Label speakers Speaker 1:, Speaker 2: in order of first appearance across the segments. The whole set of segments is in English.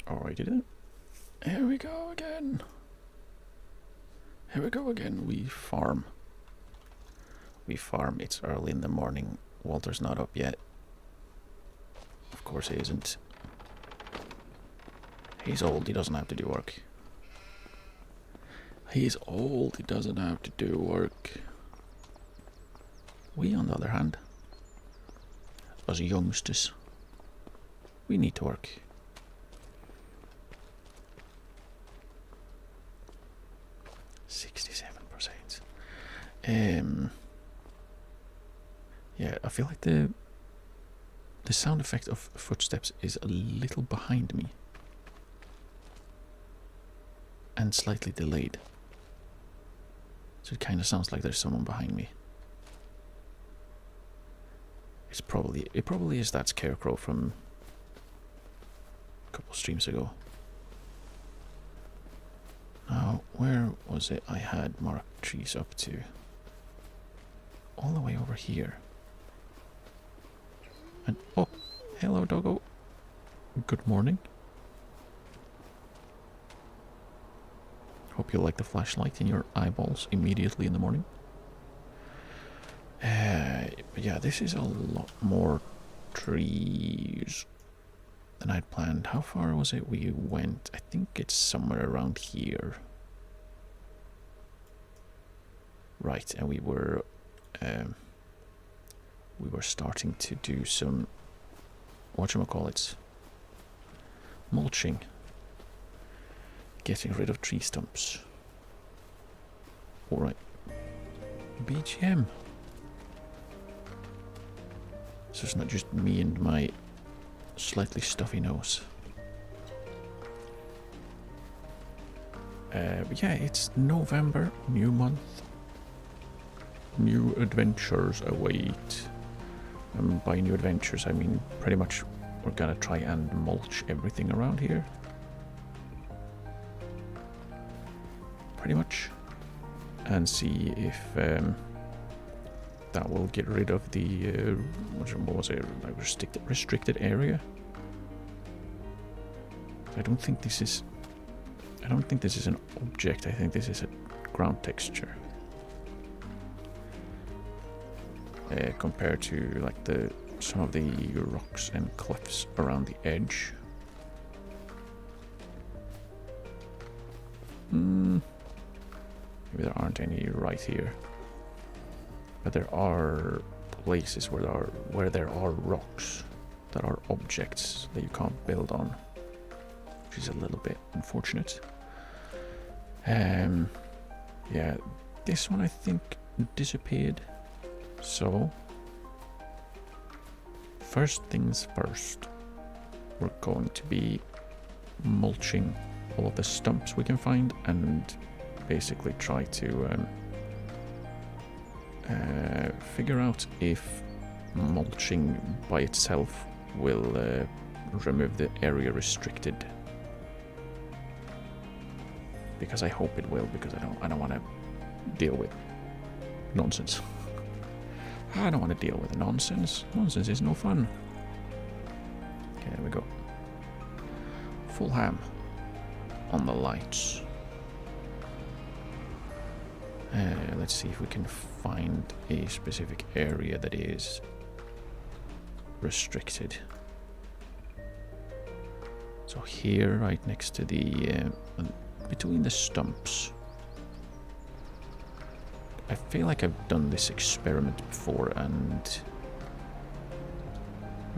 Speaker 1: Alrighty then. Here we go again. Here we go again. We farm. We farm. It's early in the morning. Walter's not up yet. Of course he isn't. He's old. He doesn't have to do work. He's old. He doesn't have to do work. We, on the other hand, as youngsters, we need to work. Yeah, I feel like the sound effect of footsteps is a little behind me and slightly delayed, so it kind of sounds like there's someone behind me. It probably is that scarecrow from a couple streams ago. Now, where was it I had marked trees up to? All the way over here. And oh, hello doggo. Good morning. Hope you like the flashlight in your eyeballs immediately in the morning. But yeah, this is a lot more trees than I'd planned. How far was it we went? I think it's somewhere around here. Right, and we were starting to do some, whatchamacallits, mulching, getting rid of tree stumps. Alright, BGM. So it's not just me and my slightly stuffy nose. But yeah, it's November, new month. New adventures await. And by new adventures, I mean pretty much we're gonna try and mulch everything around here. Pretty much. And see if that will get rid of the what was it, like restricted area. I don't think this is an object. I think this is a ground texture. Compared to like some of the rocks and cliffs around the edge. Maybe there aren't any right here, but there are places where there are rocks that are objects that you can't build on, which is a little bit unfortunate. Yeah, this one I think disappeared. So, first things first, we're going to be mulching all of the stumps we can find and basically try to figure out if mulching by itself will remove the area restricted. Because I hope it will, because I don't want to deal with nonsense. I don't want to deal with nonsense. Nonsense is no fun. Okay, there we go. Full ham on the lights. Let's see if we can find a specific area that is restricted. So here, right next to the between the stumps. I feel like I've done this experiment before and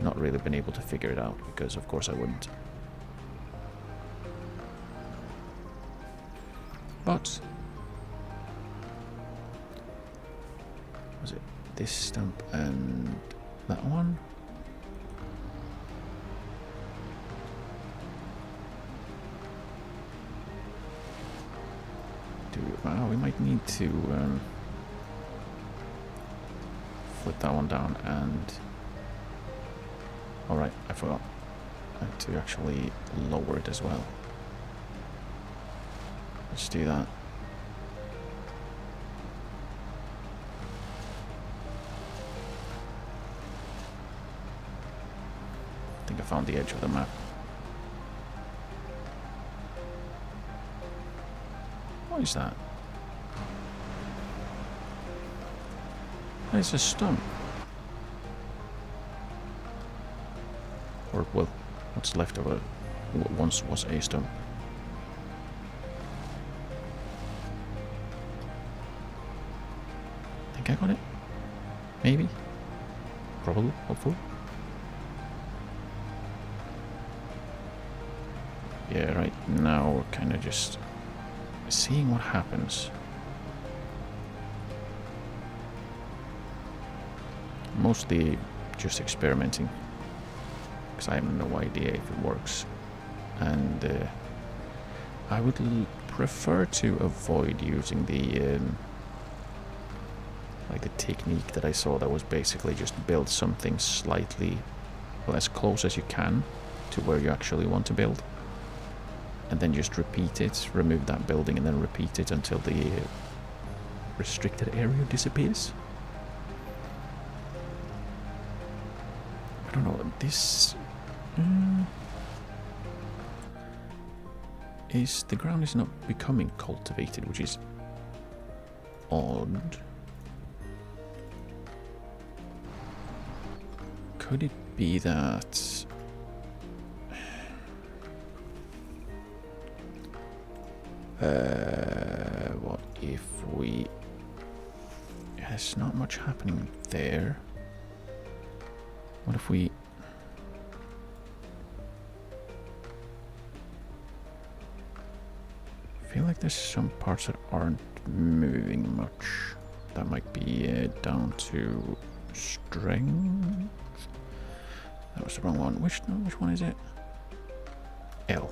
Speaker 1: not really been able to figure it out, because of course I wouldn't. But was it this stump and that one? Well, we might need to flip that one down and... Alright, I forgot. I had to actually lower it as well. Let's do that. I think I found the edge of the map. What is that? It's a stump. Or, well, what's left of it. What once was a stump. I think I got it. Maybe. Probably. Hopefully. Yeah, right now we're kind of just seeing what happens. Mostly just experimenting, because I have no idea if it works, and I would prefer to avoid using the like the technique that I saw that was basically just build something slightly, well, as close as you can to where you actually want to build, and then just repeat it, remove that building and then repeat it until the restricted area disappears. I don't know, this is, the ground is not becoming cultivated, which is odd. Could it be that what if we, there's not much happening there. What if we... I feel like there's some parts that aren't moving much. That might be down to strength. That was the wrong one. Which one is it? L.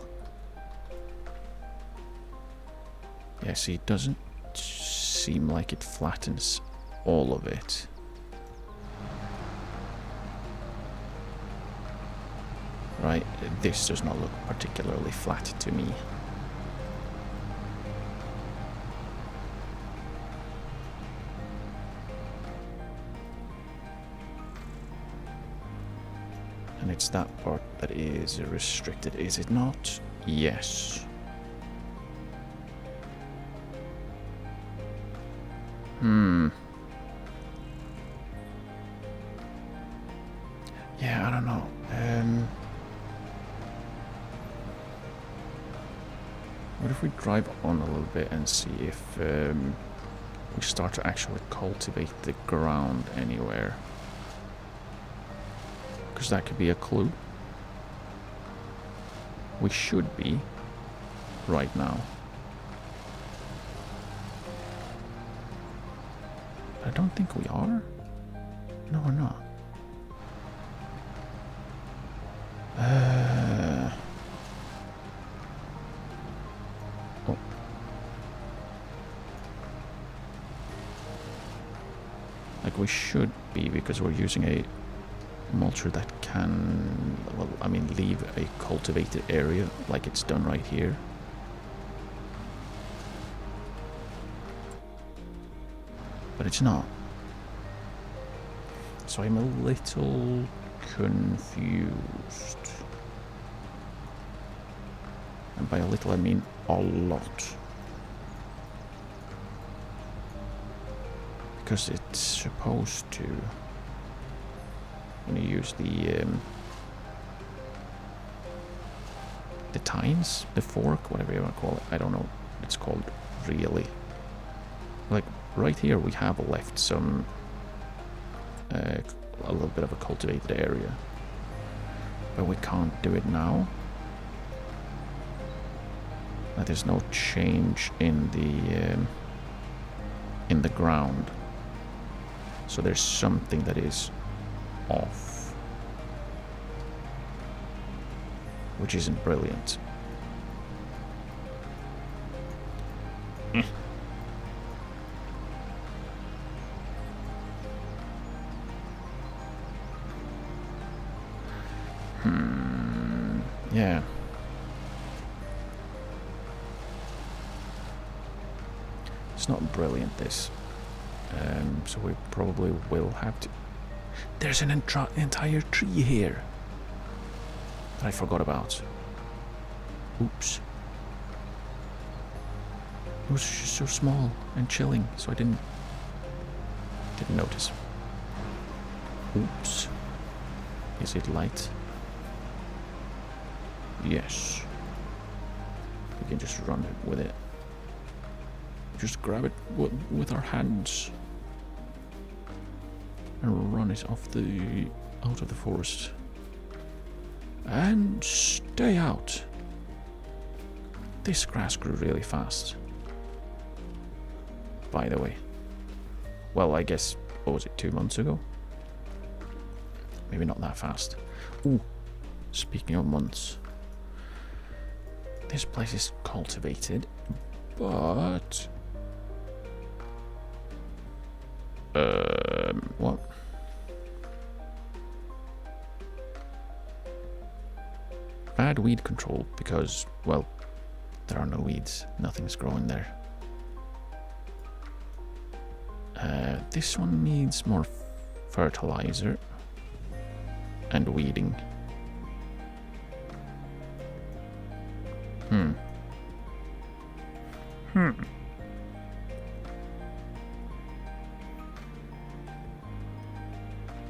Speaker 1: Yeah, see, it doesn't seem like it flattens all of it. Right, this does not look particularly flat to me. And it's that part that is restricted, is it not? Yes. Yeah, I don't know. What if we drive on a little bit and see if we start to actually cultivate the ground anywhere? Because that could be a clue. We should be right now. I don't think we are. No, we're not. Oh. Like we should be, because we're using a mulcher that can, well, I mean, leave a cultivated area like it's done right here. But it's not. So I'm a little confused. And by a little I mean a lot. Because it's supposed to, when you use the tines, the fork, whatever you want to call it, I don't know what it's called really. Like right here we have left some a little bit of a cultivated area, but we can't do it now. Like there's no change in the ground, so there's something that is off, which isn't brilliant. Yeah. It's not brilliant, this. So we probably will have to... There's an entire tree here that I forgot about. Oops. It was just so small and chilling, so I didn't notice. Oops. Is it light? Yes. We can just run it with it. Just grab it with our hands and run it out of the forest. And stay out. This grass grew really fast, by the way. Well, I guess, what was it, 2 months ago? Maybe not that fast. Ooh, speaking of months. This place is cultivated, but... what? Bad weed control, because, well, there are no weeds. Nothing's growing there. This one needs more fertilizer and weeding.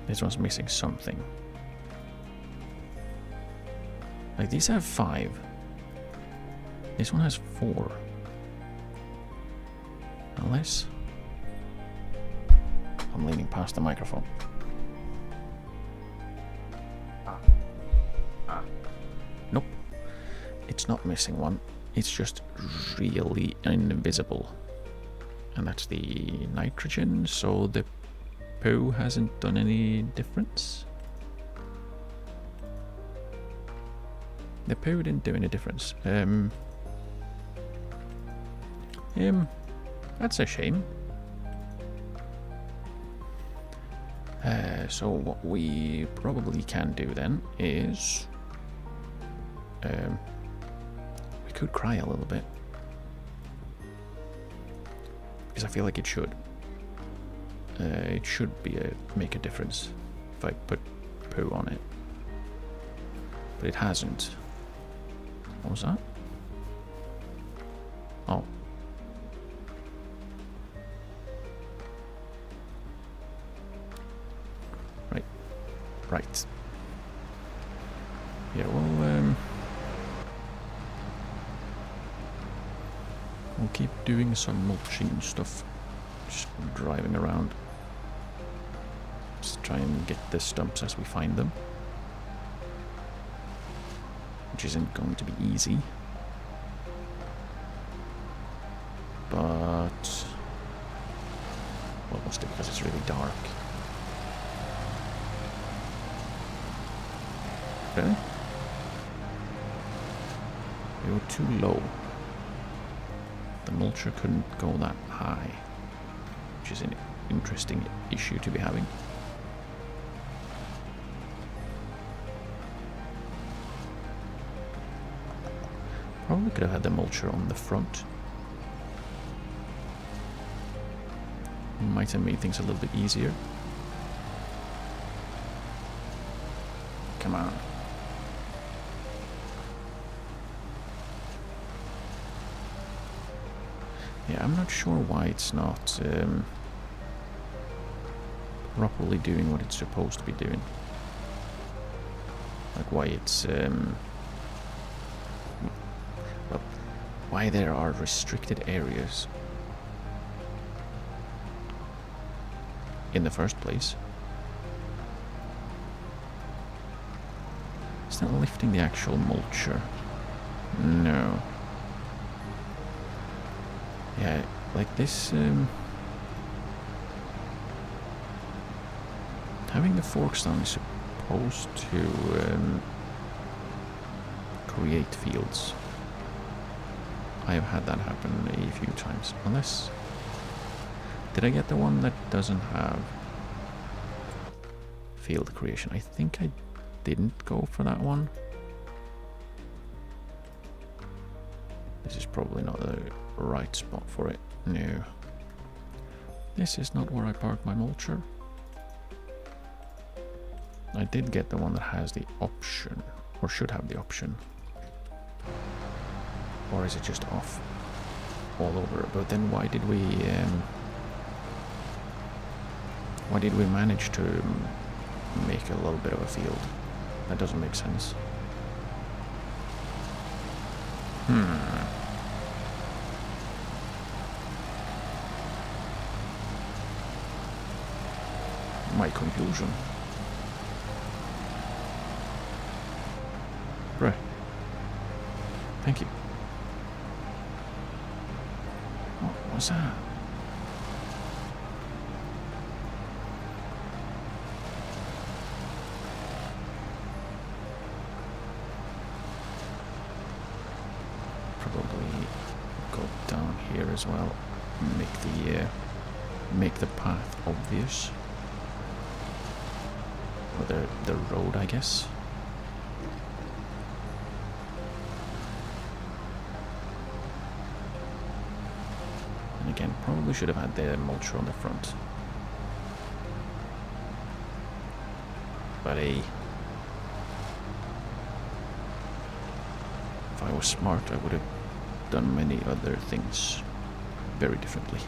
Speaker 1: This one's missing something. Like, these have 5. This one has 4. Unless... I'm leaning past the microphone. Nope. It's not missing one. It's just really invisible. And that's the nitrogen, so the poo hasn't done any difference. The poo didn't do any difference. That's a shame. So what we probably can do then is we could cry a little bit, because I feel like it should. It should make a difference if I put poo on it, but it hasn't. What was that? Oh. Right. Yeah, well, we'll keep doing some mulching stuff. Just driving around. Just try and get the stumps as we find them. Which isn't going to be easy. But... well, mostly because it's really dark. Really? They were too low. The mulcher couldn't go that high, which is an interesting issue to be having. Probably could have had the mulcher on the front. Might have made things a little bit easier. Come on. Yeah, I'm not sure why it's not properly doing what it's supposed to be doing. Like why it's well, why there are restricted areas in the first place. It's not lifting the actual mulcher. No. Yeah, like this, having the forks down is supposed to create fields. I have had that happen a few times. Unless... did I get the one that doesn't have field creation? I think I didn't go for that one. This is probably not the right spot for it. No. This is not where I park my mulcher. I did get the one that has the option, or should have the option. Or is it just off all over? But then why did we manage to make a little bit of a field? That doesn't make sense. My conclusion. Right. Thank you. What was that? Probably go down here as well. Make the path obvious. Or the road, I guess. And again, probably should have had the mulcher on the front. But if I was smart, I would have done many other things very differently.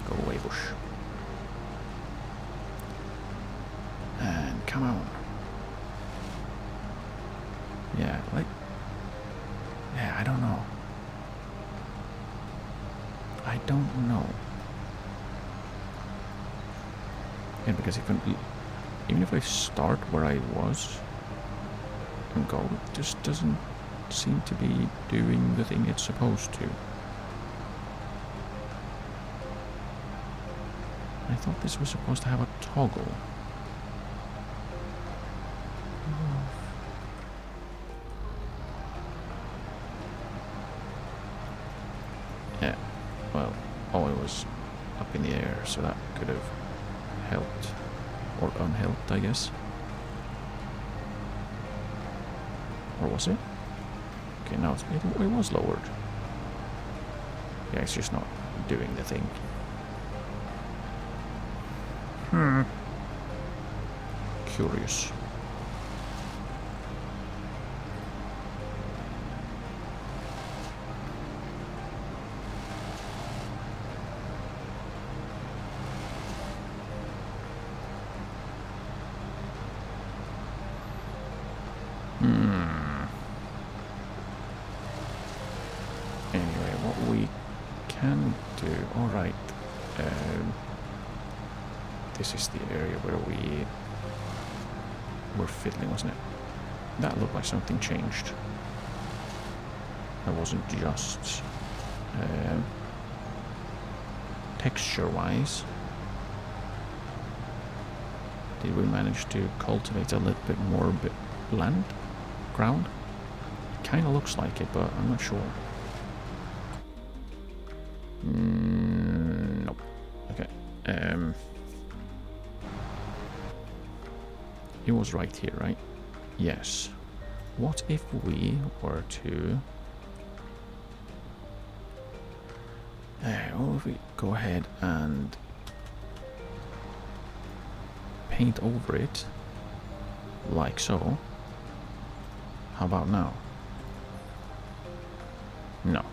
Speaker 1: Go away, bush. And come on. Yeah, like... yeah, I don't know. I don't know. Yeah, because even if I start where I was and go, it just doesn't seem to be doing the thing it's supposed to. I thought this was supposed to have a toggle. Yeah, well, oh, it was up in the air, so that could have helped. Or unhelped, I guess. Or was it? Okay, now it was lowered. Yeah, it's just not doing the thing. Curious. Anyway, what we can do... Alright. This is the area where we were fiddling, wasn't it? That looked like something changed. That wasn't just texture-wise. Did we manage to cultivate a little bit more land? Ground? Kinda looks like it, but I'm not sure. Nope. Okay. It was right here, right? Yes. What if we were to... what if we go ahead and paint over it like so? How about now? No.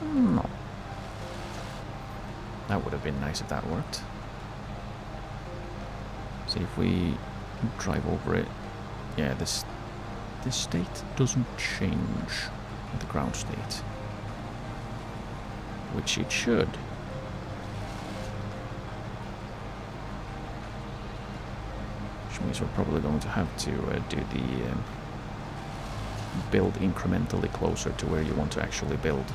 Speaker 1: No. That would have been nice if that worked. See if we drive over it. Yeah, this state doesn't change the ground state, which it should. Which means we're probably going to have to do the build incrementally closer to where you want to actually build.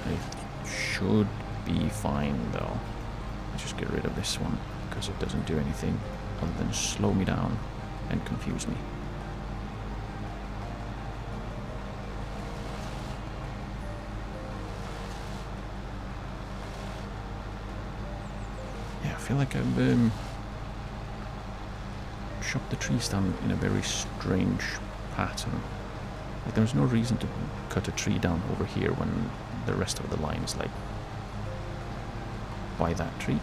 Speaker 1: It should be fine though. Let's just get rid of this one because it doesn't do anything other than slow me down and confuse me. Yeah, I feel like I've chopped the trees down in a very strange pattern. Like there's no reason to cut a tree down over here when the rest of the line is like by that tree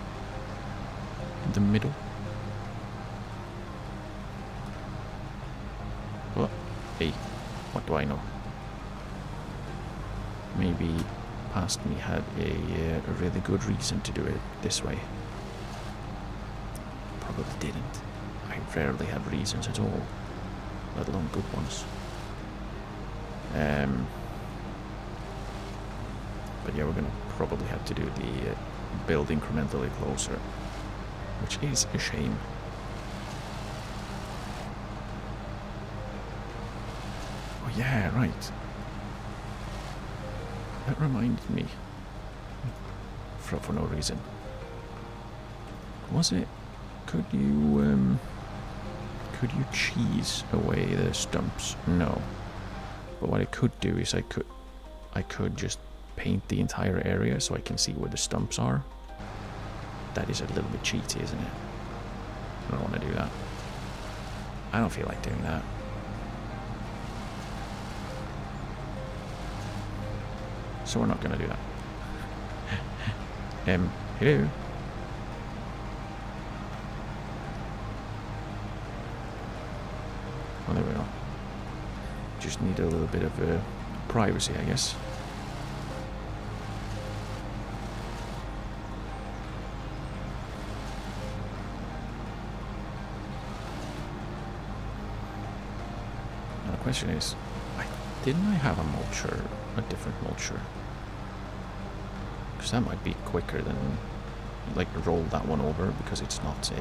Speaker 1: in the middle. Well, hey, what do I know? Maybe past me had a really good reason to do it this way. Probably didn't. I rarely have reasons at all, let alone good ones. But yeah, we're gonna probably have to do the build incrementally closer, which is a shame. Oh yeah, right. That reminded me, for no reason. Was it? Could you cheese away the stumps? No. But what I could do is I could just paint the entire area so I can see where the stumps are. That is a little bit cheaty, isn't it? I don't want to do that. I don't feel like doing that. So we're not going to do that. Hello? Well, there we go. Just need a little bit of privacy, I guess. Now the question is, didn't I have a mulcher, a different mulcher? Because that might be quicker than, like, roll that one over, because it's not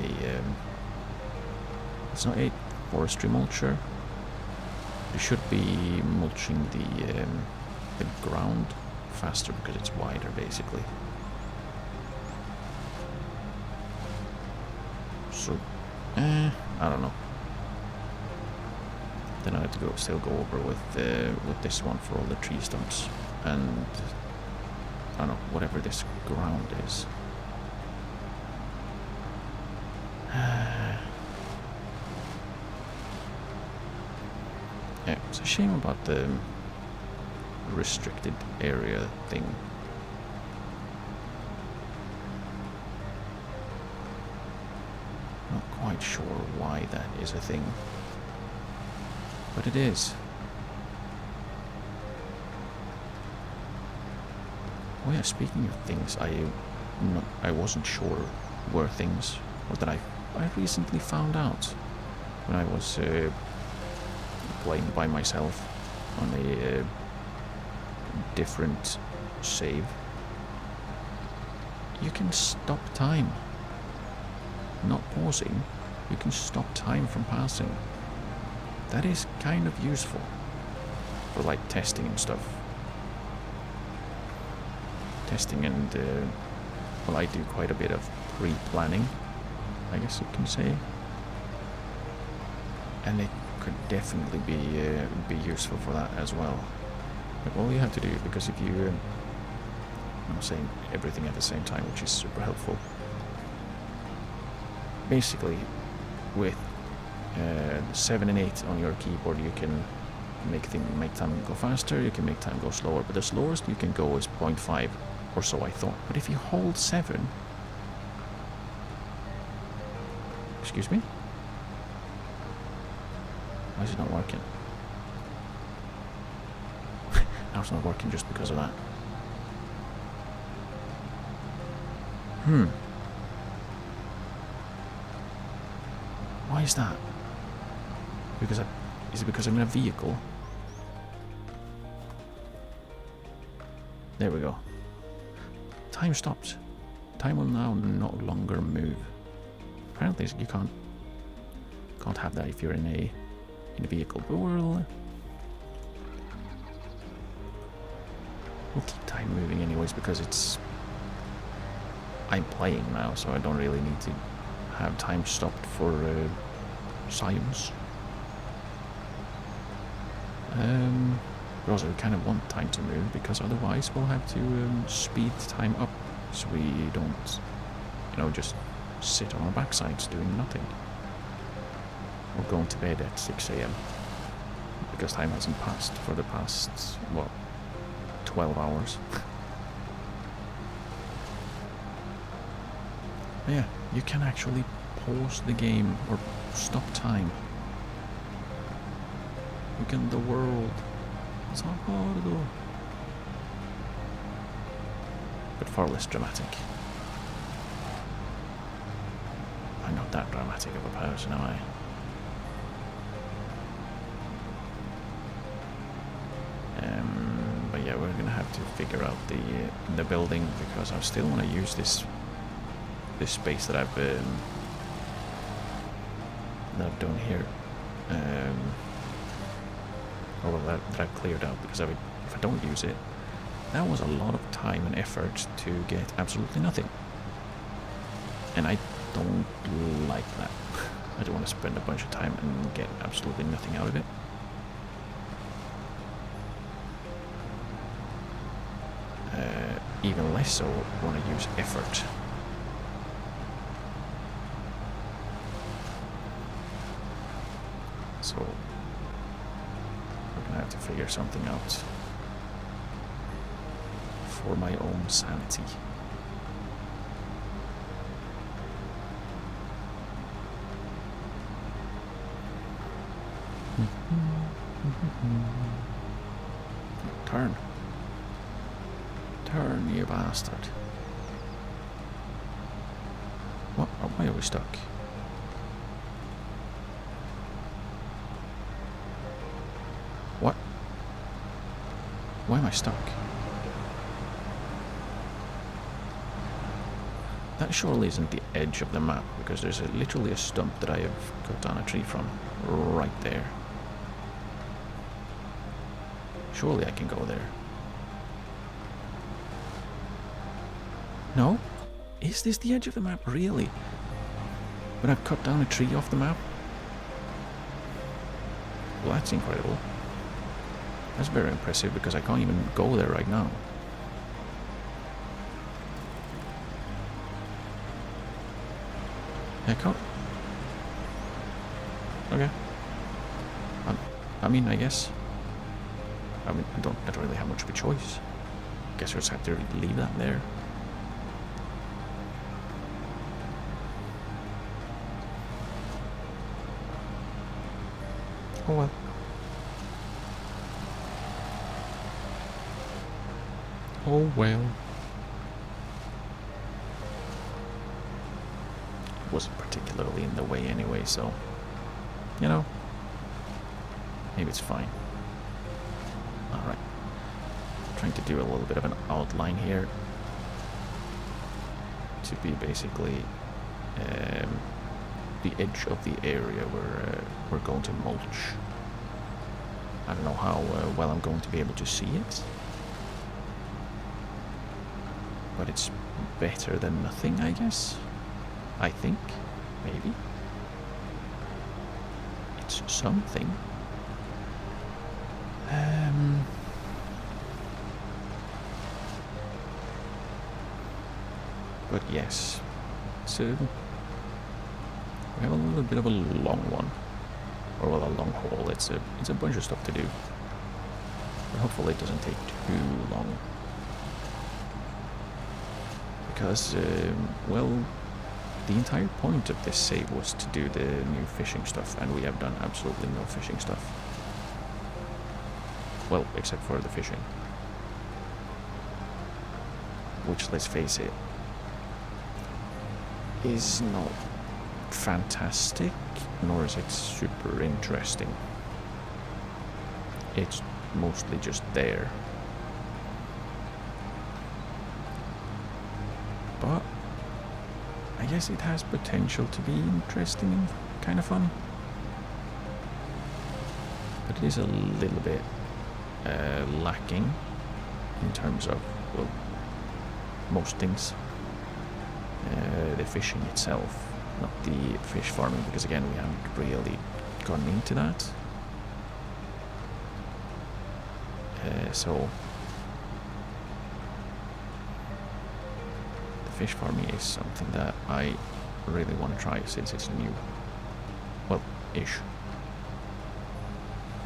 Speaker 1: a forestry mulcher. It should be mulching the ground faster because it's wider, basically. also... I don't know. Then I have to still go over with this one for all the tree stumps. And... I don't know, whatever this ground is. Yeah, it's a shame about the restricted area thing. Not quite sure why that is a thing, but it is. Oh yeah, speaking of things I wasn't sure were things, or that I recently found out when I was playing by myself on a different save. You can stop time. Not pausing, you can stop time from passing. That is kind of useful for like testing and stuff. Testing and, well, I do quite a bit of pre-planning, I guess you can say. And it could definitely be useful for that as well. But all you have to do, because if you... I'm saying everything at the same time, which is super helpful. Basically, with 7 and 8 on your keyboard, you can make time go faster, you can make time go slower, but the slowest you can go is 0.5 or so, I thought. But if you hold 7... Excuse me? Why is it not working? Now it's not working just because of that. Why is that? Is it because I'm in a vehicle? There we go. Time stopped. Time will now no longer move. Apparently you can't have that if you're in a vehicle, but we'll keep time moving anyways, because I'm playing now, so I don't really need to have time stopped for science. But also we kind of want time to move, because otherwise we'll have to speed time up, so we don't, just sit on our backsides doing nothing. Or going to bed at 6 AM, because time hasn't passed for the past, 12 hours. Yeah, you can actually pause the game or stop time. Look in the world. It's not hard though. But far less dramatic. I'm not that dramatic of a person, am I? But yeah, we're gonna have to figure out the building, because I still want to use this space that I've done here, or that I've cleared out, because if I don't use it, that was a lot of time and effort to get absolutely nothing, and I don't like that. I don't want to spend a bunch of time and get absolutely nothing out of it. Even less so want to use effort. So we're gonna have to figure something out for my own sanity. Turn. Turn, you bastard. What? Why are we stuck? What? Why am I stuck? That surely isn't the edge of the map, because there's literally a stump that I have cut down a tree from right there. Surely I can go there. No? Is this the edge of the map? Really? But I've cut down a tree off the map. Well, that's incredible. That's very impressive because I can't even go there right now. I can't. Okay. I mean, I guess. I mean, I don't really have much of a choice. I guess I just have to leave that there. Oh well. Oh well. It wasn't particularly in the way anyway, so, you know, maybe it's fine. Alright. Trying to do a little bit of an outline here to be basically the edge of the area where we're going to mulch. I don't know how well I'm going to be able to see it, but it's better than nothing, I guess. I think, maybe. It's something. But yes, so we have a little bit of a long one, or well, a long haul. It's a bunch of stuff to do, but hopefully it doesn't take too long. Because, well, the entire point of this save was to do the new fishing stuff, and we have done absolutely no fishing stuff. Well, except for the fishing. Which, let's face it, is not fantastic, nor is it super interesting. It's mostly just there. But I guess it has potential to be interesting and kind of fun. But it is a little bit lacking in terms of, well, most things. The fishing itself, not the fish farming, because again we haven't really gone into that. So the fish farming is something that I really want to try since it's new. Well, ish.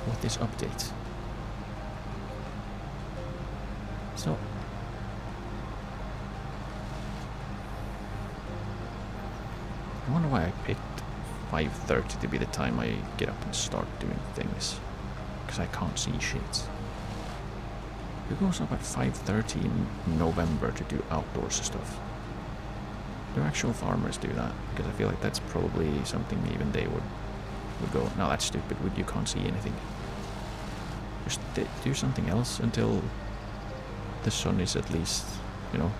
Speaker 1: With this update. So I wonder why I picked 5:30 to be the time I get up and start doing things. Because I can't see shit. Who goes up at 5:30 in November to do outdoors stuff? Do actual farmers do that? Because I feel like that's probably something even they would go, no, that's stupid, you can't see anything. Just do something else until the sun is at least, you know,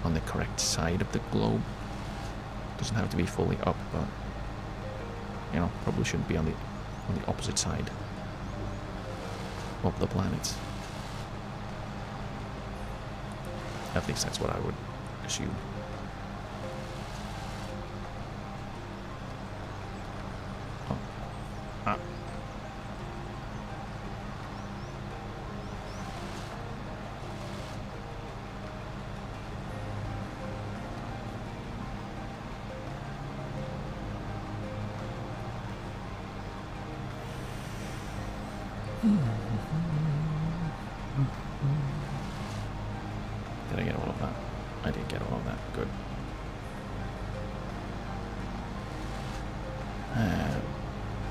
Speaker 1: on the correct side of the globe. Doesn't have to be fully up, but you know, probably shouldn't be on the opposite side of the planet. At least that's what I would assume. Oh. Ah. Did I get all of that? I did get all of that. Good.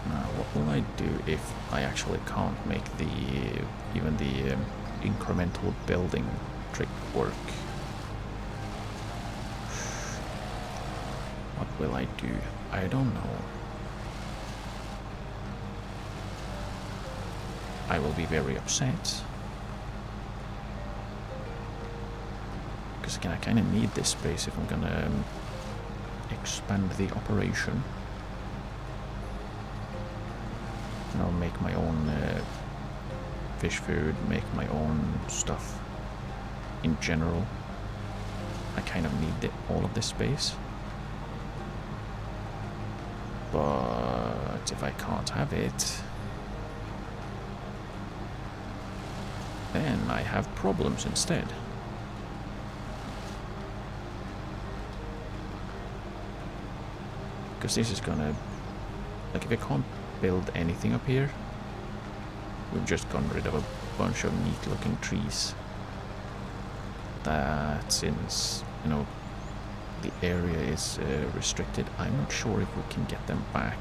Speaker 1: Now, what will I do if I actually can't make even the incremental building trick work? What will I do? I don't know. I will be very upset. Because again, I kind of need this space if I'm gonna expand the operation. You know, make my own fish food, make my own stuff in general. I kind of need all of this space. But if I can't have it, then I have problems instead. Because this is gonna... Like, if I can't build anything up here, we've just gotten rid of a bunch of neat-looking trees. That, since, you know, the area is restricted, I'm not sure if we can get them back.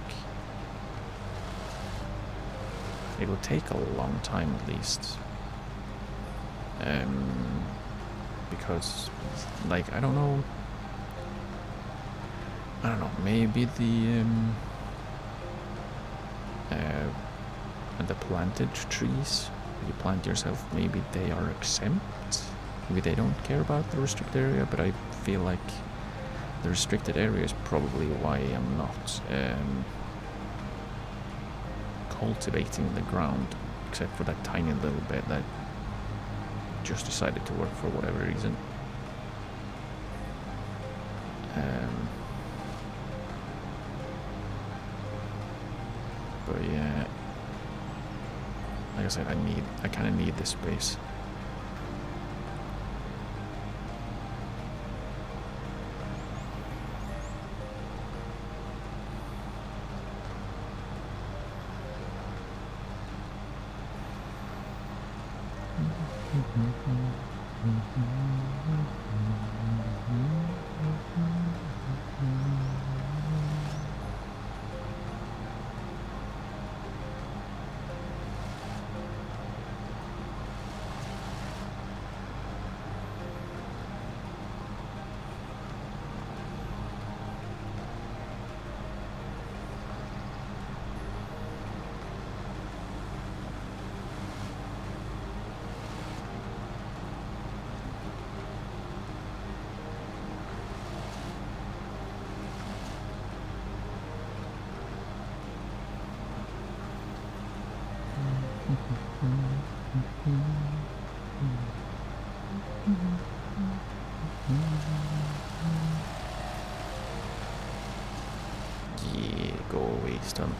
Speaker 1: It will take a long time at least. Because, like, I don't know, maybe the planted trees you plant yourself, maybe they are exempt. Maybe they don't care about the restricted area, but I feel like the restricted area is probably why I'm not cultivating the ground, except for that tiny little bit that just decided to work for whatever reason. But yeah, like I said, I kind of need this space. Yeah, go away, stump.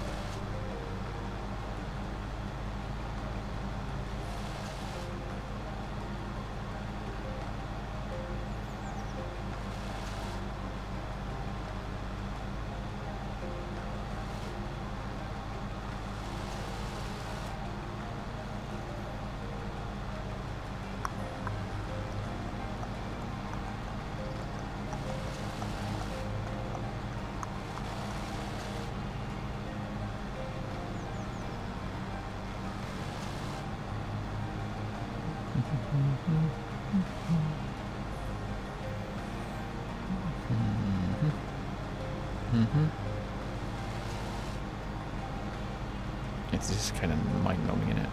Speaker 1: It's just kind of mind-numbing, in it.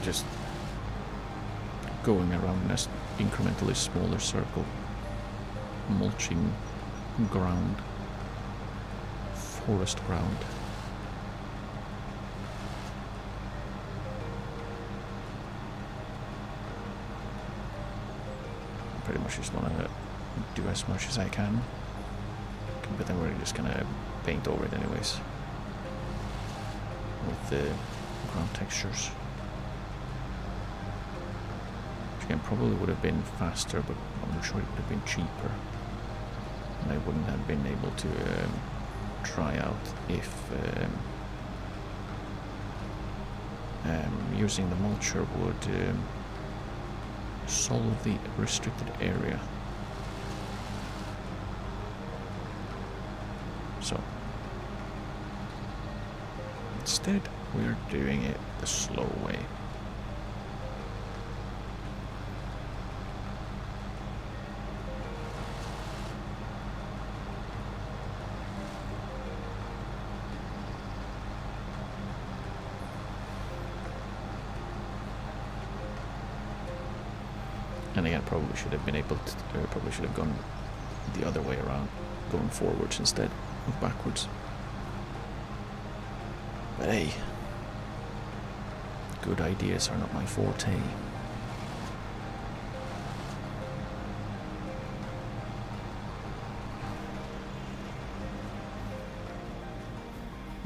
Speaker 1: Just going around in an incrementally smaller circle, mulching ground, forest ground. Pretty much just want to do as much as I can, but then we're just gonna paint over it anyways with the ground textures. Which again probably would have been faster, but I'm sure it would have been cheaper, and I wouldn't have been able to try out if using the mulcher would solve the restricted area. So instead we're doing it the slow way. And again, probably should have been able to, probably should have gone the other way around, going forwards instead of backwards. But hey, good ideas are not my forte.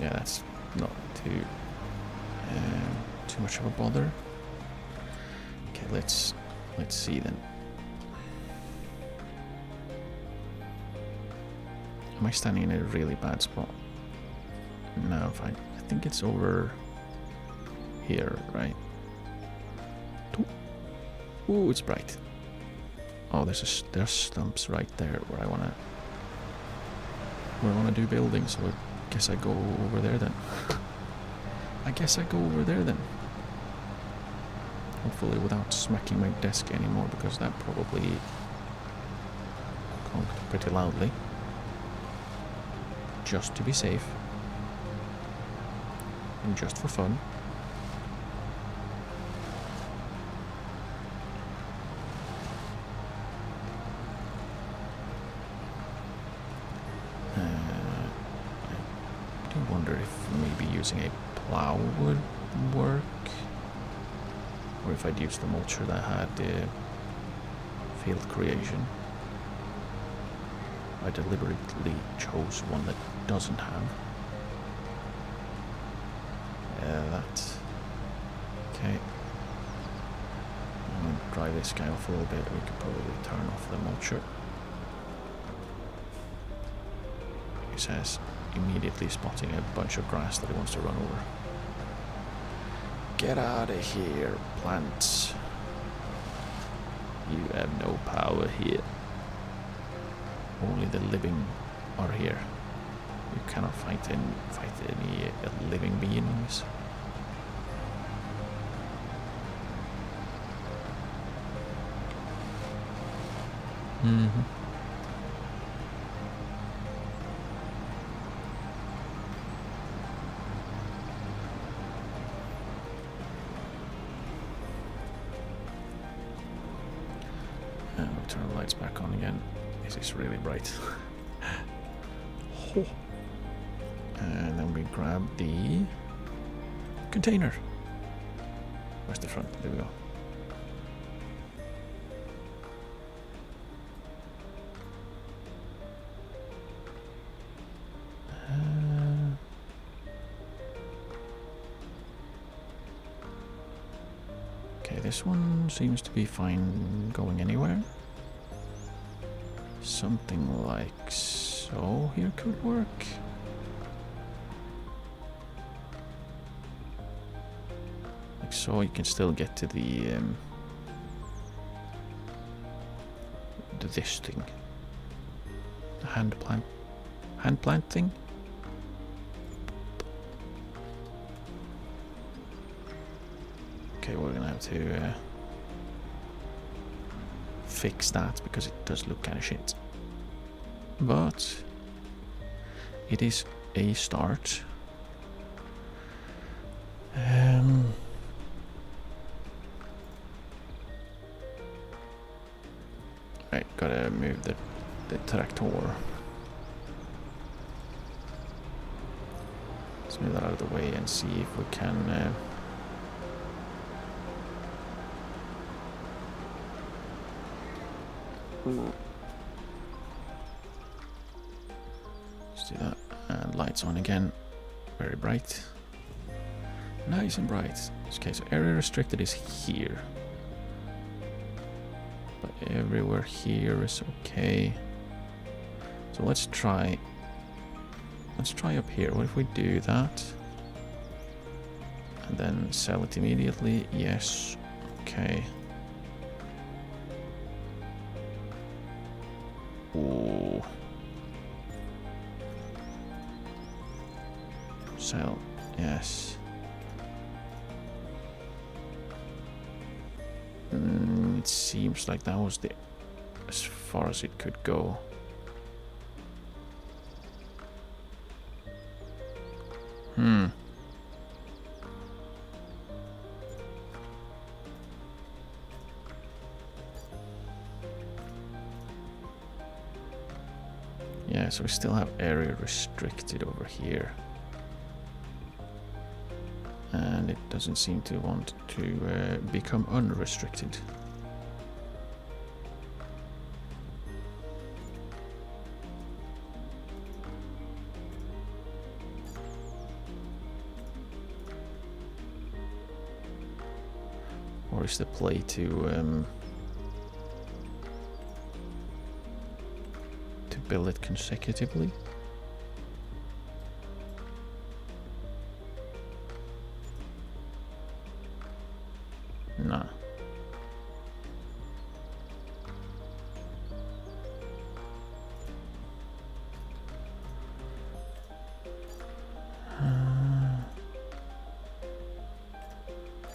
Speaker 1: Yeah, that's not too much of a bother. Okay, let's see then. Am I standing in a really bad spot? No, fine. I think it's over here, right? Ooh, it's bright. Oh, there's stumps right there where I wanna do building, so I guess I go over there then. Hopefully without smacking my desk anymore, because that probably conked pretty loudly. Just to be safe. And just for fun. I do wonder if maybe using a plow would work. Or if I'd use the mulcher that had field creation. I deliberately chose one that doesn't have. That. Okay. I'm going to dry this guy off a little bit. We could probably turn off the mulcher. He says, immediately spotting a bunch of grass that he wants to run over. Get out of here, plants. You have no power here. Only the living are here. You cannot fight any living beings. And we'll turn the lights back on again. This is really bright. And then we grab the container. Where's the front? There we go. Okay, this one seems to be fine going anywhere. Something like so here could work. Like so, you can still get to the this thing, the hand plant thing. Okay, we're gonna have to fix that because it does look kind of shit. But it is a start. Right, gotta move the tractor. Let's move that out of the way and see if we can let's do that. And lights on again. Very bright. Nice and bright. Okay, so area restricted is here. But everywhere here is okay. So let's try up here. What if we do that? And then sell it immediately? Yes. Okay. Ooh. Sell. Yes. It seems like that was as far as it could go. Yeah, so we still have area restricted over here. And it doesn't seem to want to become unrestricted. Or is the play to build it consecutively? No.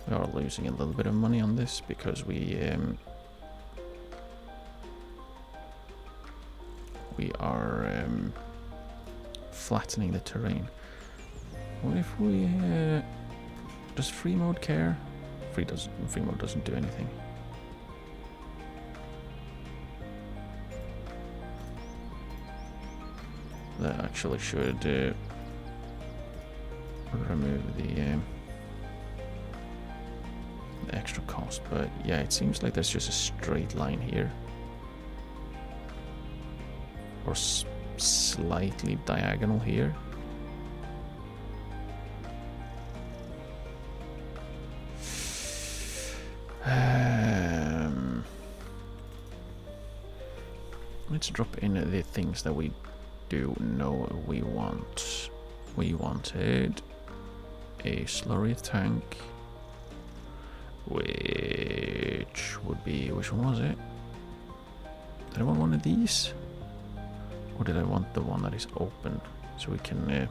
Speaker 1: We are losing a little bit of money on this because we are flattening the terrain. What if we does free mode care? Free mode doesn't do anything. That actually should remove the extra cost, but yeah, it seems like there's just a straight line here, or slightly diagonal here. Let's drop in the things that we do know we want. We wanted a slurry tank, which would be, which one was it? Did I want one of these? Or did I want the one that is open, so we can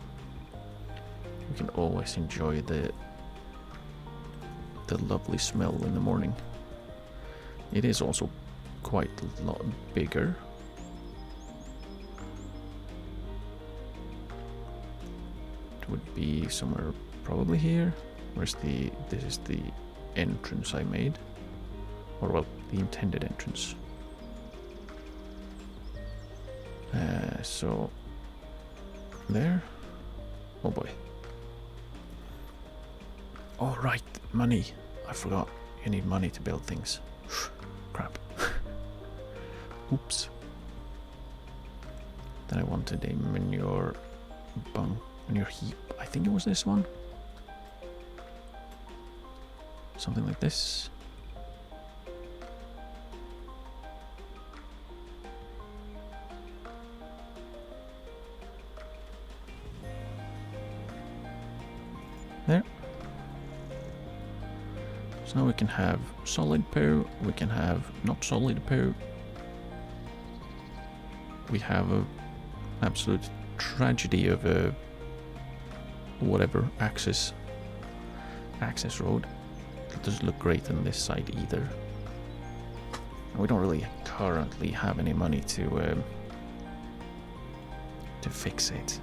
Speaker 1: always enjoy the lovely smell in the morning. It is also quite a lot bigger. It would be somewhere probably here. This is the entrance I made, or well, the intended entrance. So there. Oh boy. Oh right, money. I forgot. You need money to build things. Crap. Oops. Then I wanted a manure heap. I think it was this one. Something like this. There. So now we can have solid poo, we can have not solid poo. We have a absolute tragedy of a whatever access road. It doesn't look great on this side either. And we don't really currently have any money to fix it.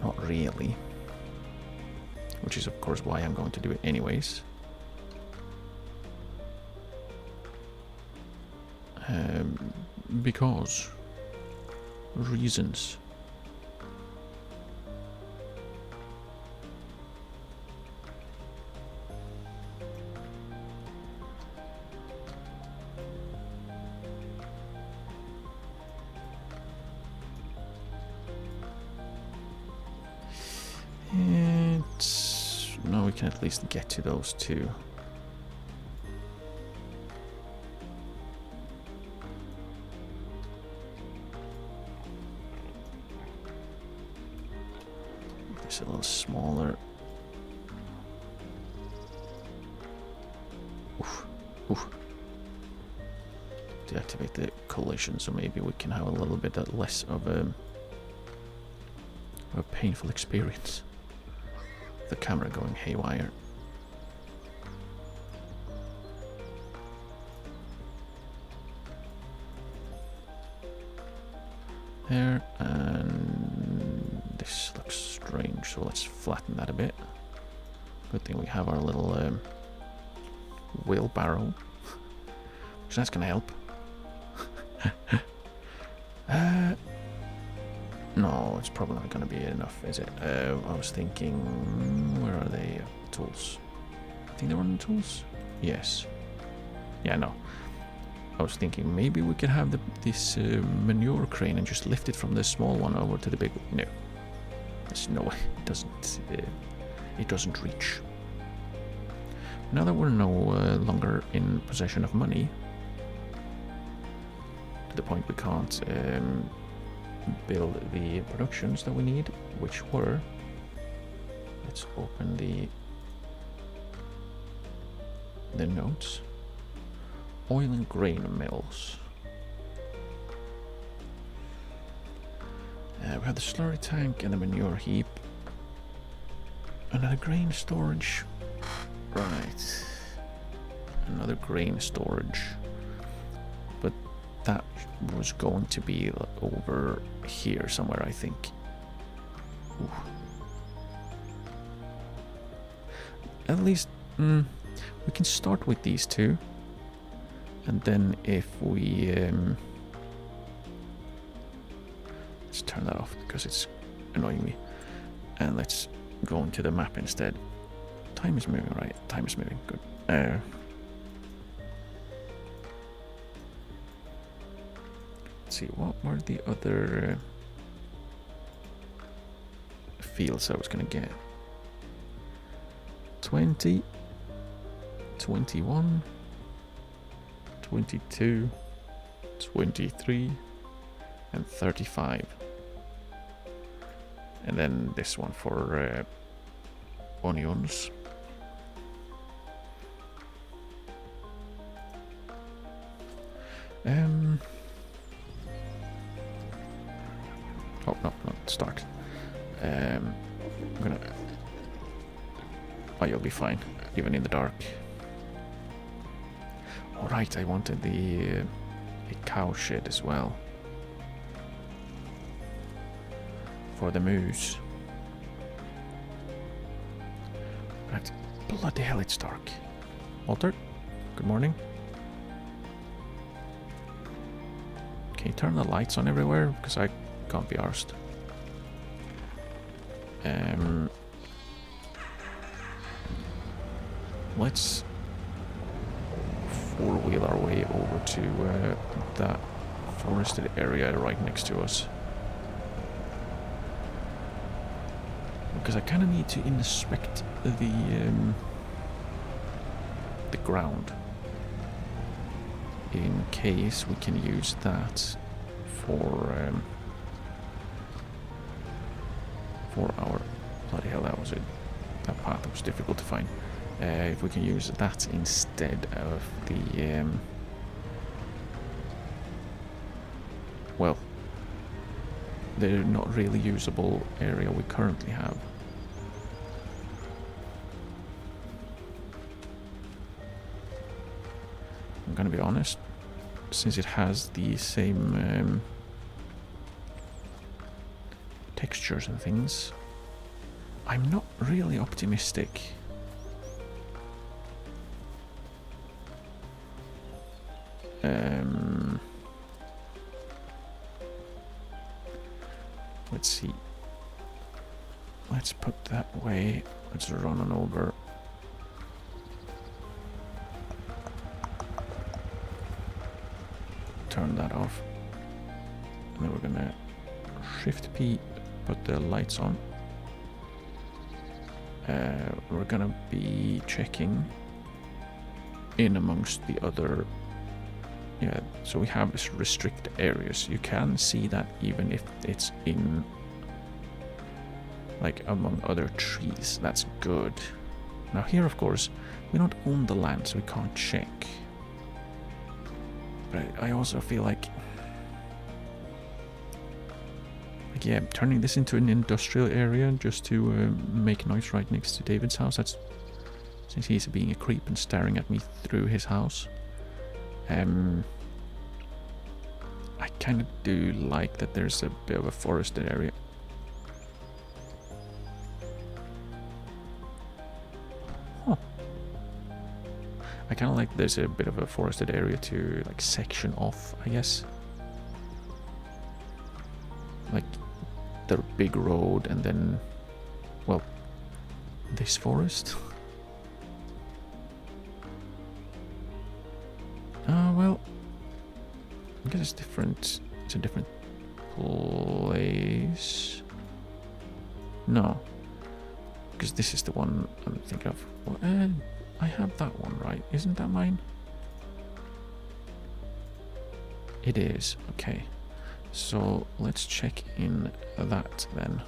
Speaker 1: Not really. Which is of course why I'm going to do it anyways. Because reasons. Now we can at least get to those two. This a little smaller. Oof, oof. Deactivate the collision, so maybe we can have a little bit less of a painful experience. The camera going haywire. There, and this looks strange, so let's flatten that a bit. Good thing we have our little wheelbarrow, so that's gonna help. No, it's probably not going to be enough, is it? I was thinking, where are they? Tools. I think they're on the tools? Yes. Yeah, no. I was thinking maybe we could have this manure crane and just lift it from the small one over to the big one. No. There's no way. It doesn't reach. Now that we're no longer in possession of money, to the point we can't build the productions that we need, which were, let's open the notes. Oil and grain mills. We have the slurry tank and the manure heap. Another grain storage. Right. Another grain storage. But that was going to be over here somewhere, I think. Ooh. At least we can start with these two. And then if we... let's turn that off because it's annoying me. And let's go into the map instead. Time is moving, right? Time is moving. Good. Let's see, what were the other fields I was going to get? 20, 21, 22, 23, and 35. And then this one for onions. Oh, no, not start. I'm gonna... Oh, you'll be fine, even in the dark. Alright, I wanted the a cow shed as well. For the moose. Right, bloody hell, it's dark. Walter, good morning. Can you turn the lights on everywhere? Because I can't be arsed. Let's four-wheel our way over to that forested area right next to us. Because I kind of need to inspect the ground in case we can use that for our... Bloody hell, that was it. That path was difficult to find. If we can use that instead of the well, the not really usable area we currently have. I'm gonna be honest, since it has the same textures and things, I'm not really optimistic. Let's see. Let's put that way. Let's run on over. Turn that off. And then we're gonna Shift P, put the lights on. We're gonna be checking in amongst the other. Yeah, so we have restricted areas. You can see that even if it's in, like, among other trees. That's good. Now here, of course, we don't own the land, so we can't check. But I also feel like, yeah, turning this into an industrial area just to make noise right next to David's house. That's since he's being a creep and staring at me through his house. I kind of do like that there's a bit of a forested area. Huh. I kind of like there's a bit of a forested area to like section off, I guess. Like the big road and then, well, this forest. Well, I guess it's different. It's a different place. No, because this is the one I'm thinking of. Well, I have that one, right? Isn't that mine? It is. Okay. So let's check in that then.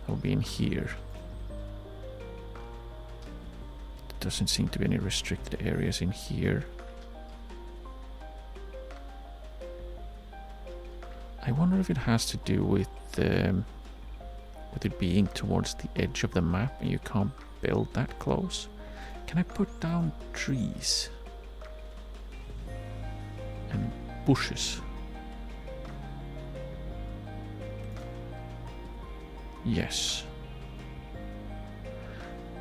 Speaker 1: It'll be in here. There doesn't seem to be any restricted areas in here. I wonder if it has to do with it being towards the edge of the map and you can't build that close. Can I put down trees and bushes? Yes.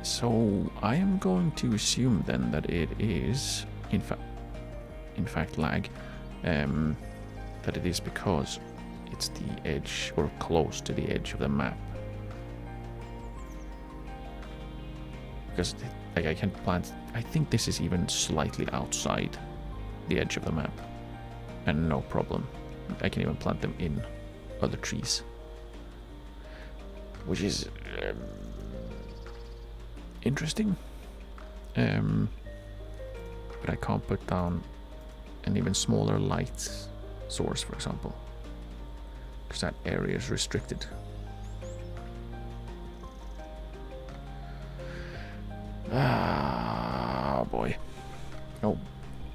Speaker 1: So I am going to assume then that it is in fact lag, that it is because it's the edge or close to the edge of the map. Because I can plant, I think this is even slightly outside the edge of the map, and no problem. I can even plant them in other trees, which is interesting. But I can't put down an even smaller light source, for example, because that area is restricted. Ah, boy. Oh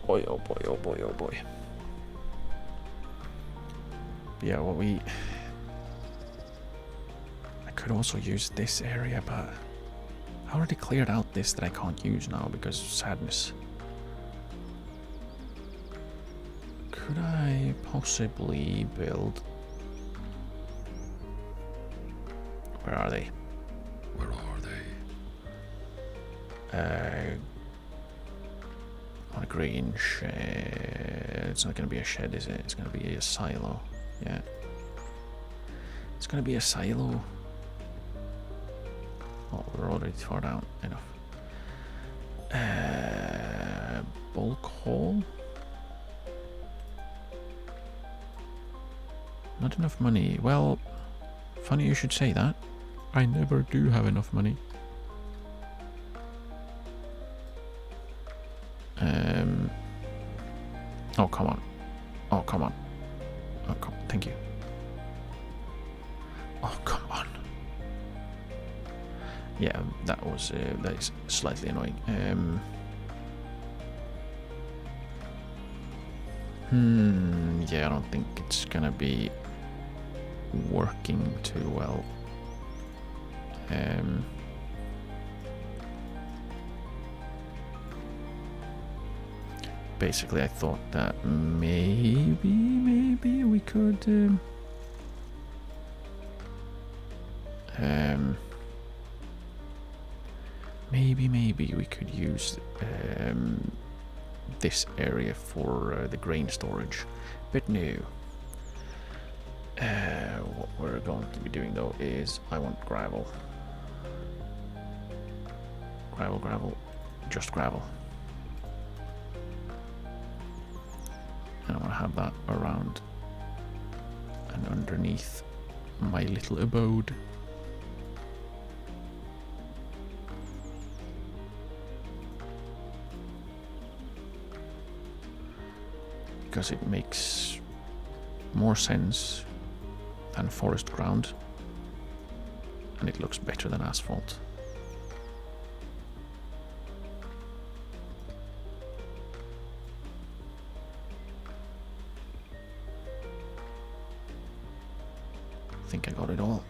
Speaker 1: boy, oh boy, oh boy, oh boy. Yeah, well, I could also use this area, but I already cleared out this that I can't use now because of sadness. Could I possibly build... Where are they? Where are they? On a green shed. It's not going to be a shed, is it? It's going to be a silo. Yeah. It's going to be a silo. Oh, we're already far down. Enough. Bulk haul? Not enough money. Well, funny you should say that. I never do have enough money. Oh, come on. Oh, come on. Oh, come on. Thank you. Oh, come on. Yeah, that is slightly annoying. Yeah, I don't think it's gonna be working too well. Basically, I thought that maybe we could maybe we could use this area for the grain storage, but no. What we're going to be doing though is I want gravel, just gravel, and I want to have that around and underneath my little abode. Because it makes more sense than forest ground, and it looks better than asphalt. I think I got it all.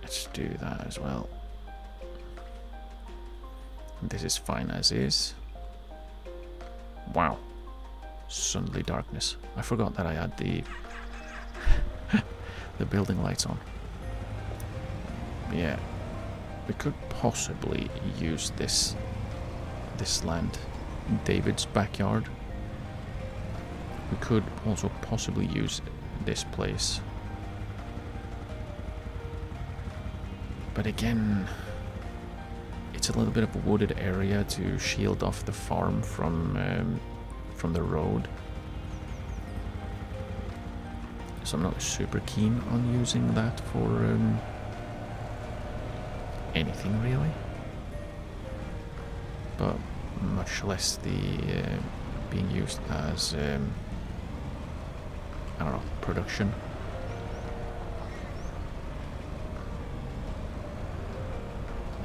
Speaker 1: Let's do that as well. This is fine as is. Wow. Suddenly darkness. I forgot that I had the the building lights on. Yeah. We could possibly use this land. David's backyard. We could also possibly use this place. But again, it's a little bit of a wooded area to shield off the farm from the road. so I'm not super keen on using that for anything really. But much less the being used as I don't know, production.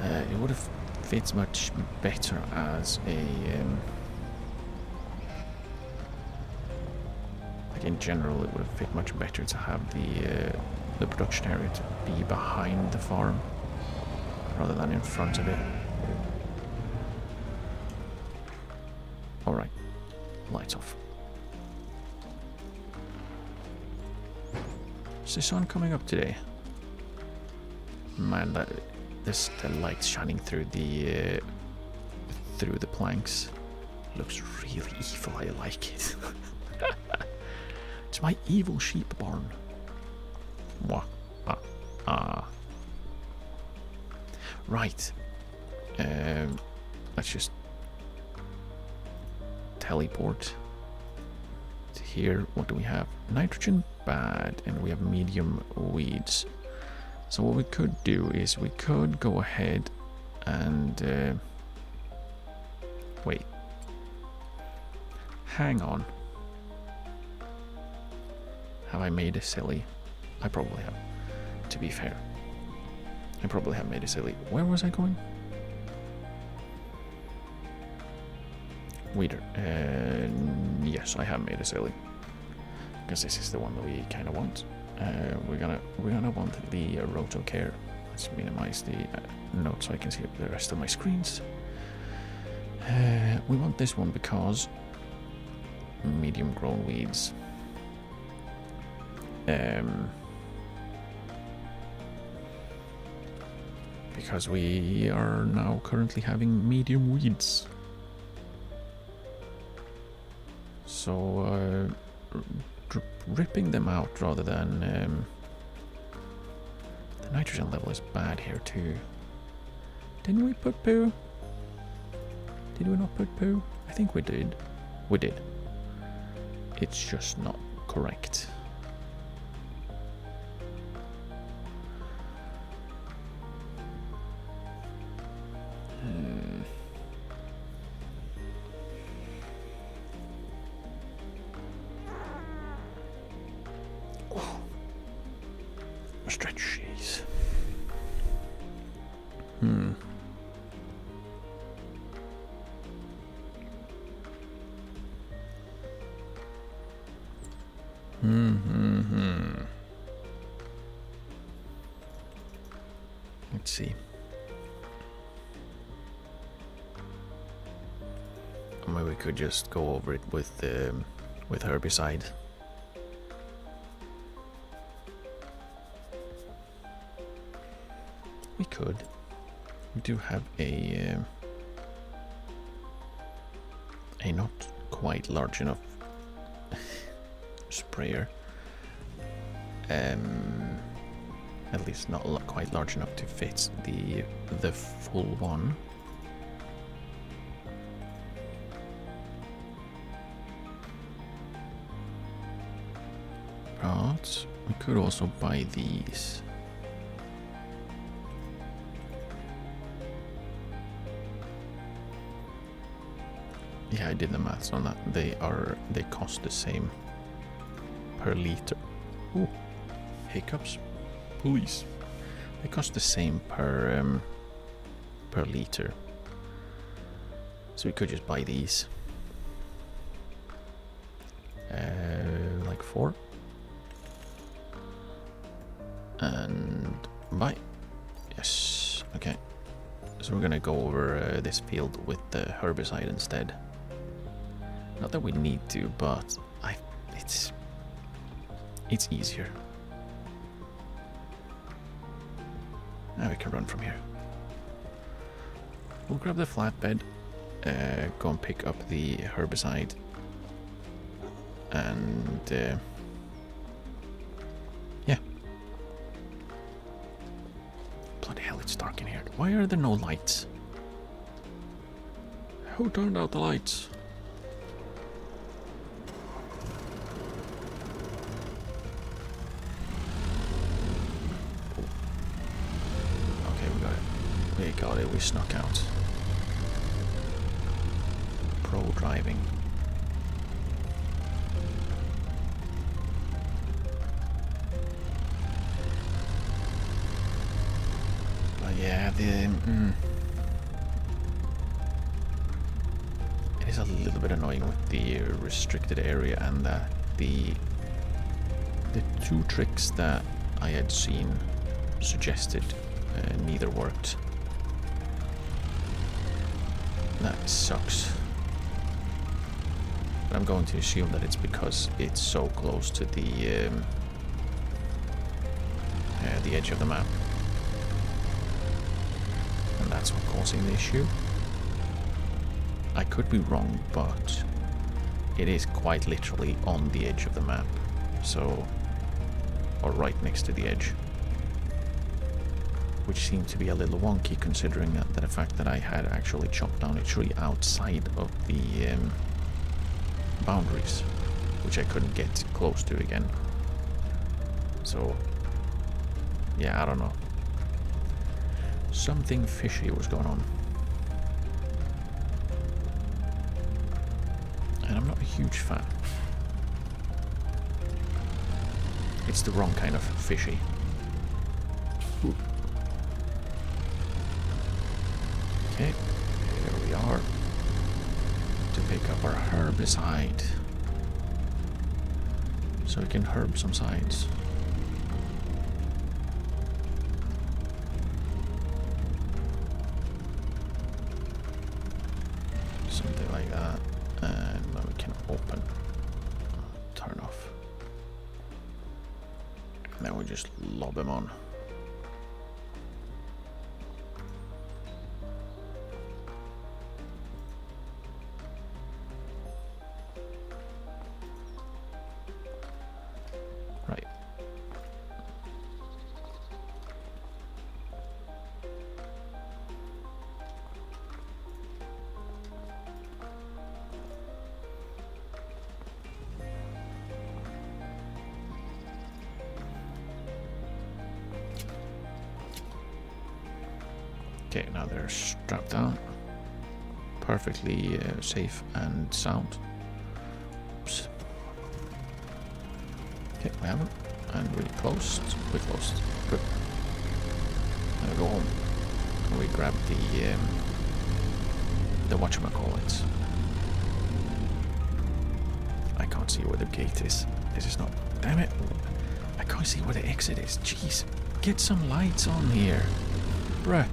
Speaker 1: It would have fit much better as a like in general, it would have fit much better to have the production area to be behind the farm rather than in front of it. All right, lights off. Is the sun coming up today? Man, the light shining through the planks looks really evil. I like it. It's my evil sheep barn. Mwah. Right. Let's just teleport to here. What do we have? Nitrogen bad, and we have medium weeds. So what we could do is we could go ahead and wait. Hang on. Have I made a silly? I probably have. To be fair, I probably have made a silly. Where was I going? Weeder. Yes, I have made a silly. Because this is the one that we kind of want. We're gonna want the roto care. Let's minimize the note so I can see the rest of my screens. We want this one because medium grown weeds. Because we are now currently having medium weeds. So ripping them out rather than the nitrogen level is bad here too. Didn't we put poo? Did we not put poo? I think we did. We did. It's just not correct. Stretch cheese. Let's see. Maybe we could just go over it with herbicide. We could. We do have a not quite large enough sprayer. At least not quite large enough to fit the full one. But we could also buy these. Yeah, I did the maths on that. They cost the same per liter. Ooh, hiccups. Police. They cost the same per liter. So we could just buy these. Like 4. And buy. Yes. Okay. So we're gonna go over this field with the herbicide instead. Not that we need to, but it's easier. Now we can run from here. We'll grab the flatbed, go and pick up the herbicide, and yeah. Bloody hell, it's dark in here. Why are there no lights? Who turned out the lights? We got it, we snuck out. Pro driving. But yeah, it is a little bit annoying with the restricted area, and that the two tricks that I had seen suggested neither worked. That sucks. But I'm going to assume that it's because it's so close to the edge of the map. And that's what's causing the issue. I could be wrong, but it is quite literally on the edge of the map. So, or right next to the edge. Which seemed to be a little wonky, considering the fact that I had actually chopped down a tree outside of the boundaries, which I couldn't get close to again. So, yeah, I don't know. Something fishy was going on. And I'm not a huge fan. It's the wrong kind of fishy. Ooh. Okay, here we are to pick up our herbicide so we can herb some sides. Something like that, and then we can open, turn off, and then we just lob him on. Okay, now they're strapped down. Perfectly safe and sound. Oops. Okay, we have it. And we closed. We closed. Good. Now we go home. And we grab the whatchamacallit. I can't see where the gate is. This is not... Damn it. I can't see where the exit is. Jeez. Get some lights on here. Bruh.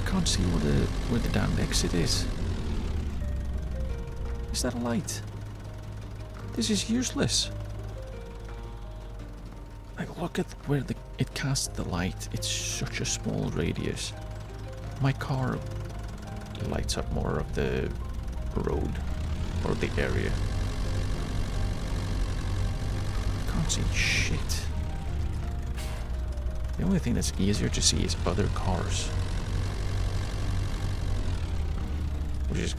Speaker 1: Can't see where the damn exit is. Is that a light? This is useless. Like, look at where it casts the light. It's such a small radius. My car lights up more of the road or the area. Can't see shit. The only thing that's easier to see is other cars. Which is,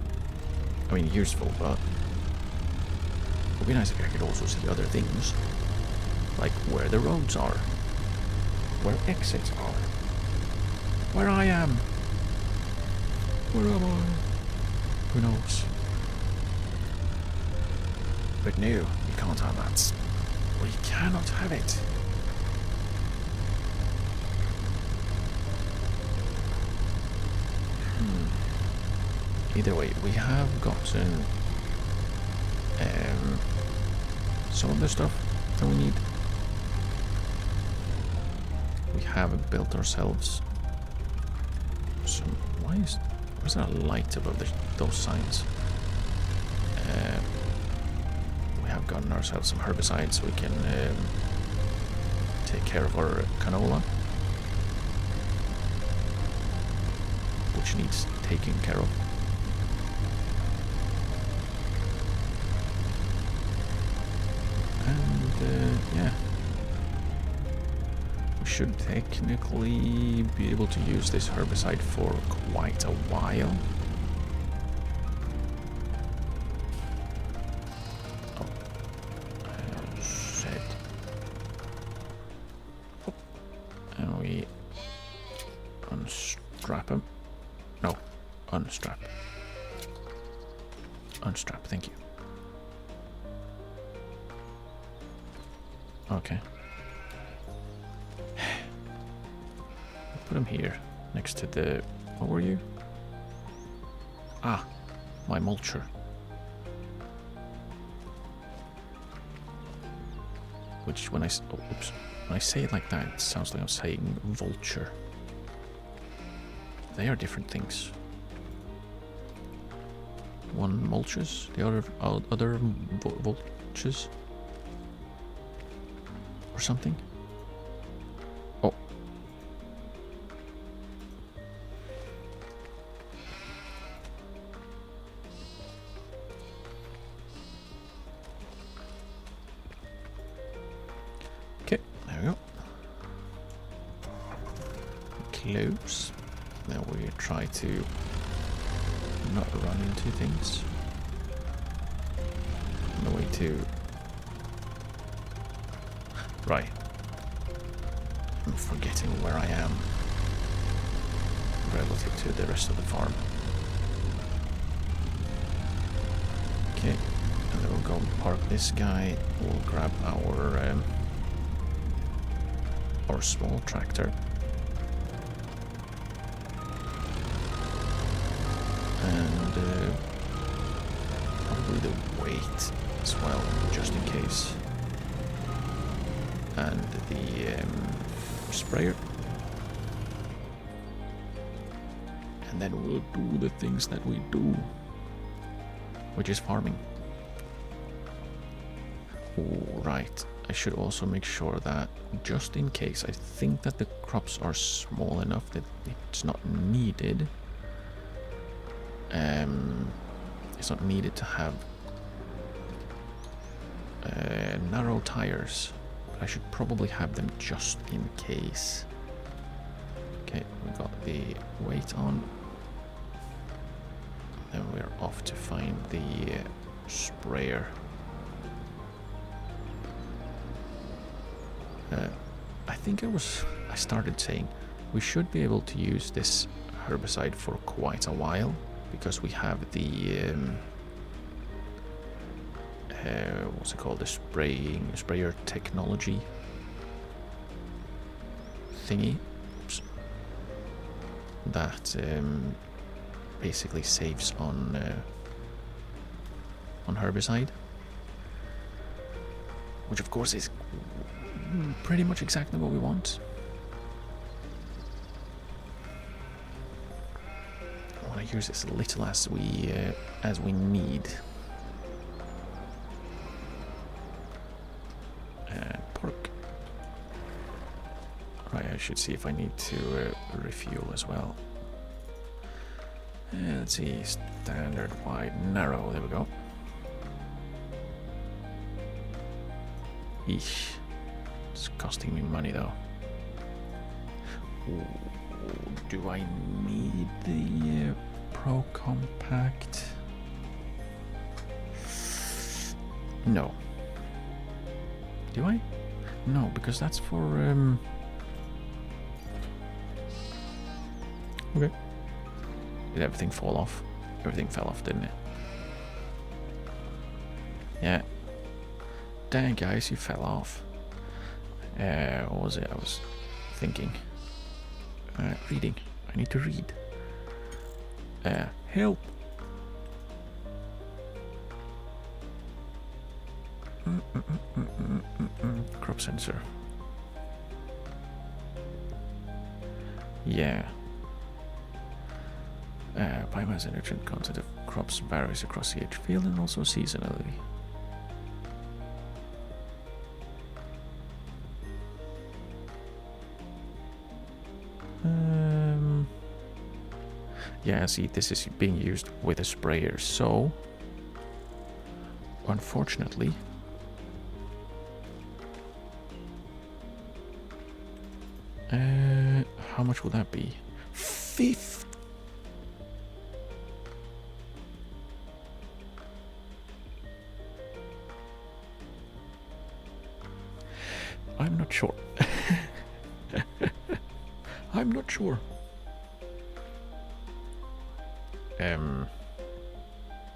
Speaker 1: I mean, useful, but it would be nice if I could also see other things. Like where the roads are. Where exits are. Where I am. Where am I? Who knows? But no, we can't have that. We cannot have it. Either way, we have gotten some of the stuff that we need. We have built ourselves some... Why is there a light above those signs? We have gotten ourselves some herbicides so we can take care of our canola, which needs taking care of. Yeah, we should technically be able to use this herbicide for quite a while. Oh, shit. Oh, and we... Oh unstrap him. No, unstrap. Unstrap, thank you. Okay. Put him here, next to the... What were you? Ah, my mulcher. Which, when I... Oh, oops. When I say it like that, it sounds like I'm saying vulture. They are different things. One mulches, the other vultures. Or something. Oh. Okay, there we go. Close. Now we try to not run into things. On the way to... Right. I'm forgetting where I am relative to the rest of the farm. Okay, and then we'll go park this guy. We'll grab our small tractor. And probably the weight as well, just in case. And the sprayer. And then we'll do the things that we do, which is farming. Right, I should also make sure that, just in case, I think that the crops are small enough that it's not needed. It's not needed to have narrow tires. I should probably have them just in case. Okay, we got the weight on. Then we're off to find the sprayer. I think I started saying we should be able to use this herbicide for quite a while because we have the what's it called, the sprayer technology thingy. Oops. That basically saves on herbicide, which of course is pretty much exactly what we want. I want to use as little as we need. Pork. Right, I should see if I need to refuel as well. Let's see, standard, wide, narrow. There we go. Eesh. It's costing me money though. Ooh, do I need the Pro Compact? No. Do I? No, because that's for okay. Did everything fall off? Everything fell off, didn't it? Yeah. Dang, guys, you fell off. What was it I was thinking? Reading. I need to read. Help! Crop sensor. Yeah. Biomass and nutrient content of crops varies across each field and also seasonally. Yeah, see, this is being used with a sprayer, so unfortunately how much would that be? 50. I'm not sure. I'm not sure.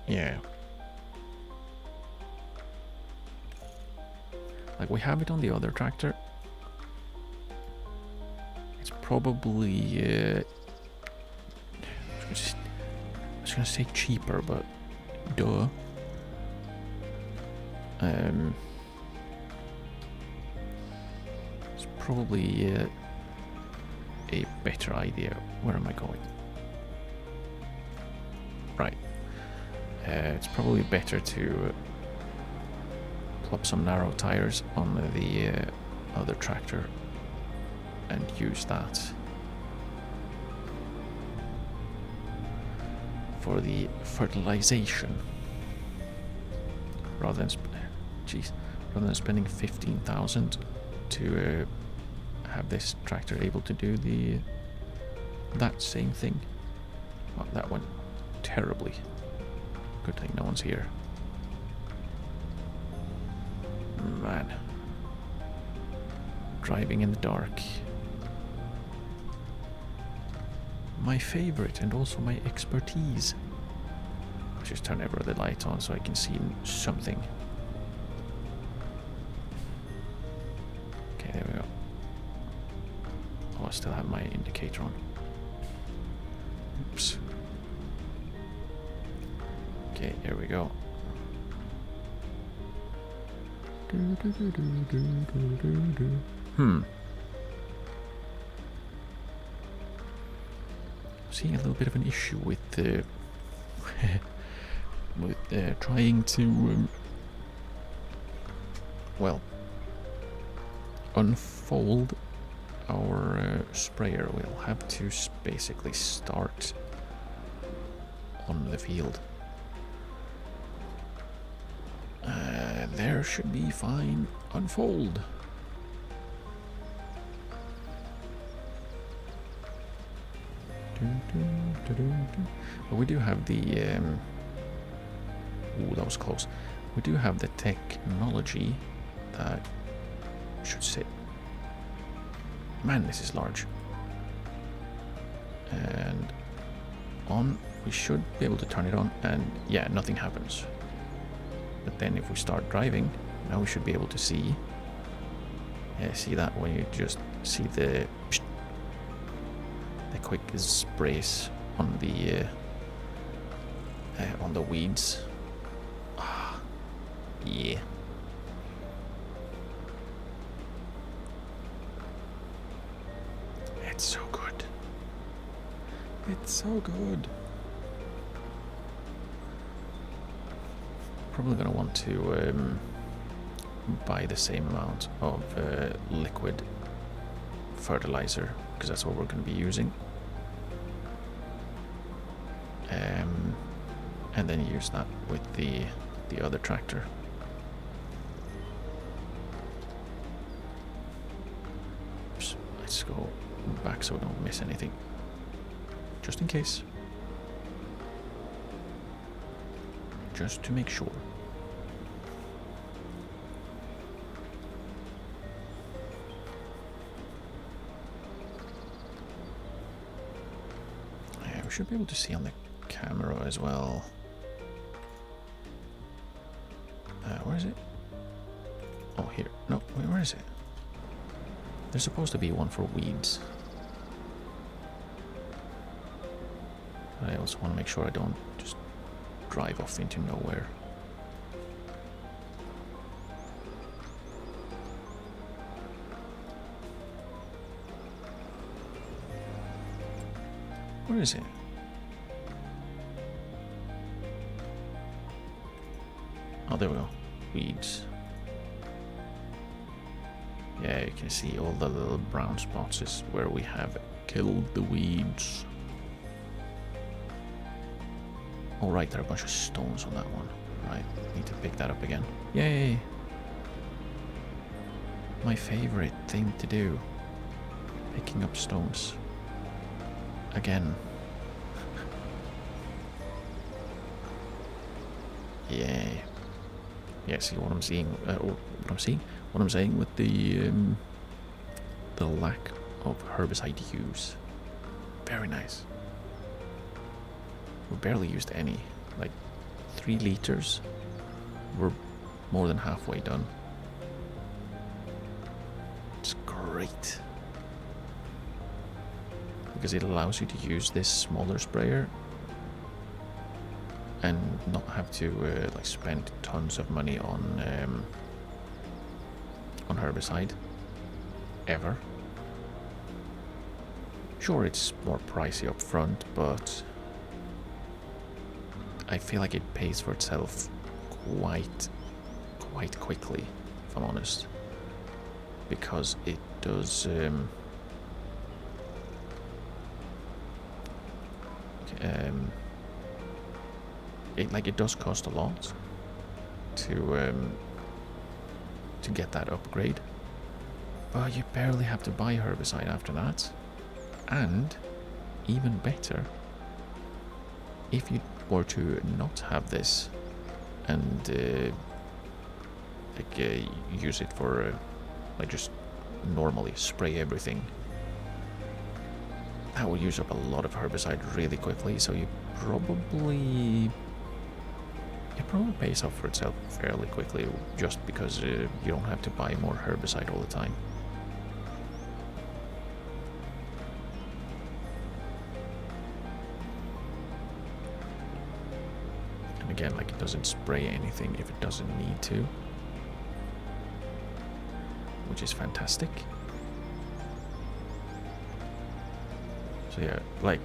Speaker 1: Yeah. Like, we have it on the other tractor. It's probably, I was gonna say cheaper, but duh. It's probably a better idea. Where am I going? Right. It's probably better to plop some narrow tires on the other tractor and use that for the fertilization rather than spending 15,000 to have this tractor able to do that same thing. Well, that went terribly. Good thing no one's here. Man. Driving in the dark. My favorite and also my expertise. Let's just turn every other light on so I can see something. Okay, there we go. Oh, I still have my indicator on. Oops. Okay, here we go. Seeing a little bit of an issue with trying to well, unfold our sprayer. We'll have to basically start on the field. There should be fine. Unfold. But we do have the ooh, that was close. We do have the technology that should sit. Man, this is large. And on, we should be able to turn it on, and yeah, nothing happens. But then if we start driving, now we should be able to see. Yeah, see that when you just see the quick sprays on the weeds. Ah, yeah. It's so good. It's so good. Probably gonna want to buy the same amount of liquid fertilizer, because that's what we're going to be using, and then use that with the other tractor. Oops, let's go back so we don't miss anything, just in case, just to make sure. We should be able to see on the camera as well. Where is it? Oh, here. No, wait, where is it? There's supposed to be one for weeds. I also want to make sure I don't just drive off into nowhere. Where is it? Oh, there we go. Weeds. Yeah, you can see all the little brown spots is where we have killed the weeds. Oh, right, there are a bunch of stones on that one. Right, need to pick that up again. Yay! My favorite thing to do. Picking up stones. Again. Yay. Yeah, see what I'm seeing, what I'm saying with the lack of herbicide use. Very nice. We barely used any. Like 3 liters. We're more than halfway done. It's great. Because it allows you to use this smaller sprayer and not have to like spend tons of money on herbicide ever. Sure, it's more pricey up front, but I feel like it pays for itself quite quickly, if I'm honest, because it does it does cost a lot to get that upgrade, but you barely have to buy herbicide after that. And even better, if you were to not have this and use it for like just normally spray everything, that will use up a lot of herbicide really quickly, so it probably pays off for itself fairly quickly, just because you don't have to buy more herbicide all the time. And again, like, it doesn't spray anything if it doesn't need to, which is fantastic. So yeah, like,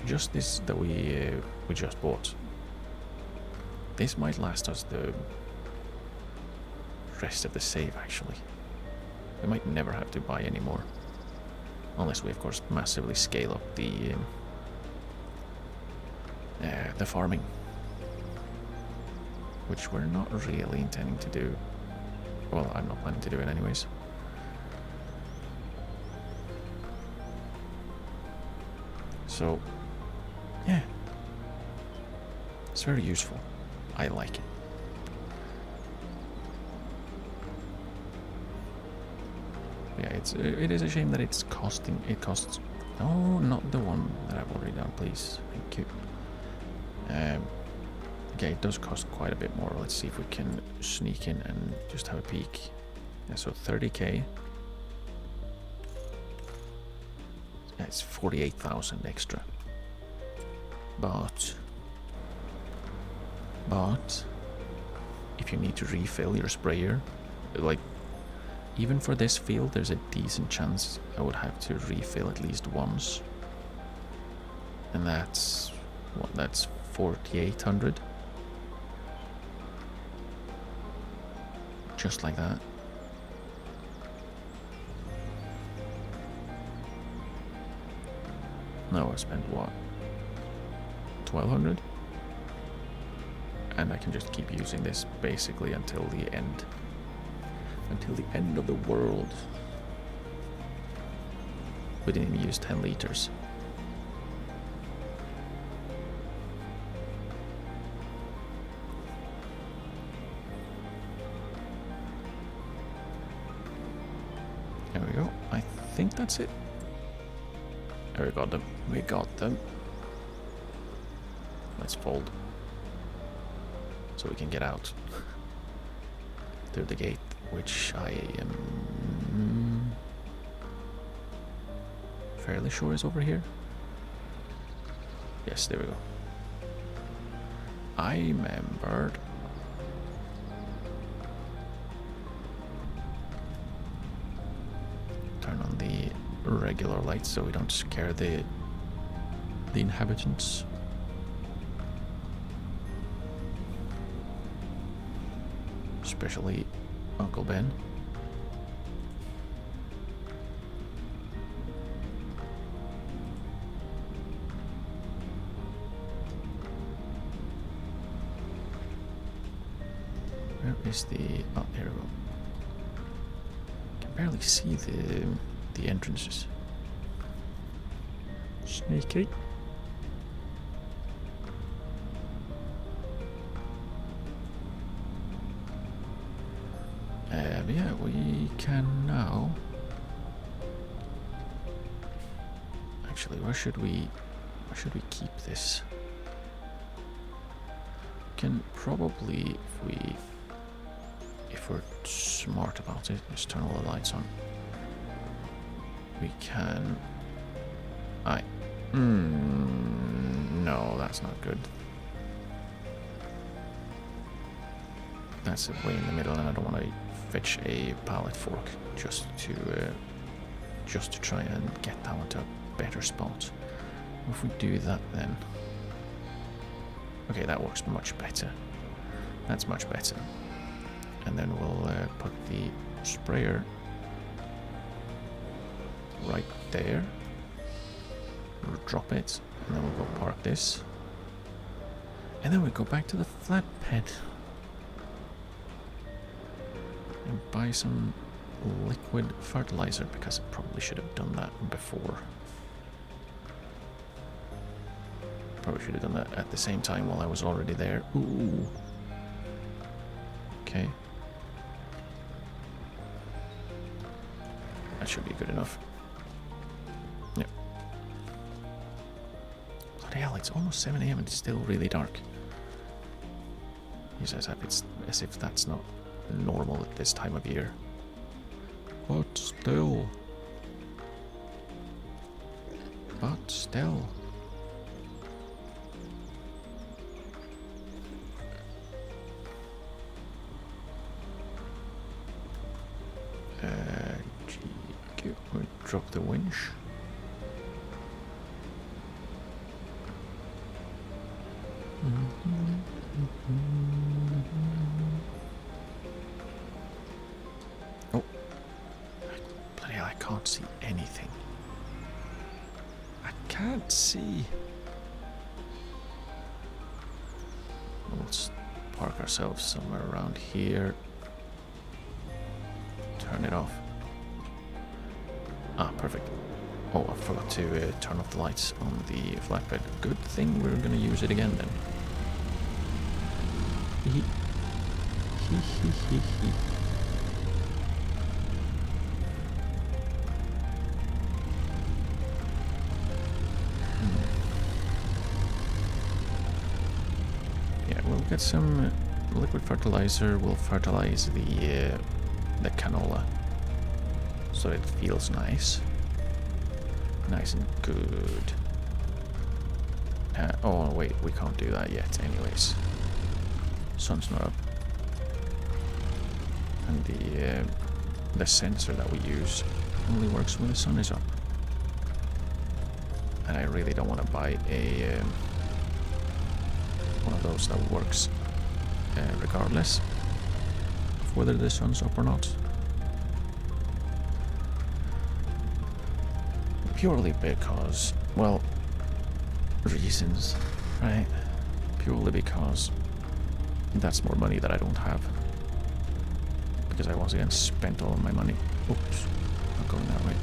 Speaker 1: just this that we just bought, this might last us the rest of the save, actually. We might never have to buy any more, unless we of course massively scale up the farming, which we're not really intending to do. Well, I'm not planning to do it anyways. So, yeah, it's very useful. I like it. Yeah, it is a shame that it costs. Oh, not the one that I've already done, please. Thank you. Okay, it does cost quite a bit more. Let's see if we can sneak in and just have a peek. Yeah, so 30k. Yeah, it's 48,000 extra. But if you need to refill your sprayer, like, even for this field, there's a decent chance I would have to refill at least once, and that's what, that's 4,800, just like that. Now I spent what, 1,200? And I can just keep using this basically until the end. Until the end of the world. We didn't even use 10 liters. There we go. I think that's it. There, we got them. We got them. Let's fold, so we can get out through the gate, which I am fairly sure is over here. Yes, there we go. I remembered. Turn on the regular lights so we don't scare the inhabitants. Especially Uncle Ben. Where is the... oh, there we go. Can barely see the entrances. Sneaky. Yeah, we can now. Actually, where should we keep this? can probably, if we're smart about it, just turn all the lights on. We can... no, that's not good. That's way in the middle, and I don't want to fetch a pallet fork just to try and get that one to a better spot. If we do that, then okay, that works much better. That's much better. And then we'll put the sprayer right there. We'll drop it, and then we'll go park this, and then we go back to the flatbed and buy some liquid fertilizer, because I probably should have done that before. Probably should have done that at the same time while I was already there. Ooh. Okay. That should be good enough. Yep. Bloody hell, it's almost 7 AM and it's still really dark. He says as if that's not normal at this time of year. But still. We'll drop the winch. Oh, bloody hell! I can't see anything. I can't see. Let's park ourselves somewhere around here. Turn it off. Ah, perfect. Oh, I forgot to turn off the lights on the flatbed. Good thing we're gonna use it again then. Yeah, we'll get some liquid fertilizer. We'll fertilize the canola, so it feels nice and good. Oh wait, we can't do that yet anyways. Sun's not up, and the sensor that we use only works when the sun is up, and I really don't want to buy a one of those that works regardless of whether the sun's up or not. Purely because, well, reasons, right? Purely because that's more money that I don't have. Because I once again spent all of my money. Oops, not going that way.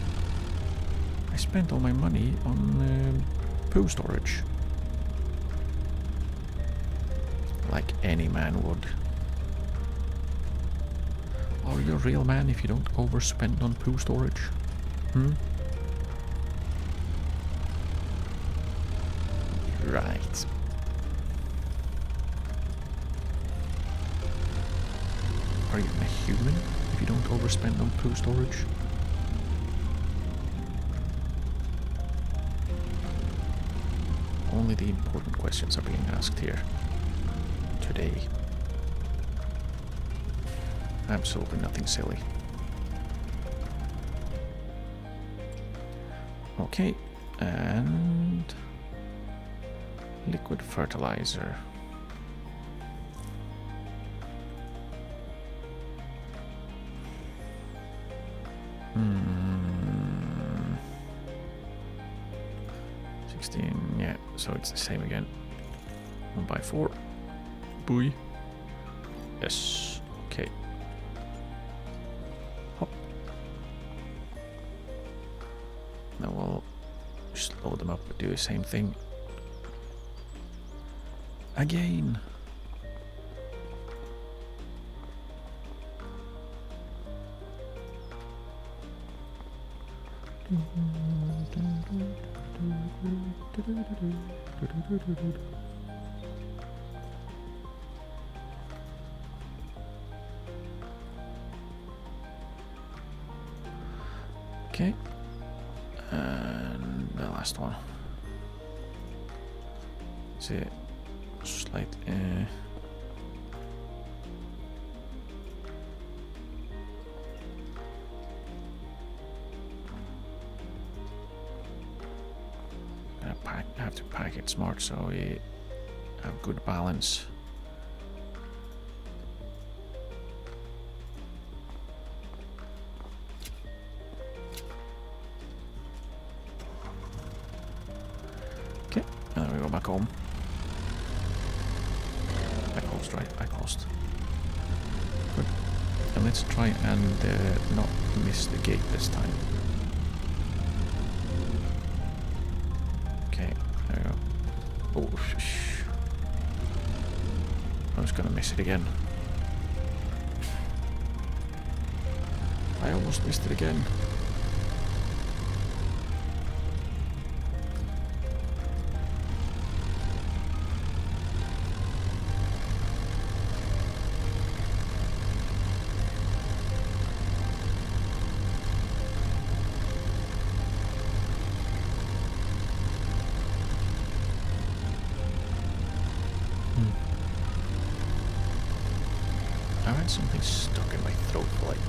Speaker 1: I spent all my money on poo storage. Like any man would. Are you a real man if you don't overspend on poo storage? Right. Are you a human if you don't overspend on poo storage? Only the important questions are being asked here today. Absolutely nothing silly. Okay, and liquid fertilizer. Hmm. 16, yeah, so it's the same again. 1x4. Boy. Yes, okay. Hop. Now we'll just load them up and do the same thing. Again. Okay. And the last one. Is it slight? I have to pack it smart so we have good balance. Okay, and then we go back home. I closed, right? I closed. Good. And let's try and not miss the gate this time. Okay, there we go. Oh, I was gonna miss it again. I almost missed it again. I've had something stuck in my throat for like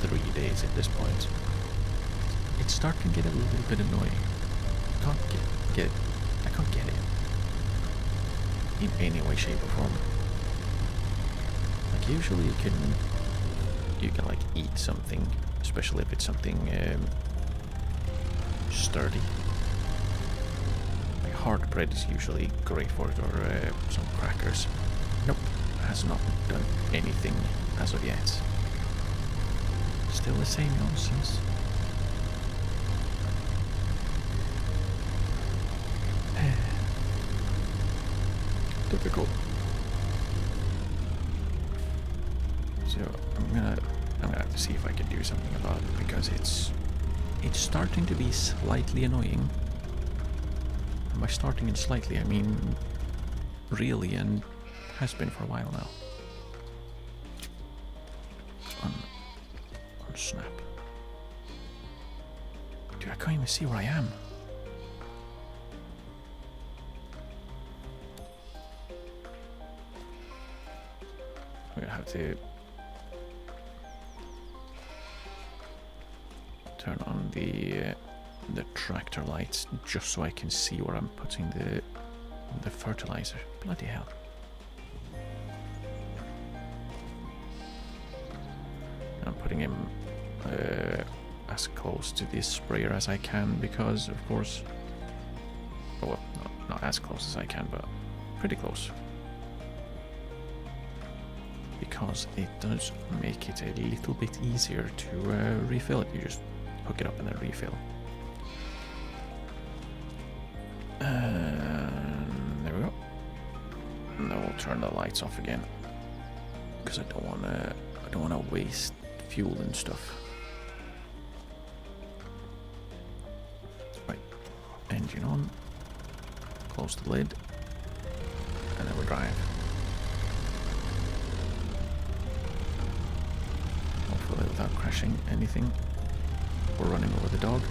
Speaker 1: 3 days at this point. It's starting to get a little bit annoying. I can't get it. I can't get it in any way, shape, or form. Like usually you can like eat something, especially if it's something sturdy. Like hard bread is usually great for it, or some crackers. Nope. Has not done anything as of yet. Still the same nonsense. Difficult. So I'm gonna have to see if I can do something about it, because it's starting to be slightly annoying. And by starting it slightly, I mean really, and has been for a while now. On snap. Dude, I can't even see where I am. We're gonna have to turn on the tractor lights just so I can see where I'm putting the fertilizer. Bloody hell. I'm putting him as close to this sprayer as I can, because of course, well, not as close as I can, but pretty close, because it does make it a little bit easier to refill it. You just hook it up and then refill. And there we go. And then we'll turn the lights off again, because I don't want to waste fuel and stuff. Right, engine on, close the lid, and then we drive. Hopefully without crashing anything or running over the dog.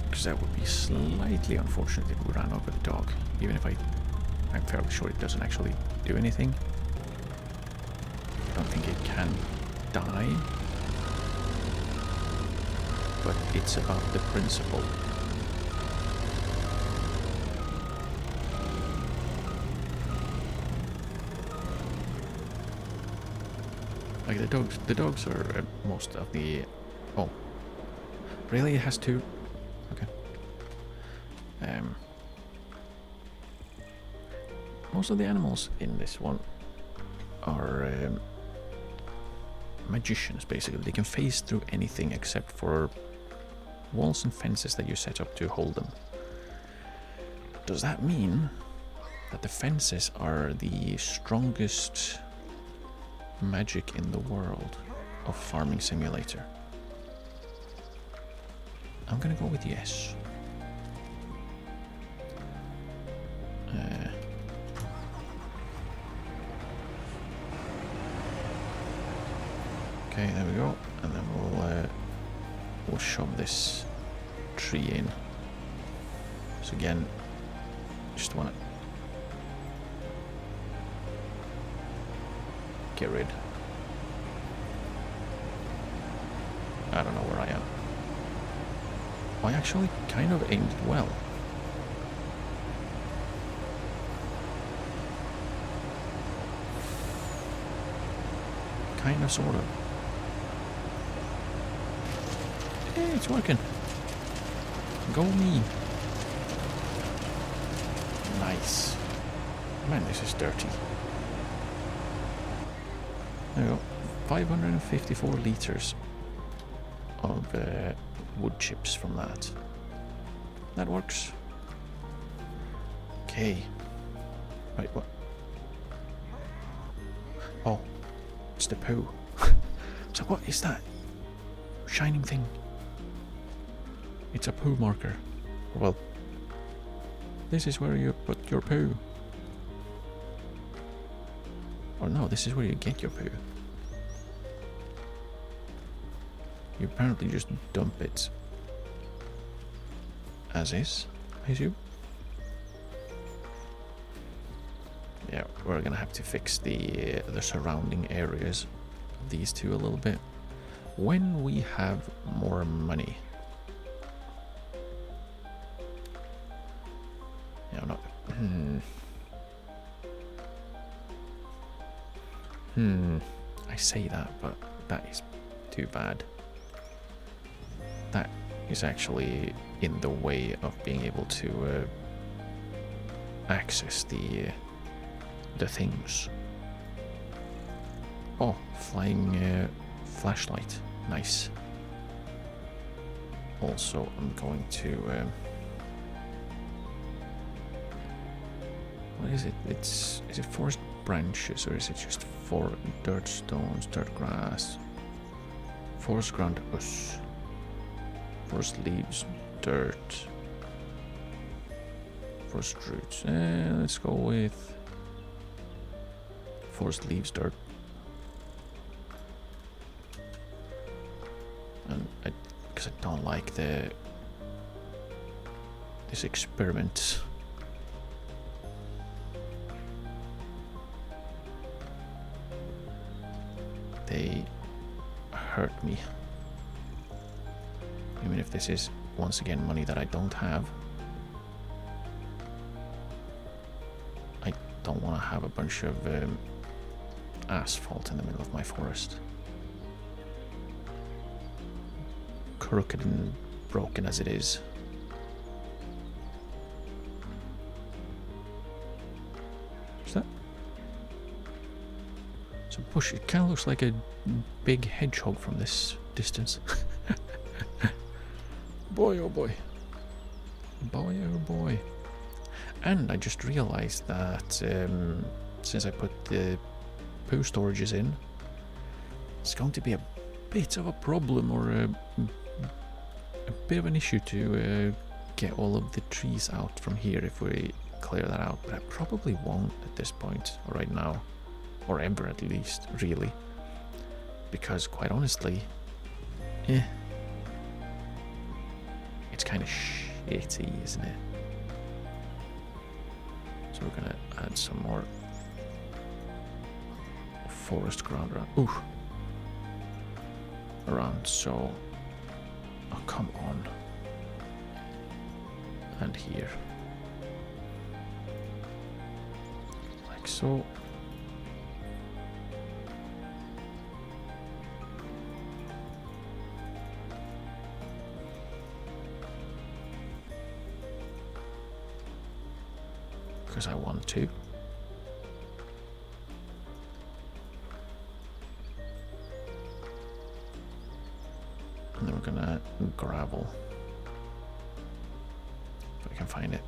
Speaker 1: Because that would be slightly unfortunate if we ran over the dog, even if I'm fairly sure it doesn't actually do anything. I don't think it can die, but it's about the principle. Like the dogs are most of the... Oh, really? It has two? Okay. Most of the animals in this one are magicians, basically. They can phase through anything except for walls and fences that you set up to hold them. Does that mean that the fences are the strongest magic in the world of Farming Simulator? I'm gonna go with yes. Okay, there we go. And then we'll shove this tree in. So again, just want to get rid. I don't know where I am. I actually kind of aimed it well. Kind of, sort of. Hey, it's working. Go me. Nice. Man, this is dirty. There we go. 554 litres of wood chips from that. That works. Okay. Right, what? Oh, it's the poo. So what is that shining thing? It's a poo marker. Well, this is where you put your poo. Or no, this is where you get your poo. You apparently just dump it as is, I assume. Yeah, we're gonna have to fix the surrounding areas of these two a little bit when we have more money. Yeah, I'm not. I say that, but that is too bad. That is actually in the way of being able to access the things. Oh, flying flashlight, nice. Also, I'm going to. What is it? Is it forest branches or is it just for dirt stones, dirt grass, forest ground, forest leaves, dirt, forest roots. Let's go with forest leaves, dirt. And because I don't like this experiment. They hurt me. Even if this is, once again, money that I don't have. I don't want to have a bunch of asphalt in the middle of my forest. Crooked and broken as it is. What's that? It's a bush. It kind of looks like a big hedgehog from this distance. Boy, oh boy. Boy, oh boy. And I just realized that since I put the poo storages in, it's going to be a bit of a problem or a bit of an issue to get all of the trees out from here if we clear that out. But I probably won't at this point, or right now, or ever at least, really. Because quite honestly, it's kind of shitty, isn't it? So we're gonna add some more forest ground around. Ooh, around. So, oh come on, and here, like so. Because I want to. And then we're gonna gravel. If I can find it.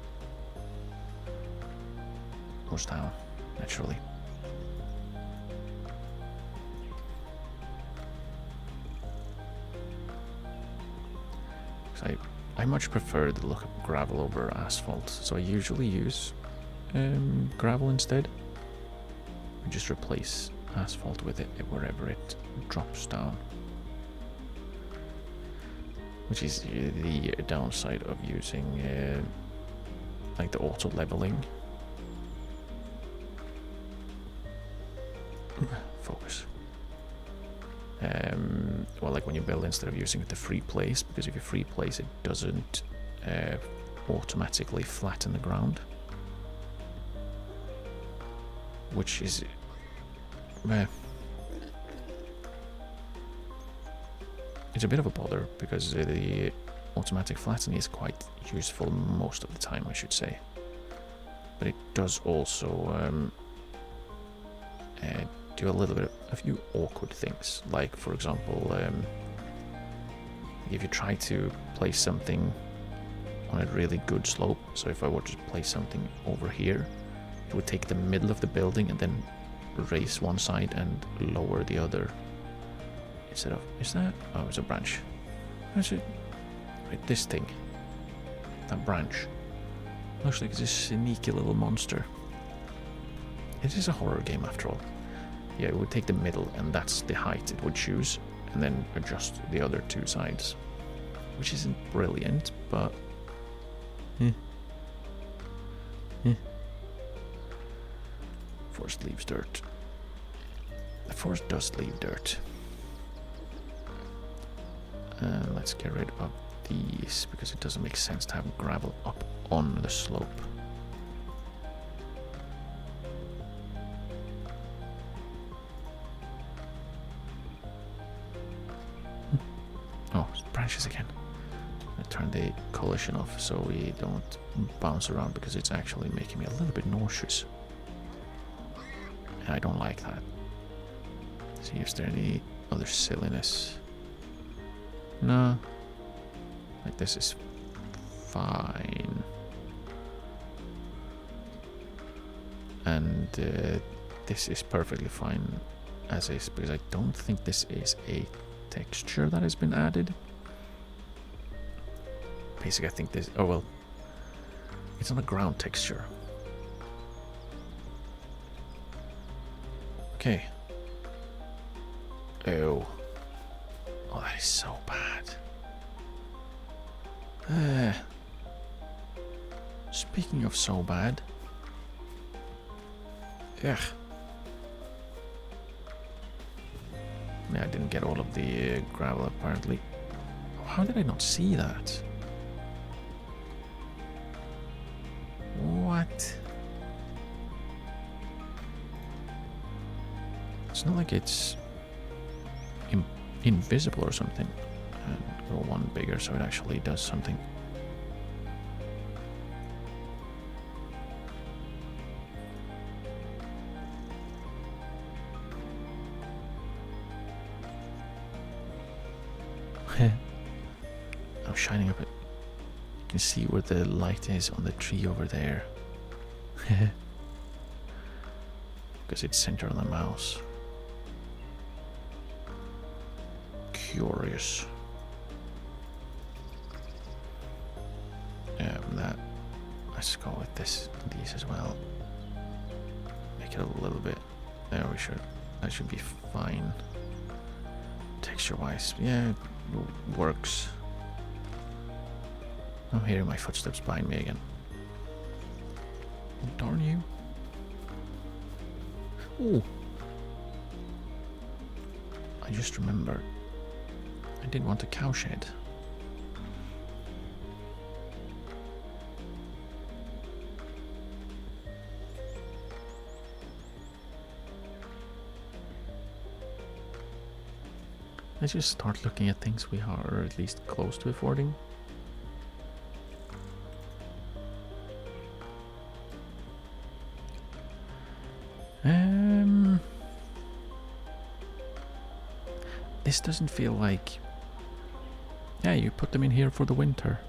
Speaker 1: Goes down, naturally. Because I much prefer the look of gravel over asphalt, so I usually use gravel instead. I just replace asphalt with it wherever it drops down. Which is the downside of using like the auto leveling. Focus. Well, like when you build instead of using the free place, because if you free place it doesn't automatically flatten the ground, which is it's a bit of a bother, because the automatic flattening is quite useful most of the time, I should say, but it does also do a little bit of a few awkward things, like for example if you try to place something on a really good slope, so if I were to place something over here, it would take the middle of the building and then raise one side and lower the other, instead of, is that, oh, it's a branch, that's it, right, this thing, that branch, looks like it's a sneaky little monster. It is a horror game after all. Yeah, it would take the middle and that's the height it would choose, and then adjust the other two sides, which isn't brilliant, but Forest leaves dirt. The forest does leave dirt. Let's get rid of these, because it doesn't make sense to have gravel up on the slope. Oh, branches again. I turn the collision off so we don't bounce around, because it's actually making me a little bit nauseous. And I don't like that. See if there's any other silliness. No. Like this is fine. And this is perfectly fine as is, because I don't think this is a texture that has been added. Basically, I think this, oh well, it's not a ground texture. Okay. Oh. Oh, that is so bad. Speaking of so bad. Ugh. Yeah, I didn't get all of the gravel apparently. How did I not see that? What? It's not like it's invisible or something. And go one bigger so it actually does something. I'm shining up it. You can see where the light is on the tree over there. Because it's centered on the mouse. Curious. That. Let's go with these as well. Make it a little bit. There we should. That should be fine. Texture-wise, yeah, it works. I'm hearing my footsteps behind me again. Oh, darn you. Oh. I just remembered. I did want a cow shed. Let's just start looking at things we are at least close to affording. This doesn't feel like... Yeah, you put them in here for the winter.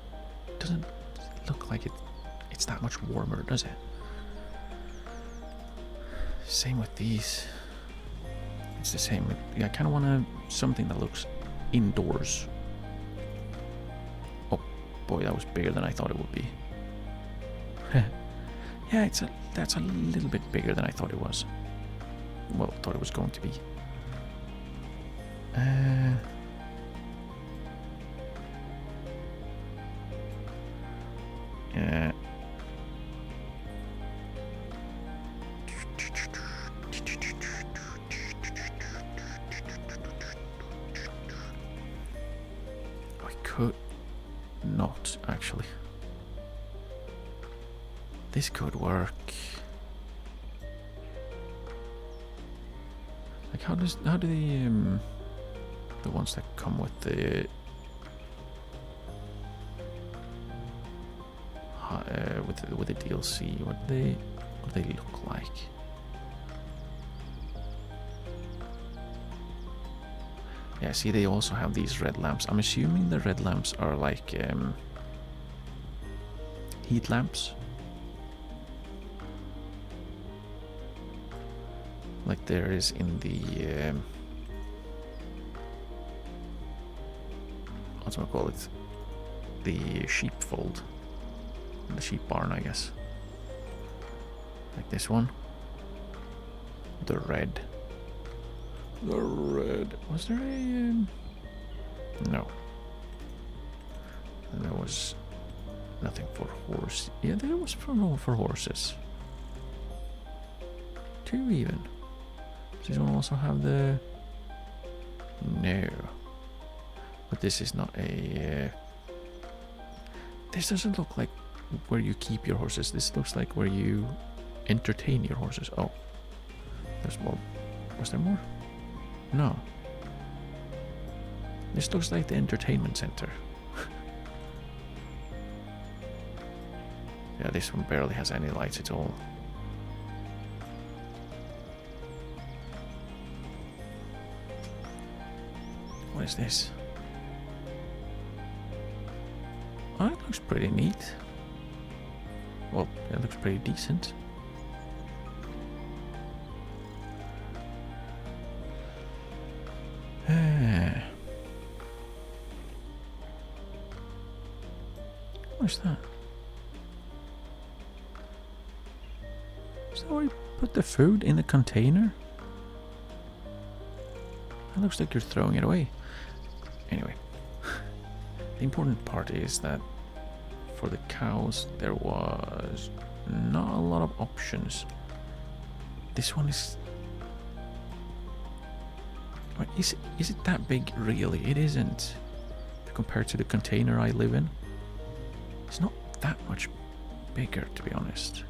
Speaker 1: It doesn't look like it's that much warmer, does it? Same with these. It's the same. I kind of want something that looks indoors. Oh boy, that was bigger than I thought it would be. Yeah, that's a little bit bigger than I thought it was. well, thought it was going to be. Yeah. I could not actually. This could work. Like how do the ones that come with the with the DLC, what do they look like? Yeah, see, they also have these red lamps. I'm assuming the red lamps are like heat lamps. Like there is in the what's I call it? The sheepfold. The sheep barn, I guess. Like this one. The red. The red. Was there a no. And there was nothing for horse. Yeah, there was for horses. Two even. Does this one also have the no. But this is not a this doesn't look like where you keep your horses. This looks like where you entertain your horses. Oh, there's more. Was there more? No. This looks like the entertainment center. Yeah, this one barely has any lights at all. What is this? Oh, it looks pretty neat. Well, it looks pretty decent. What's that? Is that where you put the food in the container? It looks like you're throwing it away. Anyway, the important part is that for the cows there was not a lot of options. This one is... Is it that big really? It isn't. Compared to the container I live in. It's not that much bigger, to be honest.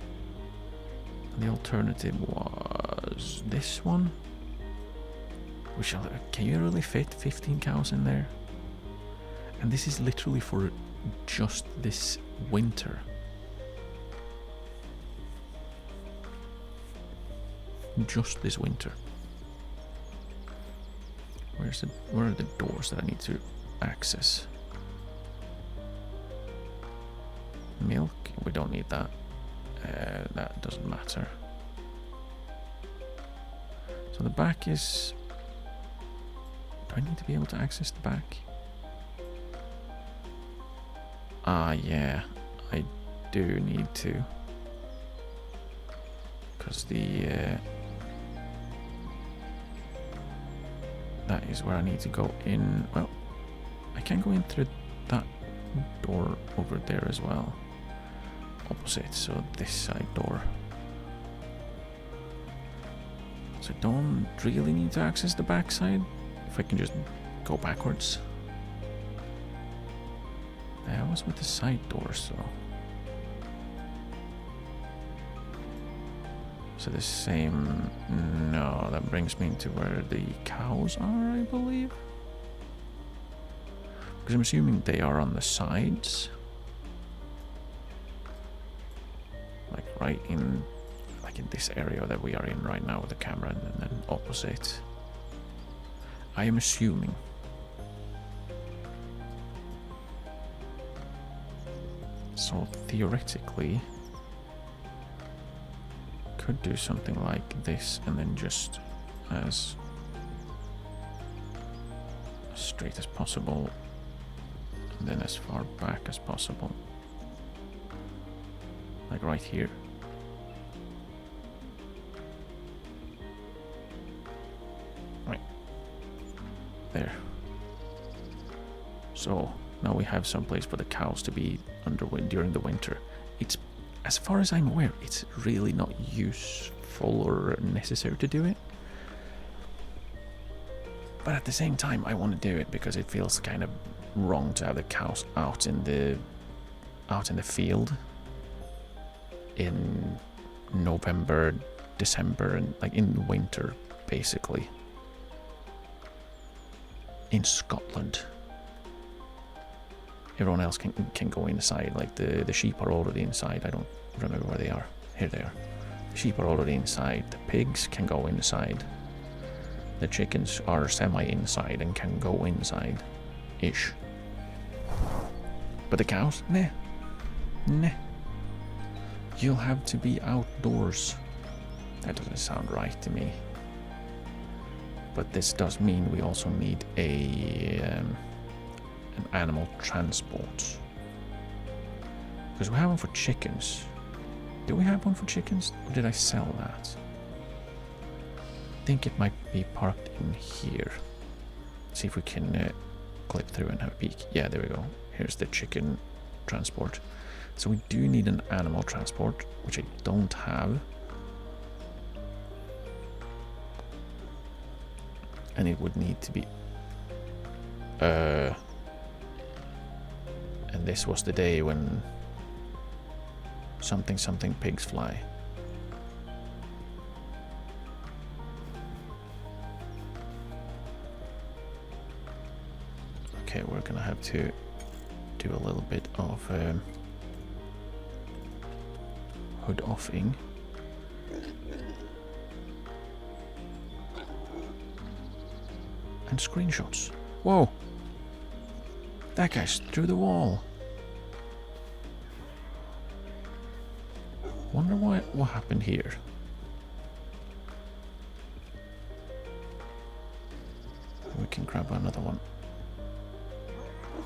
Speaker 1: And the alternative was this one. Can you really fit 15 cows in there? And this is literally for just this winter. Just this winter. Where are the doors that I need to access? Milk? We don't need that. That doesn't matter. So the back is... Do I need to be able to access the back? Ah, yeah. I do need to. Because the... that is where I need to go in. Well, I can go in through that door over there as well. Opposite, so this side door. So I don't really need to access the back side. If I can just go backwards. I was with the side doors, so. So the same... No, that brings me into where the cows are, I believe. Because I'm assuming they are on the sides. Like right in... Like in this area that we are in right now with the camera, and then opposite. I am assuming. So theoretically... could do something like this and then just as straight as possible and then as far back as possible, like right here. So now we have some place for the cows to be during the winter. It's, as far as I'm aware, it's really not useful or necessary to do it. But at the same time, I want to do it because it feels kind of wrong to have the cows out in the field in November, December, and like in winter, basically. In Scotland, everyone else can go inside. Like the sheep are already inside. I don't remember where they are. Here they are. The sheep are already inside. The pigs can go inside. The chickens are semi-inside and can go inside-ish. But the cows? Nah. Nah. You'll have to be outdoors. That doesn't sound right to me. But this does mean we also need an animal transport. Because we have one for chickens. Do we have one for chickens? Or did I sell that? I think it might be parked in here. See if we can click through and have a peek. Yeah, there we go. Here's the chicken transport. So we do need an animal transport, which I don't have. And it would need to be... and this was the day when... something pigs fly. Okay, we're gonna have to do a little bit of hood offing. And screenshots. Whoa! That guy's through the wall. Wonder what happened here. We can grab another one.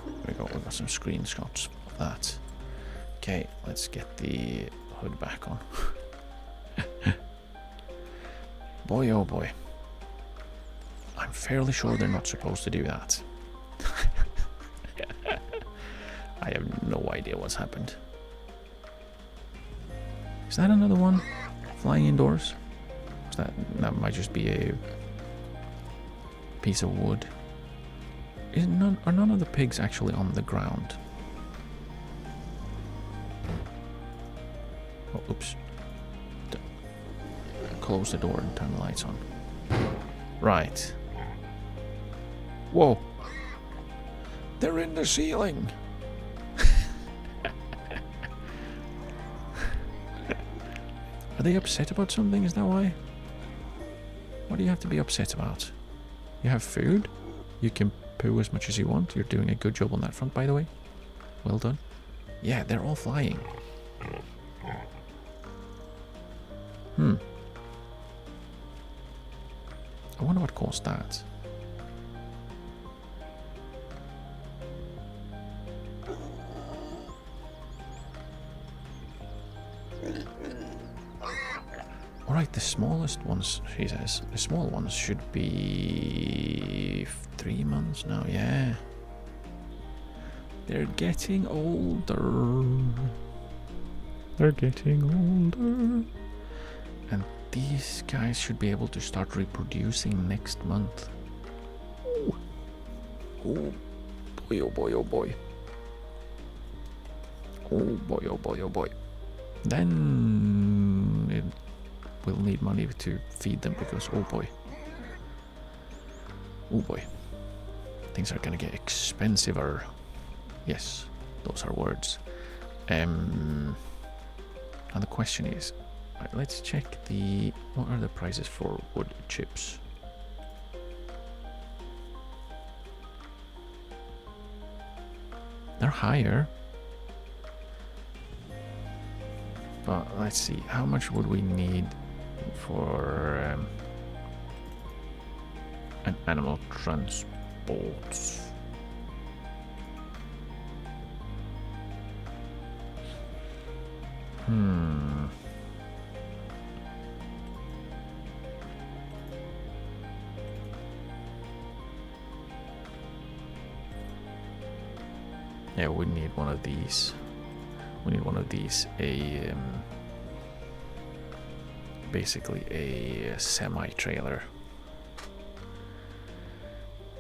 Speaker 1: There we go, we got some screenshots of that. Okay, let's get the hood back on. Boy oh boy. I'm fairly sure they're not supposed to do that. I have no idea what's happened. Is that another one flying indoors? That might just be a piece of wood. Are none of the pigs actually on the ground? Oh, oops. Close the door and turn the lights on. Right. Whoa. They're in the ceiling. Are they upset about something? Is that why? What do you have to be upset about? You have food? You can poo as much as you want. You're doing a good job on that front, by the way. Well done. Yeah, they're all flying. I wonder what caused that. Alright, the smallest ones, she says. The small ones should be 3 months now, yeah. They're getting older. They're getting older. And these guys should be able to start reproducing next month. Ooh. Oh boy, oh boy, oh boy. Oh boy, oh boy, oh boy. Then it will need money to feed them because oh boy. Oh boy. Things are gonna get expensiver. Yes, those are words. And the question is, right, let's check what are the prices for wood chips? They're higher. But let's see, how much would we need for an animal transport? Yeah, we need one of these. We need one of these. Basically a semi-trailer.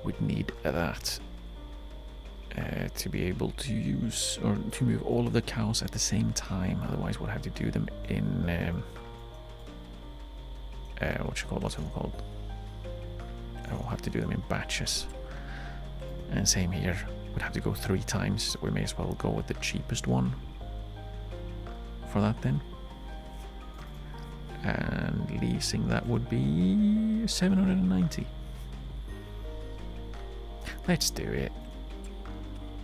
Speaker 1: We'd need that to be able to use or to move all of the cows at the same time. Otherwise, we'll have to do them in what's it called? We'll have to do them in batches. And same here. We'd have to go 3 times. We may as well go with the cheapest one for that then. And leasing that would be 790. Let's do it.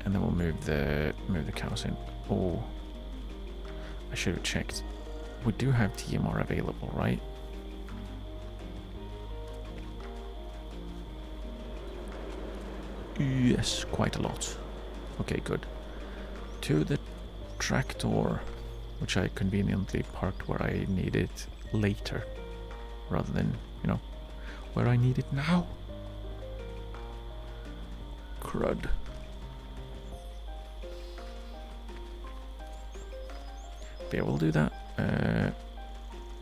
Speaker 1: And then we'll move the cows in. Oh, I should have checked. We do have TMR available, right? Yes, quite a lot. Okay, good. To the tractor, which I conveniently parked where I need it later, rather than, you know, where I need it now. Crud. But yeah, we'll do that.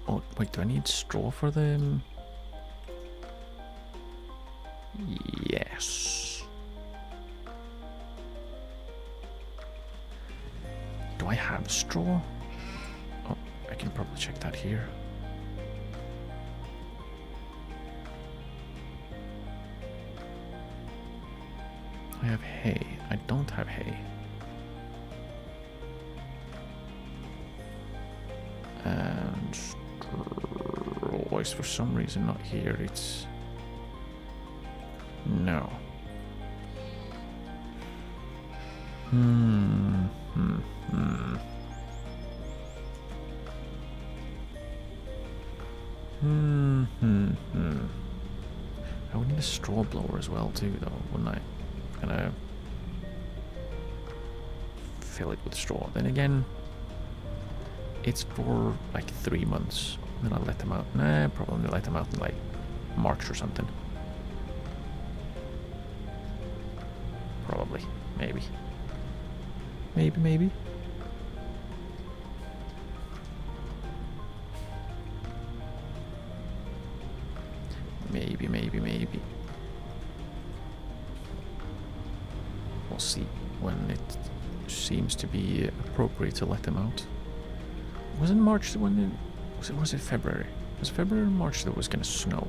Speaker 1: Oh, wait, do I need straw for them? Yes. Do I have straw? Oh, I can probably check that here. I have hay. I don't have hay. And straw is for some reason not here. It's... No. I would need a straw blower as well too, though, wouldn't I? Gonna fill it with straw. Then again, it's for like 3 months. Then I'll let them out. Nah, probably let them out in like March or something. Probably. Maybe. Maybe. Maybe. We'll see when it seems to be appropriate to let them out. Was it March when was it February? Was it February or March that was going to snow?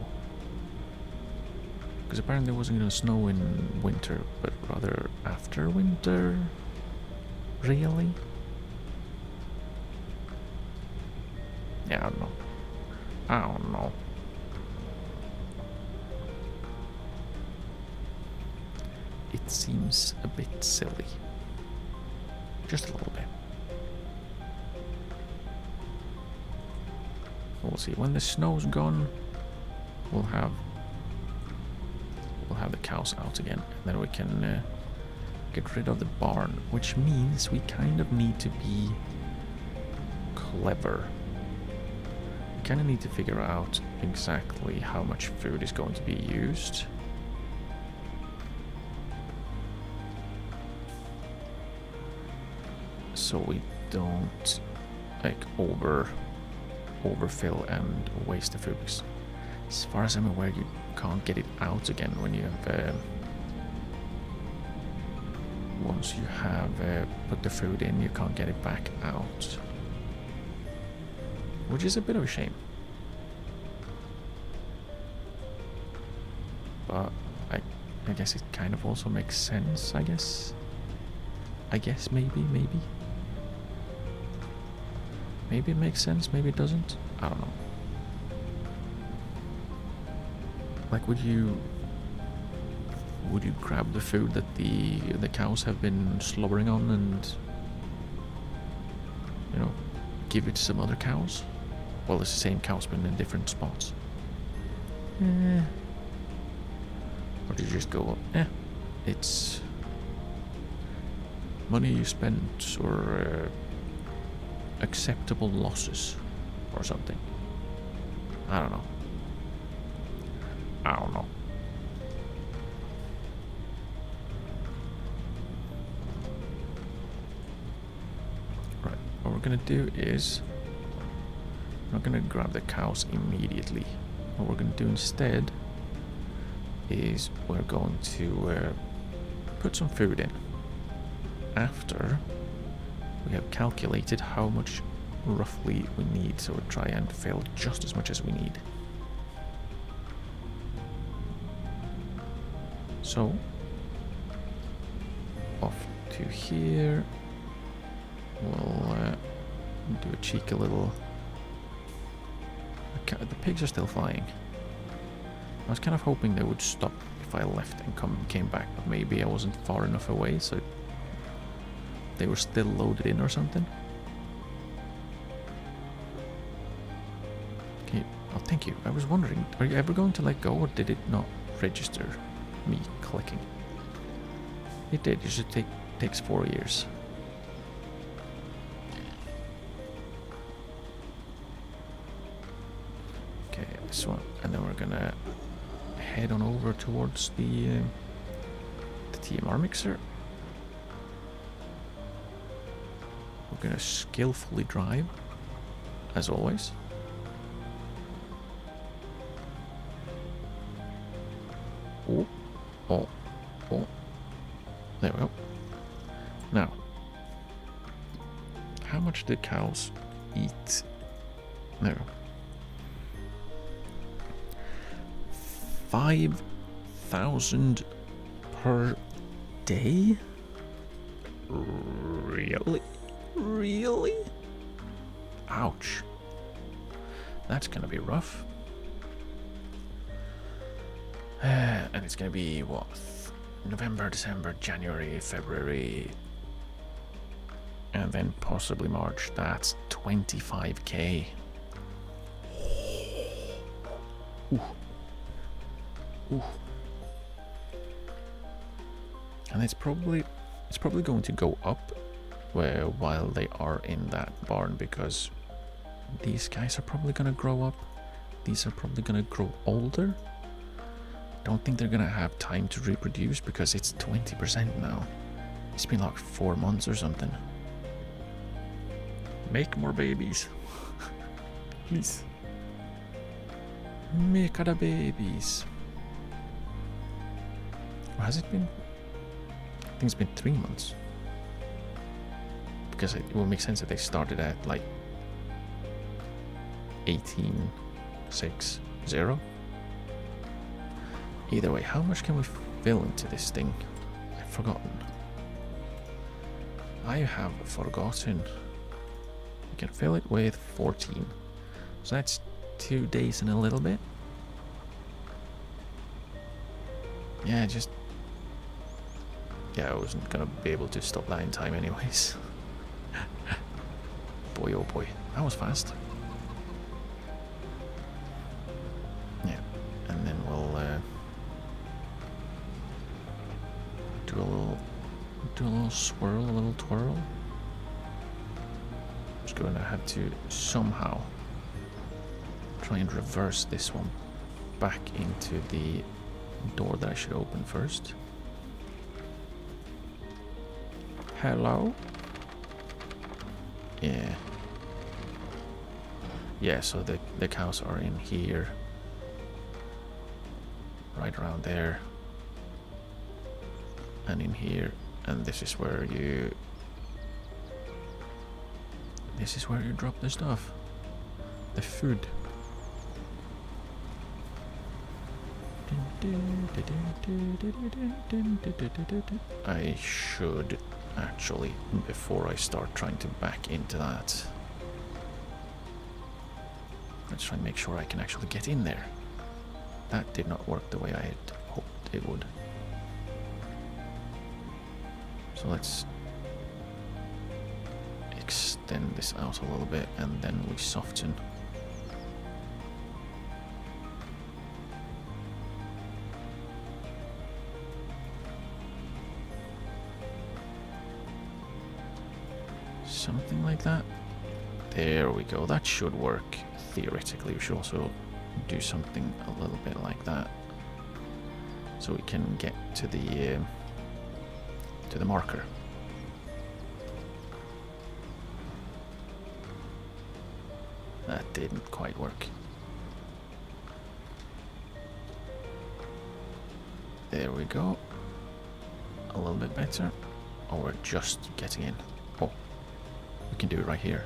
Speaker 1: Because apparently it wasn't going to snow in winter, but rather after winter. Really? Yeah, I don't know. I don't know. It seems a bit silly. Just a little bit. We'll see. When the snow's gone, we'll have the cows out again, and then we can get rid of the barn, which means we kind of need to be clever. We kind of need to figure out exactly how much food is going to be used. So we don't like overfill and waste the food. Because as far as I'm aware, you can't get it out again when you have once you have put the food in, you can't get it back out, which is a bit of a shame. But I guess it kind of also makes sense. I guess maybe it makes sense, maybe it doesn't. I don't know. Like, would you grab the food that the cows have been slobbering on and, you know, give it to some other cows? Well, it's the same cows but in different spots. Or do you just go, it's money you spent or acceptable losses or something. I don't know. what we're gonna do is we're not gonna grab the cows immediately. What we're gonna do instead is we're going to put some food in after we have calculated how much roughly we need, so we'll try and fill just as much as we need. So off to here, we'll do a cheeky little... The pigs are still flying. I was kind of hoping they would stop if I left and came back, but maybe I wasn't far enough away, so they were still loaded in or something. Okay, oh thank you. I was wondering, are you ever going to let go, or did it not register me clicking? It did. It just takes 4 years. Okay, this one, and then we're gonna head on over towards the TMR mixer. We're gonna skillfully drive, as always. Oh, oh, oh. There we go. Now, how much did cows eat? There. 5,000 per day? Really? Really? Ouch. That's gonna be rough. And it's gonna be what? November, December, January, February, and then possibly March. That's 25k. Ooh. Ooh. And it's probably going to go up while they are in that barn, because these guys are probably gonna grow up. These are probably gonna grow older. Don't think they're gonna have time to reproduce because it's 20% now. It's been like 4 months or something. Make more babies. Please. Make other babies. Or has it been? I think it's been 3 months. Because it will make sense that they started at like 18.60. Either way, how much can we fill into this thing? I've forgotten. I have forgotten. We can fill it with 14. So that's 2 days and a little bit. Yeah, I wasn't gonna be able to stop that in time anyways. Boy, oh boy, that was fast. Yeah, and then we'll do a little swirl, a little twirl. Just gonna have to somehow try and reverse this one back into the door that I should open first. Hello? Yeah. Yeah, so the cows are in here. Right around there. And in here. And this is where you drop the stuff. The food. I should actually, before I start trying to back into that, let's try and make sure I can actually get in there. That did not work the way I had hoped it would. So let's extend this out a little bit and then we soften. Something like that. There we go. That should work. Theoretically, we should also do something a little bit like that, so we can get to the marker. didn't quite work. There we go. A little bit better. Oh, we're just getting in. Oh, we can do it right here.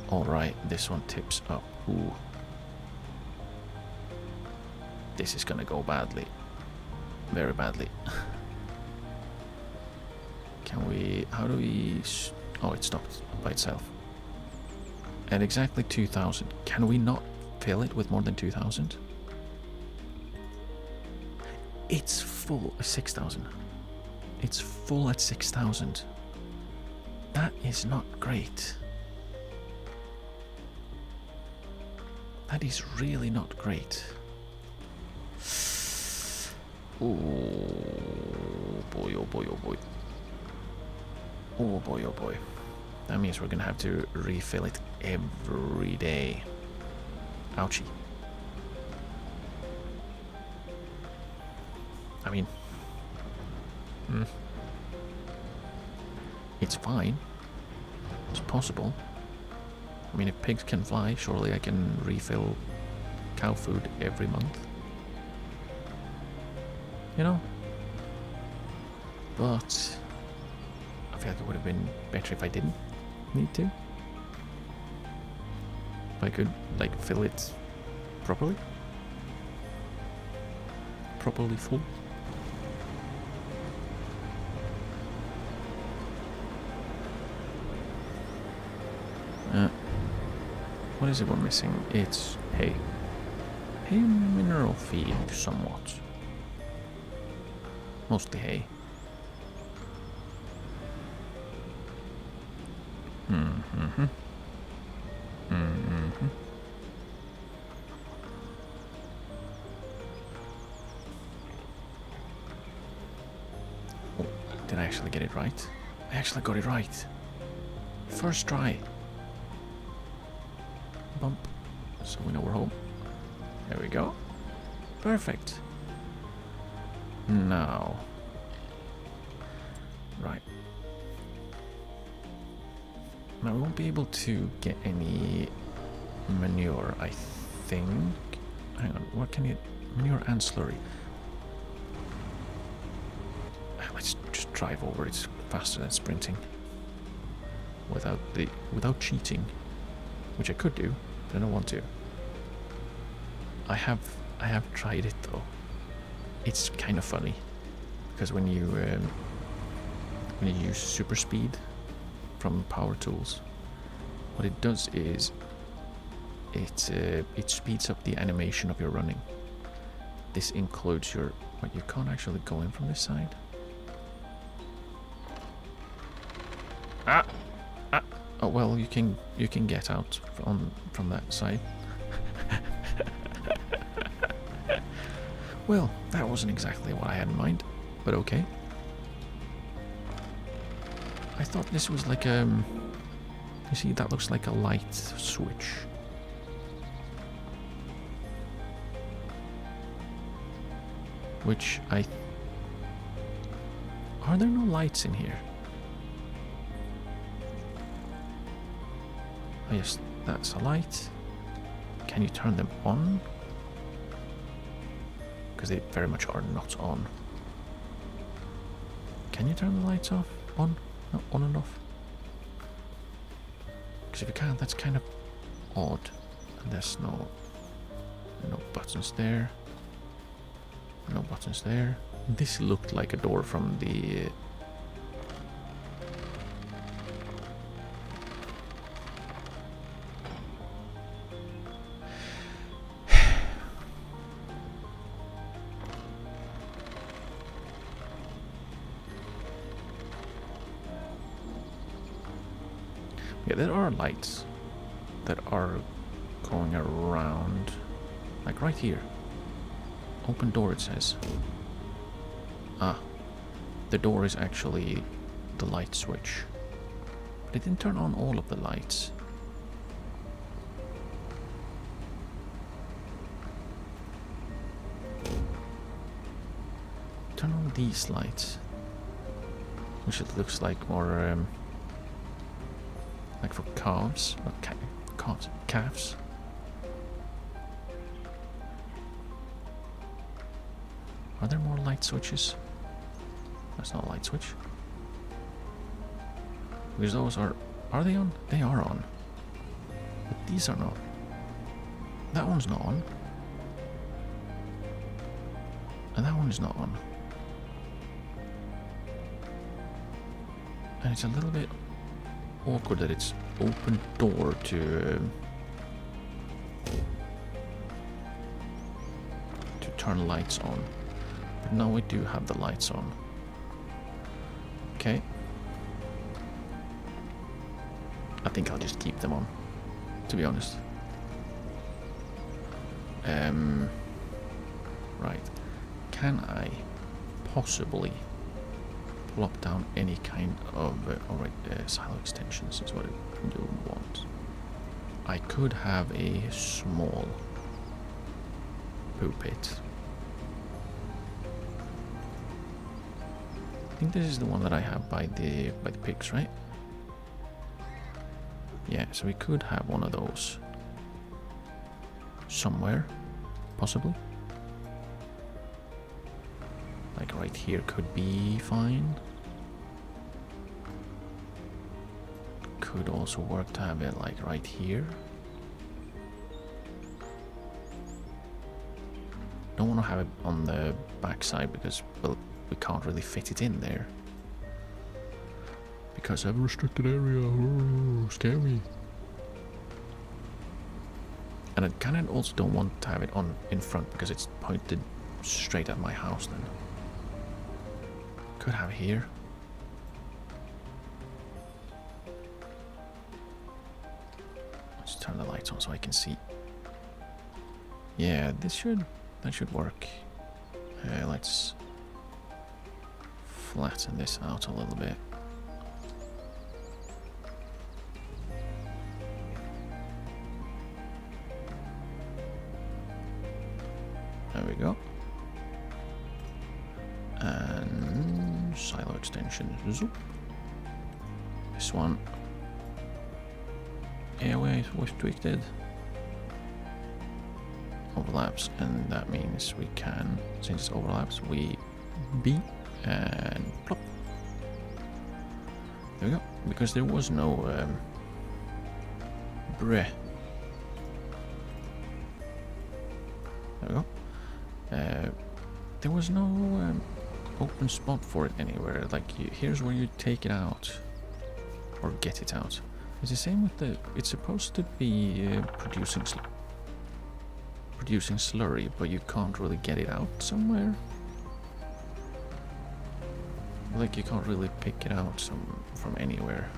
Speaker 1: Alright, this one tips up. Ooh. This is gonna go badly. Very badly. Can we... How do we... Oh, it stopped by itself. At exactly 2,000. Can we not fill it with more than 2,000? It's full at 6,000. It's full at 6,000. That is not great. That is really not great. Oh boy, oh boy, oh boy. Oh boy, oh boy. That means we're gonna have to refill it every day. Ouchie. I mean... It's fine. It's possible. I mean, if pigs can fly, surely I can refill cow food every month. You know? But I feel like it would have been better if I didn't need to. If I could, like, fill it properly. Properly full. What is it we're missing? It's hay. Hay mineral feed, somewhat. Mostly hay. Oh, did I actually get it right? I actually got it right. First try. Bump, so we know we're home. There we go. Perfect. Now. Right. Now we won't be able to get any manure, I think. Hang on, what can you... Manure and slurry. Let's just drive over, it's faster than sprinting. Without cheating. Which I could do, but I don't want to. I have tried it though. It's kind of funny because when you use super speed from PowerTools, what it does is it speeds up the animation of your running. This includes your... But you can't actually go in from this side. Ah. Oh well, you can get out from that side. Well, that wasn't exactly what I had in mind, but okay. I thought this was like you see, that looks like a light switch. Which are there no lights in here? Oh yes, that's a light. Can you turn them on? Because they very much are not on. Can you turn the lights off? On? No, on and off? Because if you can't, that's kind of odd. And there's no buttons there. No buttons there. This looked like a door from the... Yeah, there are lights that are going around, like right here. Open door, it says. Ah, the door is actually the light switch. But it didn't turn on all of the lights. Turn on these lights, which it looks like more Like for calves, or calves. Are there more light switches? That's not a light switch. Because those are they on? They are on. But these are not. That one's not on. And that one is not on. And it's a little bit awkward that it's open door to turn lights on. But now we do have the lights on. Okay. I think I'll just keep them on, to be honest. Right. Can I possibly plop down any kind of... alright, silo extensions is what I do want. I could have a small poo pit. I think this is the one that I have by the pigs, right? Yeah, so we could have one of those somewhere, possibly. Like right here could be fine. Could also work to have it like right here. Don't want to have it on the backside because, well, we can't really fit it in there. Because I have a restricted area. Oh, scary. And I kind of also don't want to have it on in front because it's pointed straight at my house then. Could have here. Let's turn the lights on so I can see. Yeah, that should work. Let's flatten this out a little bit. There we go. And silo extension. Zoop. This one. Airway was tweaked. Overlaps, and that means we can, since it overlaps, we B and plop. There we go. Because there was no There we go. There was no open spot for it anywhere. Like, here's where you take it out or get it out. It's the same with the. It's supposed to be producing slurry, but you can't really get it out somewhere. Like, you can't really pick it out from anywhere.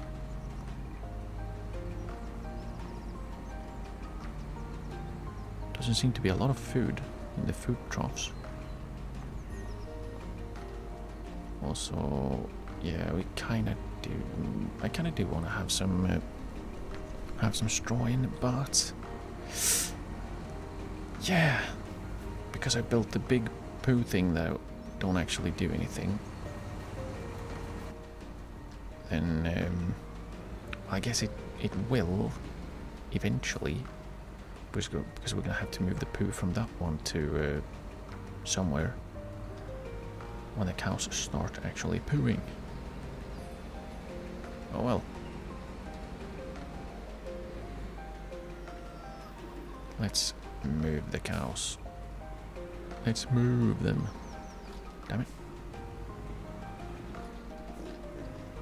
Speaker 1: Doesn't seem to be a lot of food in the food troughs. Also, yeah, we kind of do. I kind of do want to have some straw in, but yeah, because I built the big poo thing that don't actually do anything. Then I guess it will eventually, because we're gonna have to move the poo from that one to somewhere when the cows start actually pooing. Oh well. Let's move the cows. Let's move them. Damn it.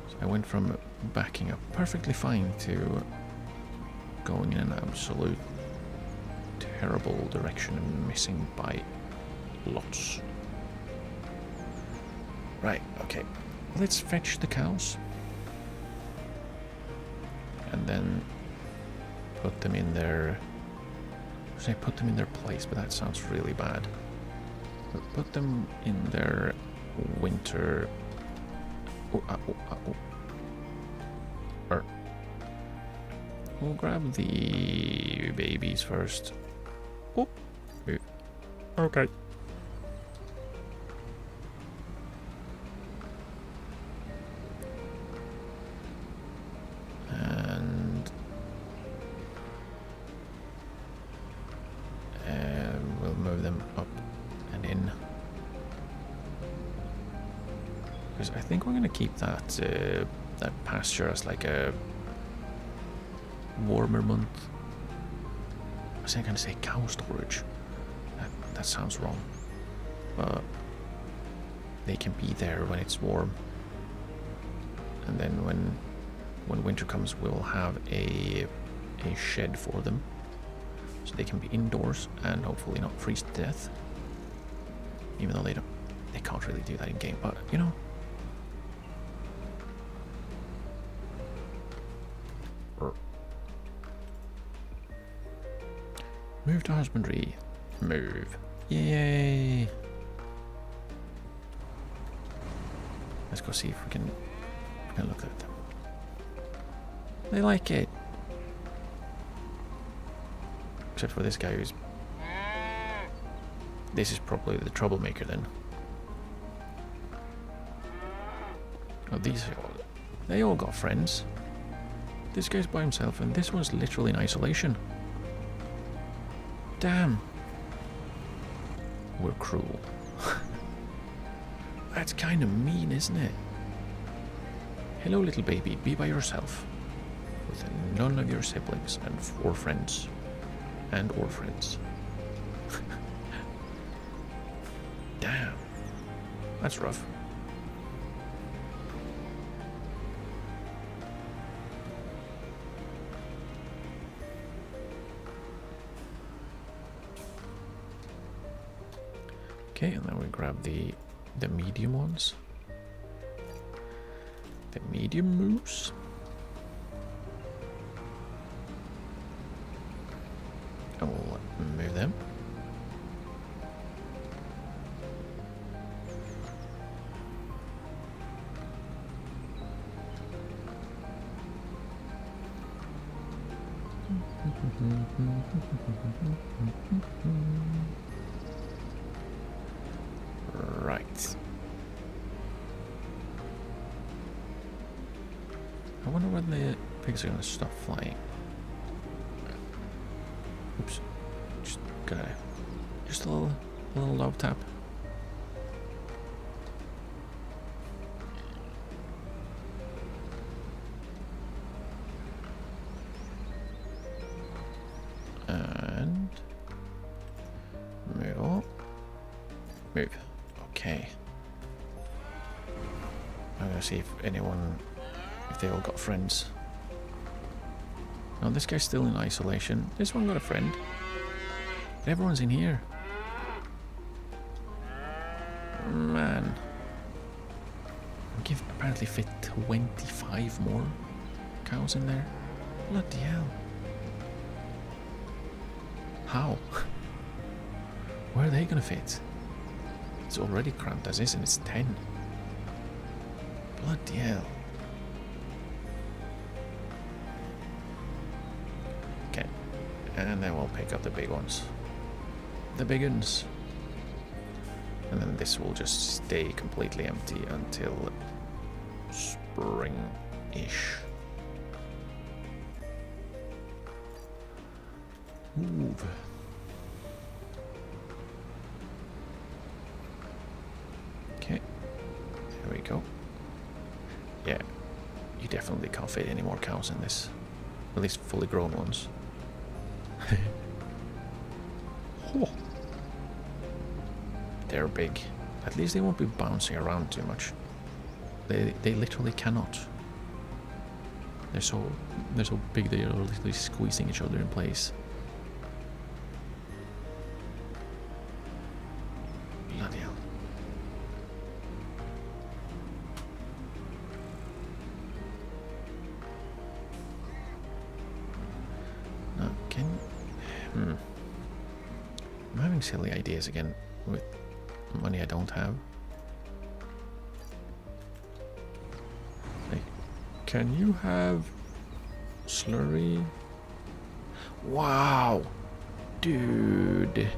Speaker 1: So I went from backing up perfectly fine to going in an absolute terrible direction and missing by lots. Right, okay. Let's fetch the cows. And then put them in their... I put them in their place, but that sounds really bad. But put them in their winter... We'll grab the babies first. Oh, okay. And Because I think we're going to keep that that pasture as like a warmer month. I was going to say cow storage. That sounds wrong. But they can be there when it's warm. And then when winter comes, we'll have a shed for them. So they can be indoors and hopefully not freeze to death. Even though they can't really do that in game, but you know. Move to Husbandry. Move. Yay! Let's go see if we can look at them. They like it. Except for this guy who's... This is probably the troublemaker then. Oh, they all got friends. This guy's by himself and this one's literally in isolation. Damn. We're cruel. That's kind of mean, isn't it? Hello, little baby. Be by yourself. With none of your siblings and 4 friends. And or friends. Damn. That's rough. Okay, and then we grab the medium ones. The medium moose. And we'll move them. Right. I wonder when the pigs are going to stop flying. Oops. Just a little love tap. And move on. Move. Okay. I'm gonna see if they all got friends. No, this guy's still in isolation. This one got a friend. But everyone's in here. Man. We can apparently fit 25 more cows in there. Bloody hell. How? Where are they gonna fit? It's already cramped as is and it's 10. Bloody hell. Okay. And then we'll pick up the big ones. The big ones. And then this will just stay completely empty until spring-ish. Move. Okay, there we go. Yeah, you definitely can't fit any more cows in this. At least fully grown ones. Oh. They're big. At least they won't be bouncing around too much. They literally cannot. They're so big they are literally squeezing each other in place. Bloody hell. Now, I'm having silly ideas again with money I don't have. Like, can you have slurry? Wow, dude.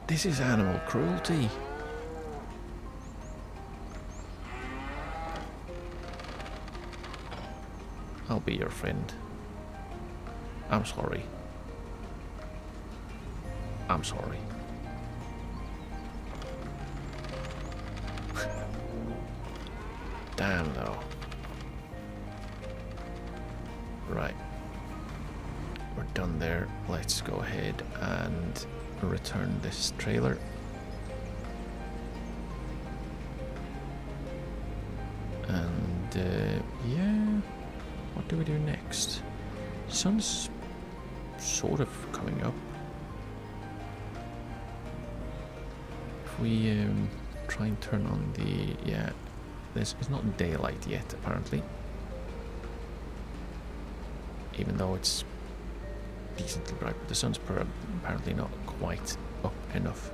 Speaker 1: This is animal cruelty. I'll be your friend. I'm sorry. I'm sorry. Damn though. Right. We're done there. Let's go ahead and return this trailer. And yeah, what do we do next? Sun's sort of coming up. If we try and turn on the, yeah, this is not daylight yet apparently, even though it's decently bright, but the sun's apparently not quite up enough.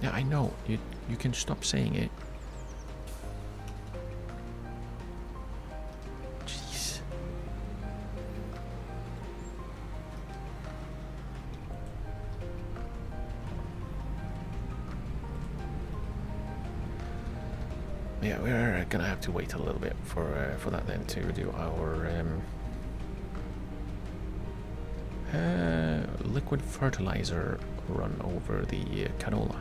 Speaker 1: Yeah, I know, you can stop saying it. Jeez. Yeah, we're gonna have to wait a little bit for that then to do our liquid fertilizer run over the canola.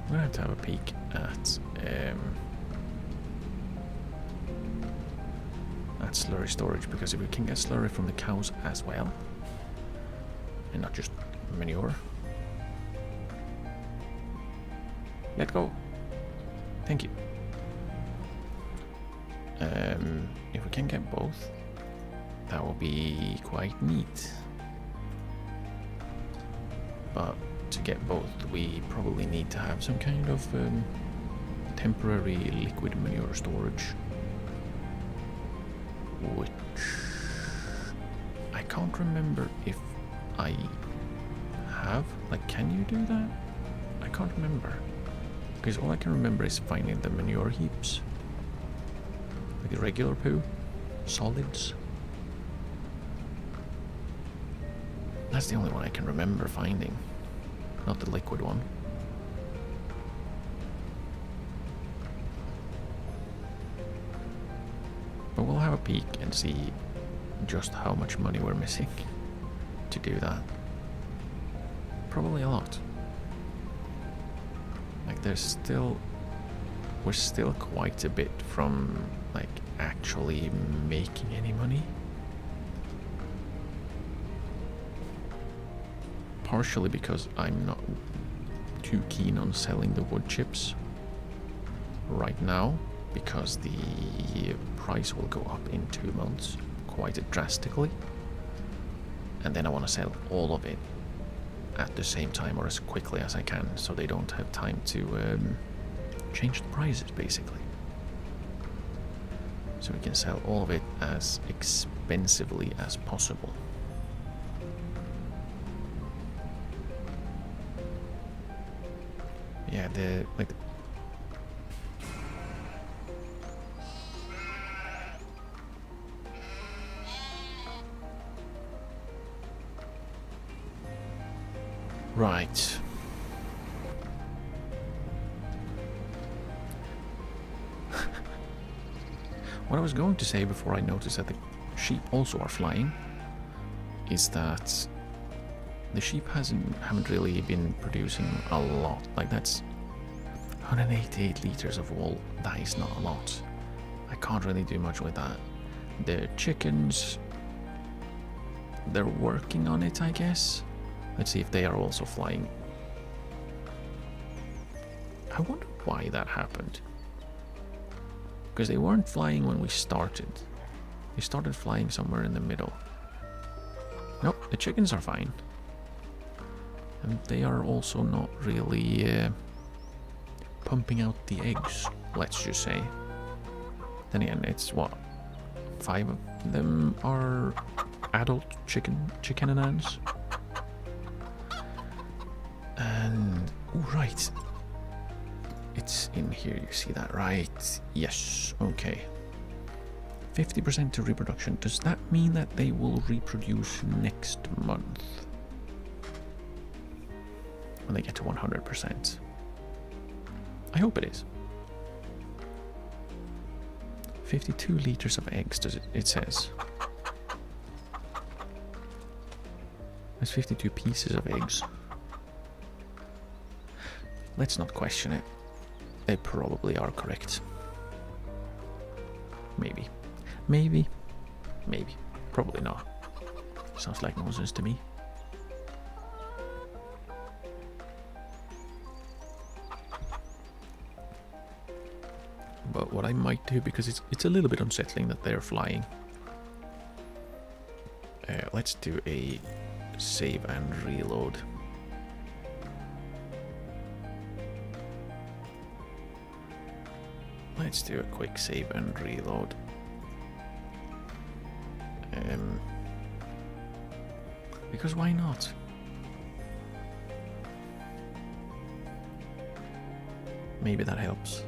Speaker 1: We're going to have a peek at slurry storage, because if we can get slurry from the cows as well, and not just manure. Let go. Thank you. If we can get both, that will be quite neat. But to get both, we probably need to have some kind of temporary liquid manure storage, which I can't remember if I have. Like, can you do that? I can't remember, because all I can remember is finding the manure heaps, like the regular poo, solids. That's the only one I can remember finding. Not the liquid one. But we'll have a peek and see just how much money we're missing to do that. Probably a lot. Like we're still quite a bit from like actually making any money. Partially because I'm not too keen on selling the wood chips right now, because the price will go up in 2 months quite drastically, and then I want to sell all of it at the same time or as quickly as I can, so they don't have time to change the prices basically, so we can sell all of it as expensively as possible. Yeah, right. What I was going to say before I noticed that the sheep also are flying is that the sheep haven't really been producing a lot. Like, that's 188 liters of wool. That is not a lot. I can't really do much with that. The chickens, they're working on it, I guess. Let's see if they are also flying. I wonder why that happened. Because they weren't flying when we started. They started flying somewhere in the middle. Nope, the chickens are fine. And they are also not really pumping out the eggs, let's just say. Then again, it's what, 5 of them are adult chicken chicken. And, oh, right. It's in here, you see that, right? Yes, okay. 50% to reproduction. Does that mean that they will reproduce next month? When they get to 100%. I hope it is. 52 liters of eggs, does it says. There's 52 pieces of eggs. Let's not question it. They probably are correct. Maybe. Maybe. Maybe. Probably not. Sounds like nonsense to me. But what I might do, because it's a little bit unsettling that they're flying. Let's do a save and reload. Let's do a quick save and reload. Because why not? Maybe that helps.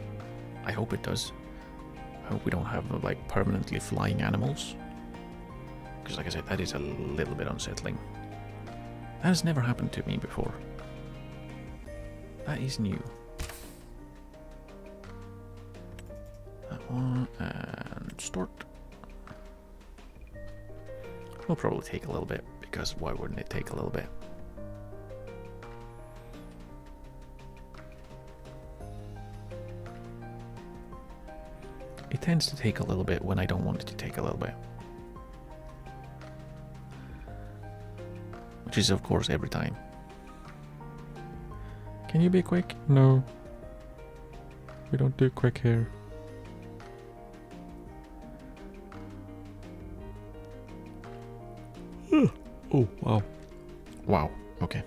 Speaker 1: I hope it does. I hope we don't have like permanently flying animals. Because like I said, that is a little bit unsettling. That has never happened to me before. That is new. That one, and start. Will probably take a little bit, because why wouldn't it take a little bit? It tends to take a little bit when I don't want it to take a little bit. Which is of course every time. Can you be quick? No. We don't do quick here. Oh, wow. Wow, okay.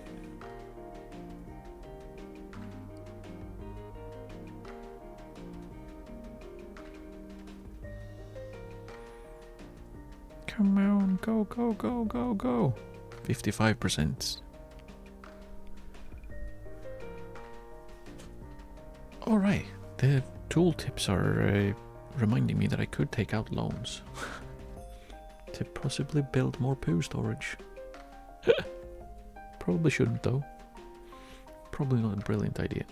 Speaker 1: Come on, go, go, go, go, go. 55%. Alright, the tooltips are reminding me that I could take out loans to possibly build more poo storage. Probably shouldn't though. Probably not a brilliant idea.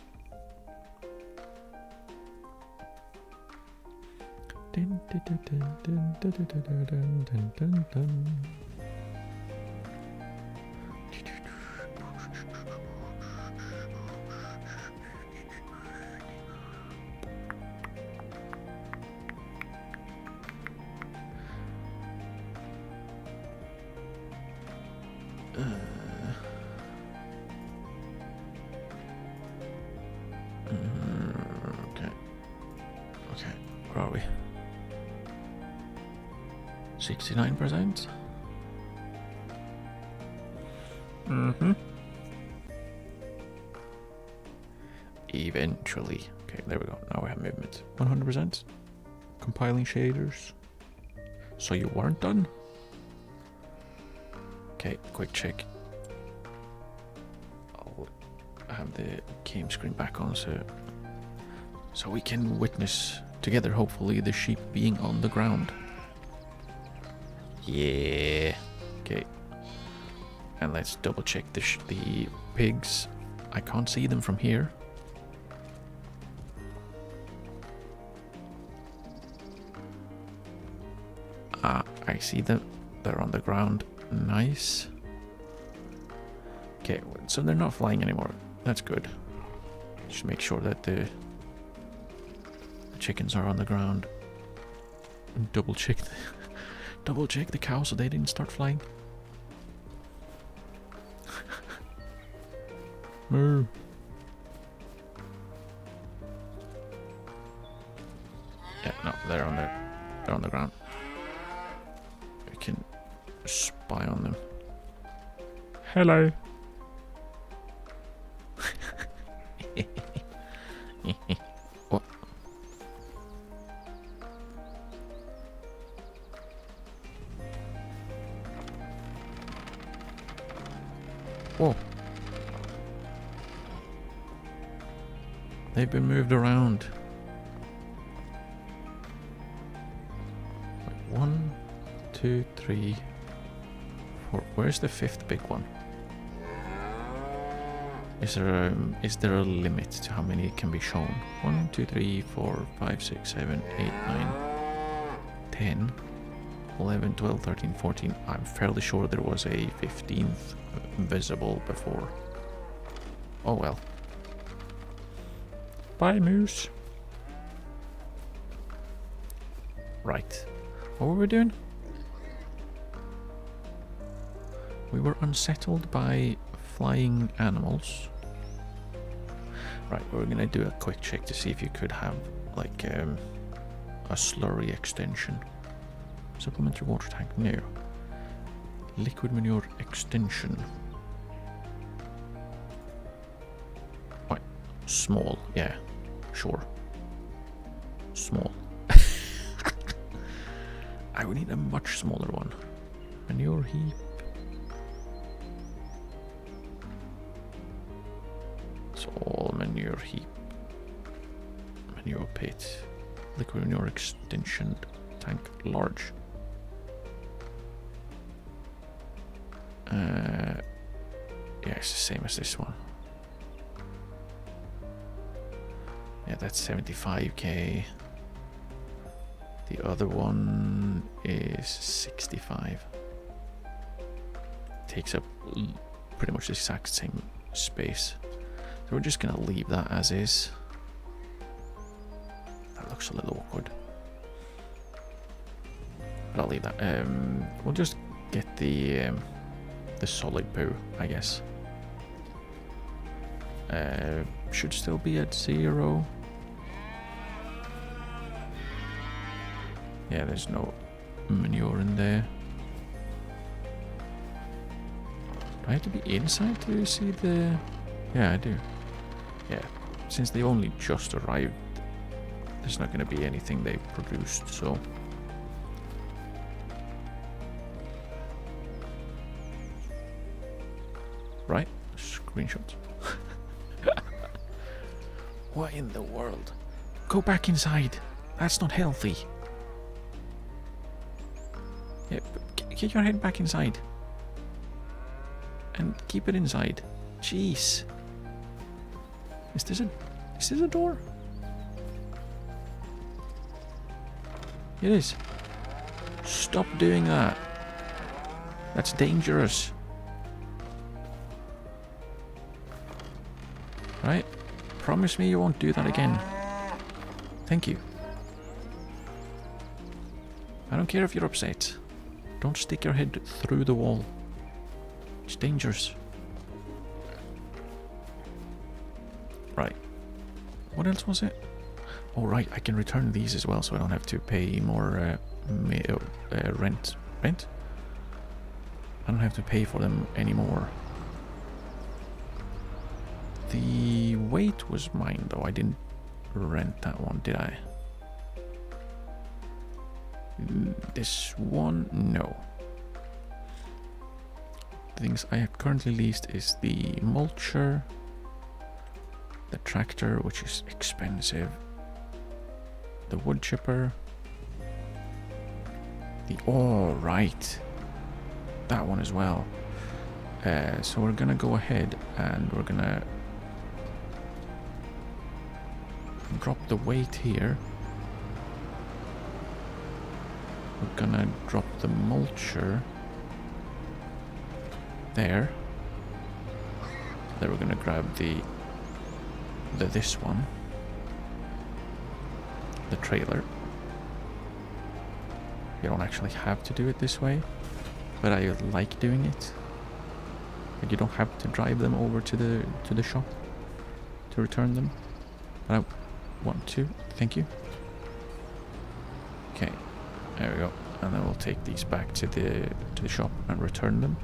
Speaker 1: Okay, where are we? 69%? Eventually. Okay, there we go. Now we have movement. 100%. Compiling shaders. So you weren't done? Okay, quick check. I'll have the game screen back on so we can witness together, hopefully, the sheep being on the ground. Yeah. Okay. And let's double check the pigs. I can't see them from here. Ah, I see them. They're on the ground. Nice. Okay, so they're not flying anymore. That's good. Just make sure that the chickens are on the ground. And double check the cows so they didn't start flying. Moo. Yeah, no, they're on the ground. We can spy on them. Hello. What? Whoa. They've been moved around. Wait, 1, 2, 3, 4. Where's the 5th big one? Is there a limit to how many can be shown? 1, 2, 3, 4, 5, 6, 7, 8, 9, 10, 11, 12, 13, 14. I'm fairly sure there was a 15th visible before. Oh well. Bye, moose. Right. What were we doing? We were unsettled by flying animals. Right, we're gonna do a quick check to see if you could have like a slurry extension. Supplementary water tank, no. Liquid manure extension. Right, small, yeah, sure. Small. I would need a much smaller one. Manure heap. It's all manure heap. Manure pit. Liquid manure extension tank large. Yeah, it's the same as this one. Yeah, that's 75k. The other one is 65. Takes up pretty much the exact same space. So we're just gonna leave that as is. That looks a little awkward. But I'll leave that. We'll just get the solid poo, I guess. Should still be at 0. Yeah, there's no manure in there. Do I have to be inside to see the... Yeah, I do. Yeah, since they only just arrived, there's not going to be anything they produced, so... Right, screenshots. What in the world? Go back inside. That's not healthy. Yeah, get your head back inside. And keep it inside. Jeez. Is this a door? It is. Stop doing that. That's dangerous. Right? Promise me you won't do that again. Thank you. I don't care if you're upset. Don't stick your head through the wall. It's dangerous. Right. What else was it? Oh right, I can return these as well, so I don't have to pay more rent. Rent? I don't have to pay for them anymore. The weight was mine though. I didn't rent that one, did I? This one, no. The things I have currently leased is the mulcher, the tractor, which is expensive, the wood chipper, the... Oh, right. That one as well. So we're gonna go ahead and we're gonna drop the weight here. We're gonna drop the mulcher there. Then we're gonna grab this one, the trailer. You don't actually have to do it this way, but I like doing it. Like you don't have to drive them over to the shop to return them. But I want to. Thank you. Okay, there we go. And then we'll take these back to the shop and return them.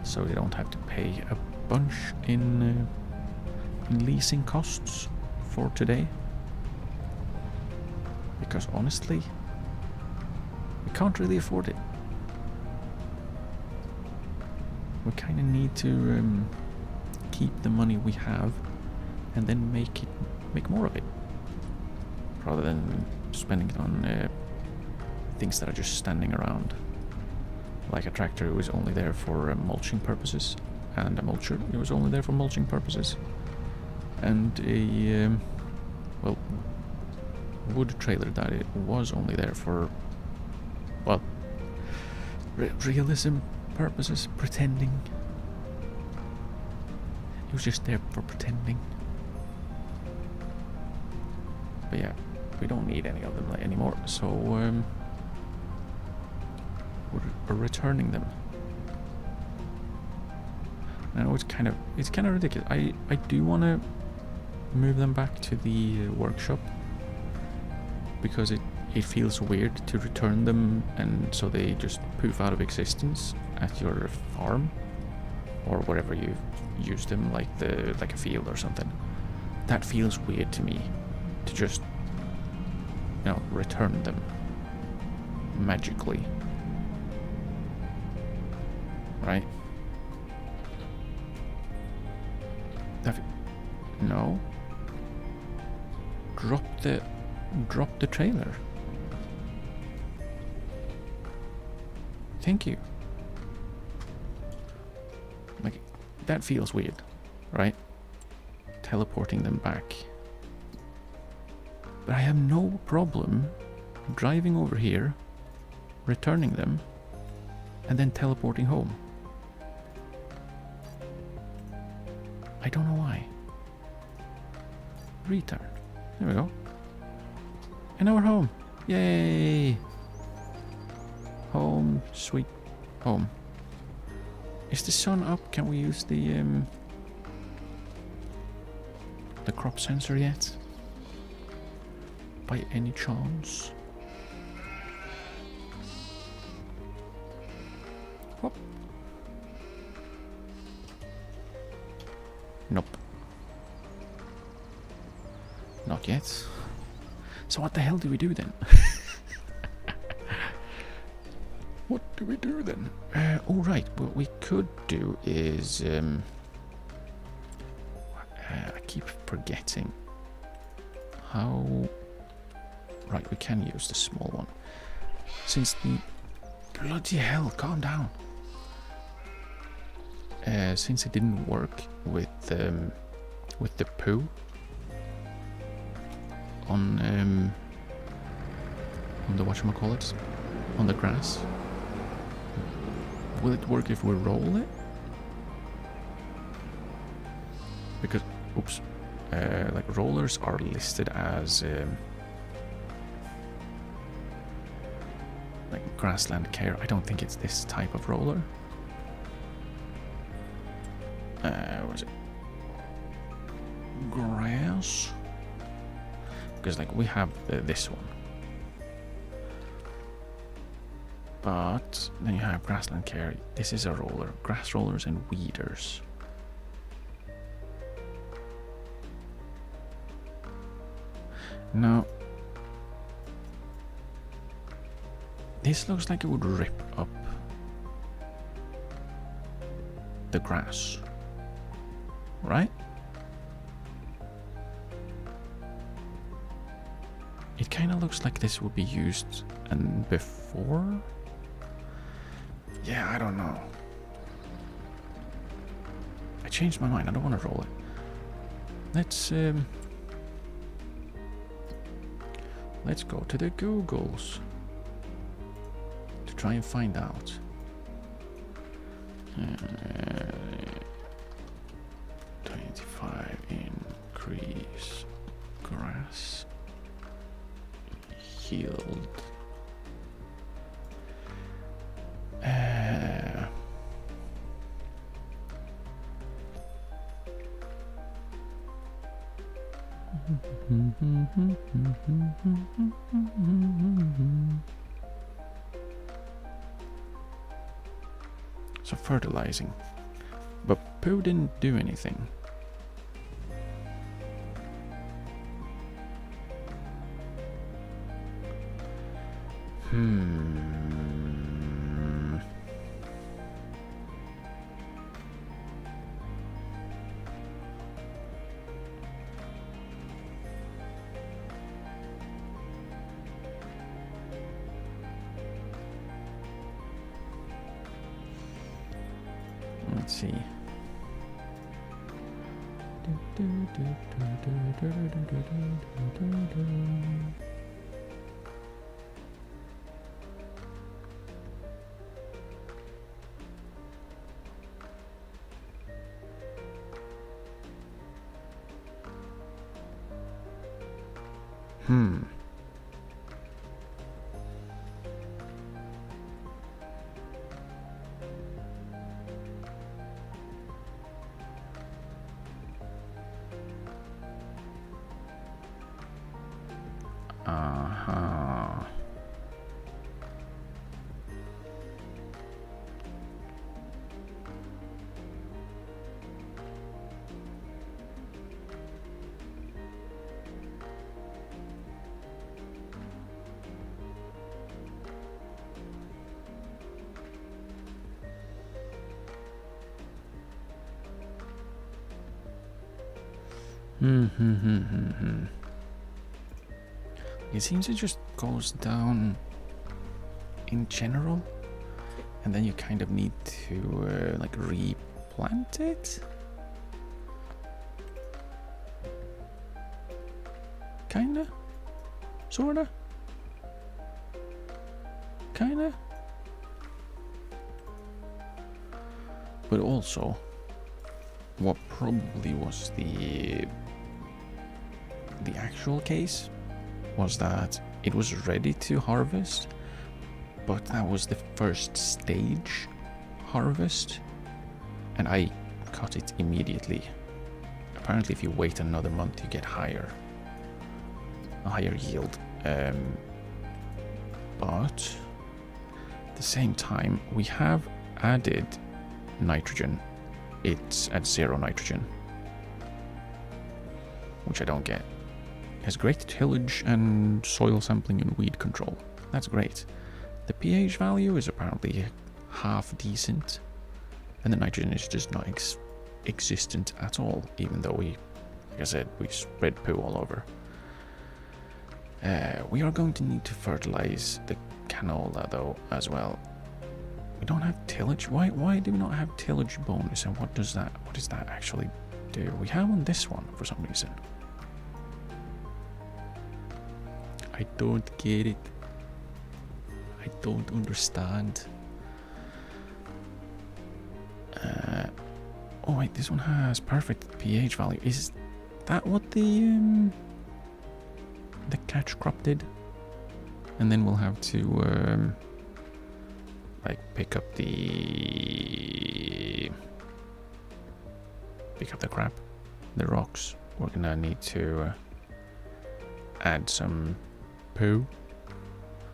Speaker 1: So we don't have to pay a bunch in leasing costs for today. Because honestly, we can't really afford it. We kind of need to keep the money we have and then make more of it, rather than spending it on things that are just standing around, like a tractor who is only there for mulching purposes, and a mulcher who is only there for mulching purposes, and a well, wood trailer that it was only there for, well, realism purposes, pretending. It was just there for pretending. But yeah, we don't need any of them anymore, so we're returning them. I know it's kind of ridiculous. I do want to move them back to the workshop, because it feels weird to return them and so they just poof out of existence at your farm or wherever you use them, like a field or something. That feels weird to me, to just, you know, return them magically, right? No. Drop the trailer. Thank you. Like, that feels weird, right? Teleporting them back. But I have no problem driving over here, returning them, and then teleporting home. I don't know why. Return. There we go. And now we're home. Yay! Home, sweet home. Is the sun up? Can we use the crop sensor yet? By any chance? Whoop. Nope. Not yet. So what the hell do we do then? What do we do then? All right, what we could do is... I keep forgetting how... Right, we can use the small one. Since the... Bloody hell, calm down. Since it didn't work with the poo on the whatchamacallit, on the grass, will it work if we roll it? Because, oops, like rollers are listed as like grassland care. I don't think it's this type of roller. What is it? Grass? Because like we have this one. But then you have grassland care. This is a roller. Grass rollers and weeders. Now, this looks like it would rip up the grass, right? It kind of looks like this would be used and before. Yeah, I don't know. I changed my mind. I don't want to roll it. Let's go to the Googles to try and find out. 25 increase grass yield. So fertilizing, but poo didn't do anything. see. Uh-huh. It seems it just goes down in general, and then you kind of need to like replant it. Kinda? Sorta? Kinda? But also, what probably was the actual case was that it was ready to harvest, but that was the first stage harvest, and I cut it immediately. Apparently if you wait another month you get a higher yield, but at the same time we have added nitrogen. It's at 0 nitrogen, which I don't get. It has great tillage and soil sampling and weed control. That's great. The pH value is apparently half decent, and the nitrogen is just not existent at all, even though we, like I said, we spread poo all over. We are going to need to fertilize the canola though as well. We don't have tillage. Why do we not have tillage bonus, and what does that actually do? We have on this one for some reason. I don't get it. I don't understand. Oh wait, this one has perfect pH value. Is that what the catch crop did? And then we'll have to like pick up the crap, the rocks. We're gonna need to add some poo.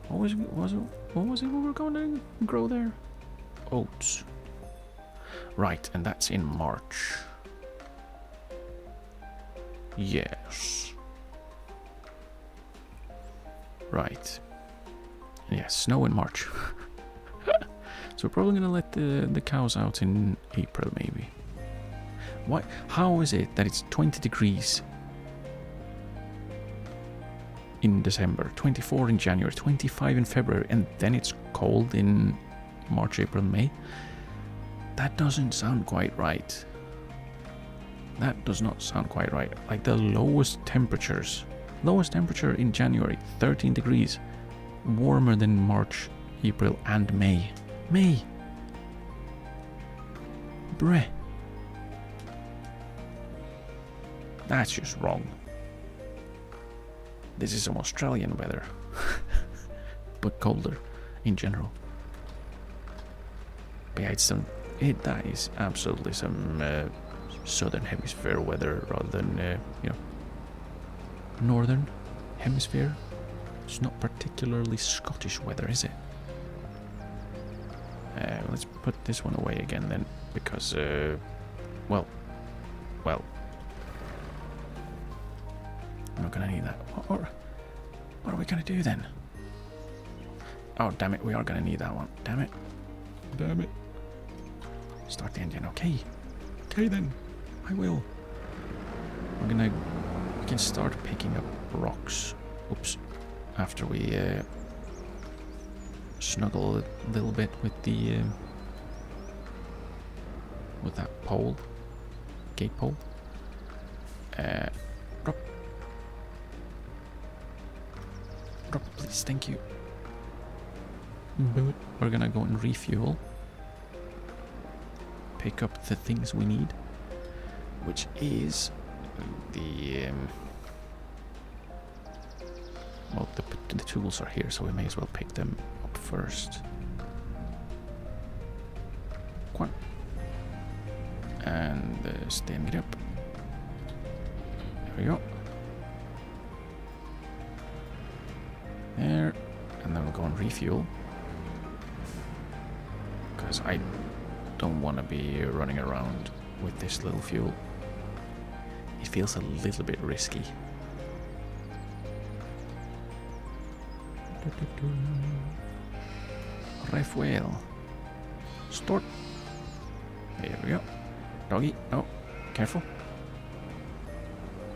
Speaker 1: What was it we were going to grow there? Oats. Right, and that's in March. Yes. Right. Yeah, snow in March. So we're probably gonna let the cows out in April, maybe. Why? How is it that it's 20 degrees in December, 24 in January, 25 in February, and then it's cold in March, April, May? That doesn't sound quite right. That does not sound quite right. Like the lowest temperature in January, 13 degrees, warmer than March, April, and May. May. Bruh. That's just wrong. This is some Australian weather. But colder in general. But yeah, that is absolutely some southern hemisphere weather rather than, northern hemisphere. It's not particularly Scottish weather, is it? Let's put this one away again then, because, well, I'm not gonna need that. What are we gonna do then? Oh, damn it, we are gonna need that one. Damn it. Start the engine, okay. Okay then, I will. We can start picking up rocks. Oops. After we snuggle a little bit with the with that pole, gate pole. Drop. Drop, please, thank you. But we're gonna go and refuel. Pick up the things we need, which is the well, the tools are here, so we may as well pick them up first. Come on. And stand it up. There we go. There. And then we'll go and refuel. Because I don't want to be running around with this little fuel. It feels a little bit risky. Refuel. Start. There we go. Doggy. Oh, careful.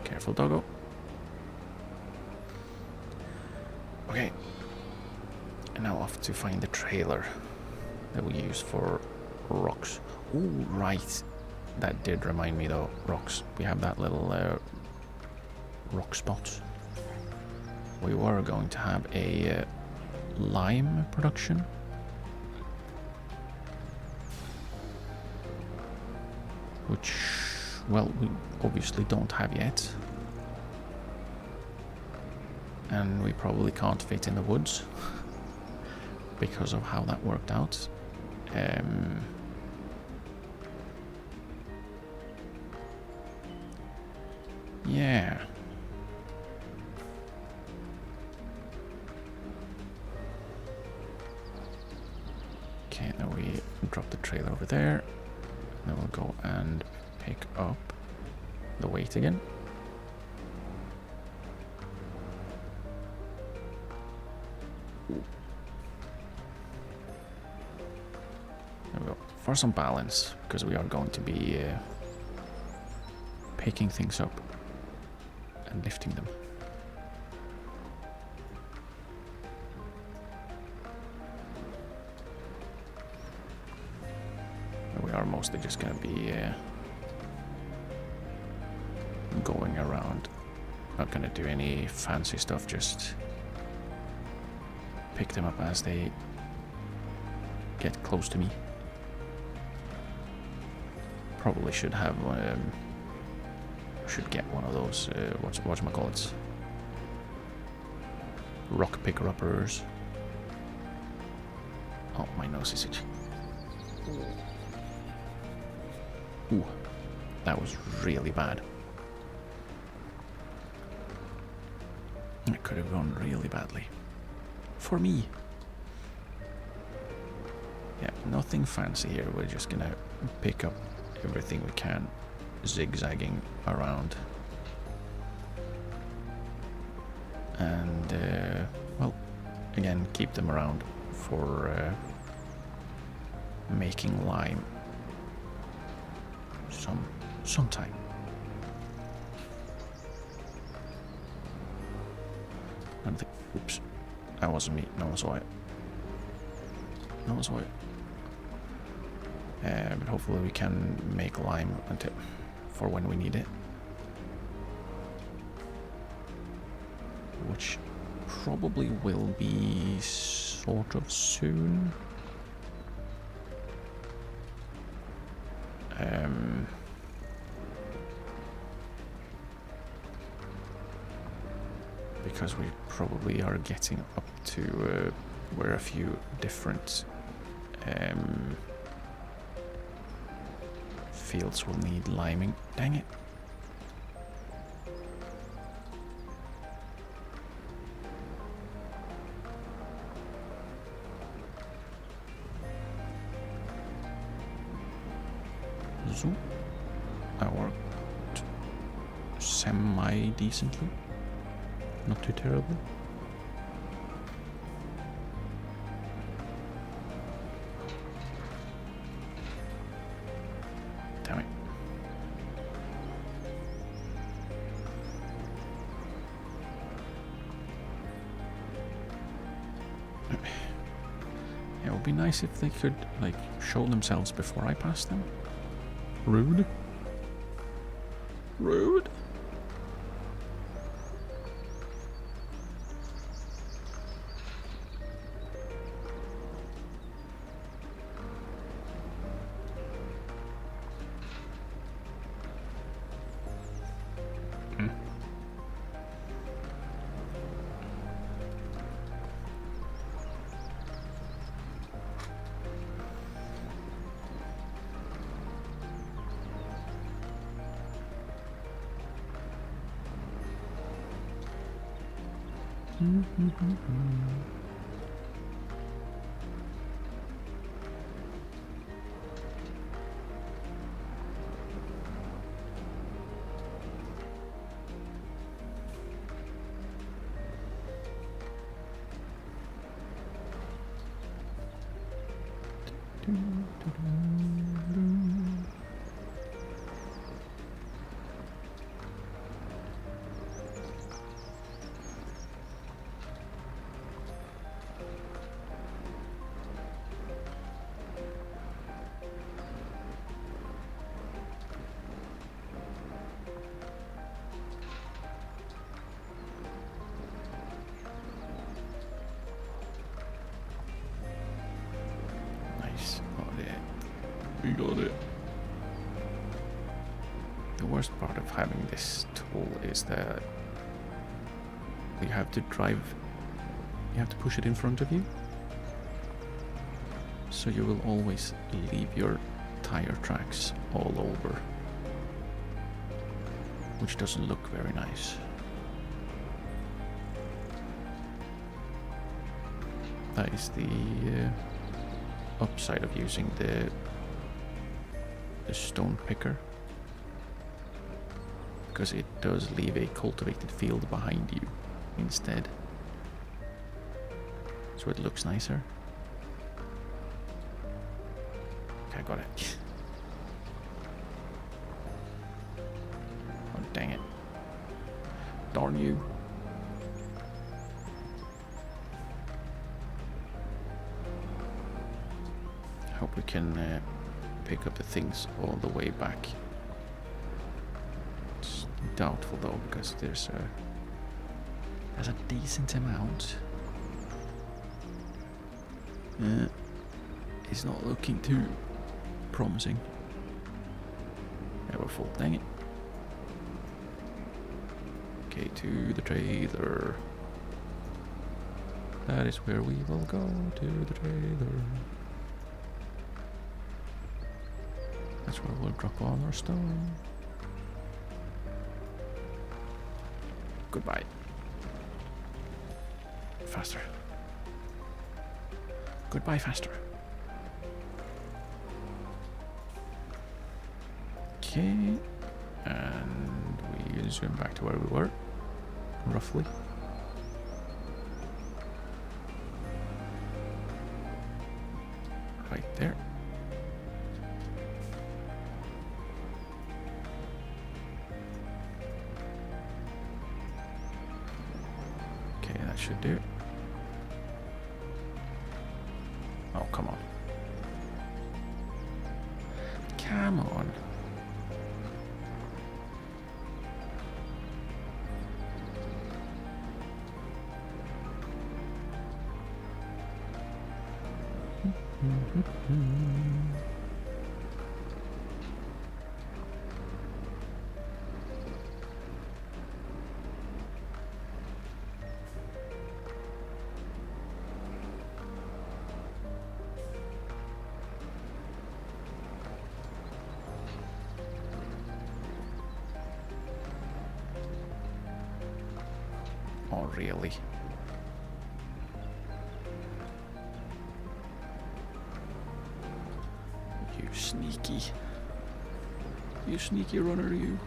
Speaker 1: Careful, doggo. Okay. And now off to find the trailer that we use for rocks. Ooh, right. That did remind me though, rocks. We have that little rock spot. We were going to have a lime production. Which, well, we obviously don't have yet. And we probably can't fit in the woods because of how that worked out. Yeah. Okay, now we drop the trailer over there. Then we'll go and pick up the weight again. There we go. For some balance, because we are going to be picking things up and lifting them. We are mostly just going to be going around. Not going to do any fancy stuff, just pick them up as they get close to me. Probably should have should get one of those whatchamacallits, rock picker uppers. Oh, my nose is itchy. Ooh, that was really bad. It could have gone really badly. For me. Yeah, nothing fancy here. We're just gonna pick up everything we can, zigzagging around. And, well, again, keep them around for making lime sometime. Oops, that wasn't me. No one saw it. No one saw it. But hopefully we can make lime until for when we need it, which probably will be sort of soon. Because we probably are getting up to where a few different fields will need liming. Dang it. Zoom. That worked semi-decently. Not too terrible. Damn it. It would be nice if they could, like, show themselves before I pass them. Rude. Rude. We got it. The worst part of having this tool is that you have to push it in front of you. So you will always leave your tire tracks all over, which doesn't look very nice. That is the upside of using the stone picker, because it does leave a cultivated field behind you instead, so it looks nicer. Okay, I got it. Oh, dang it. Darn you. Hope we can pick up the things all the way back. It's doubtful though, because there's a decent amount. It's not looking too promising. Yeah, we're full, dang it. Okay, to the trailer. That is where we will go, to the trailer. That's where we'll drop on our stone. Goodbye. Faster. Goodbye, faster. Okay. And we zoom back to where we were, roughly. Right there. Should do. Oh, come on. Come on. Oh, really? You sneaky runner, you.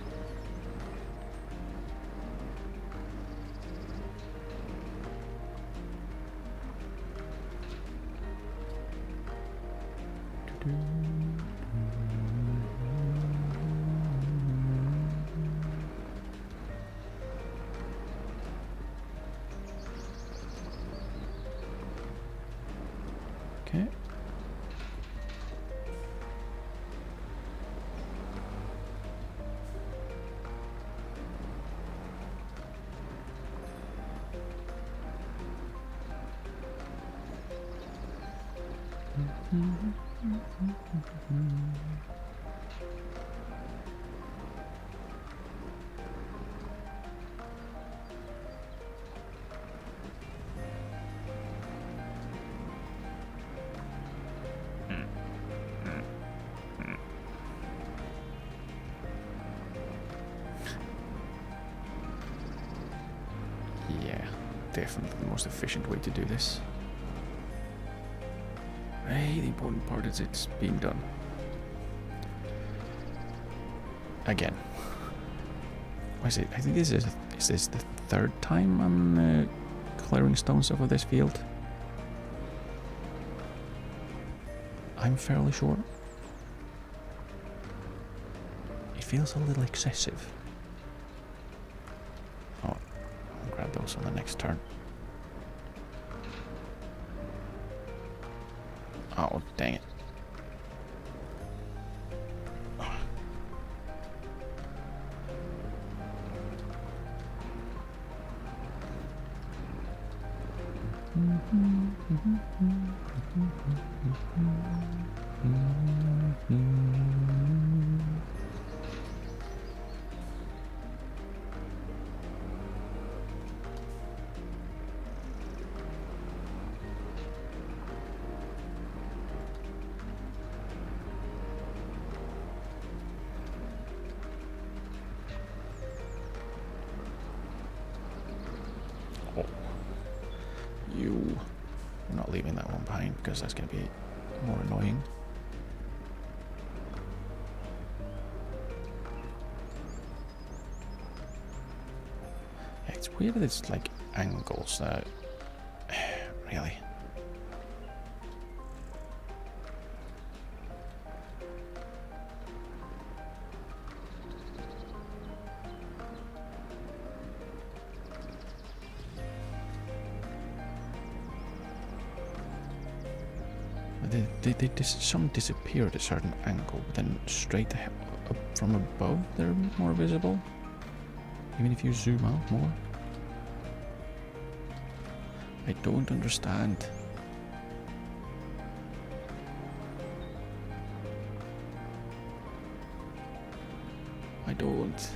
Speaker 1: Okay. Definitely the most efficient way to do this. Hey, the important part is it's being done. Again. What is it? I think this is this the third time I'm clearing stones off of this field? I'm fairly sure. It feels a little excessive. Oh, I'll grab those on the next turn. Oh, dang it. I'm not leaving that one behind because that's going to be more annoying. Yeah, it's weird that it's like angles that really. Some disappear at a certain angle, but then straight up from above they're more visible, even if you zoom out more. I don't understand. I don't.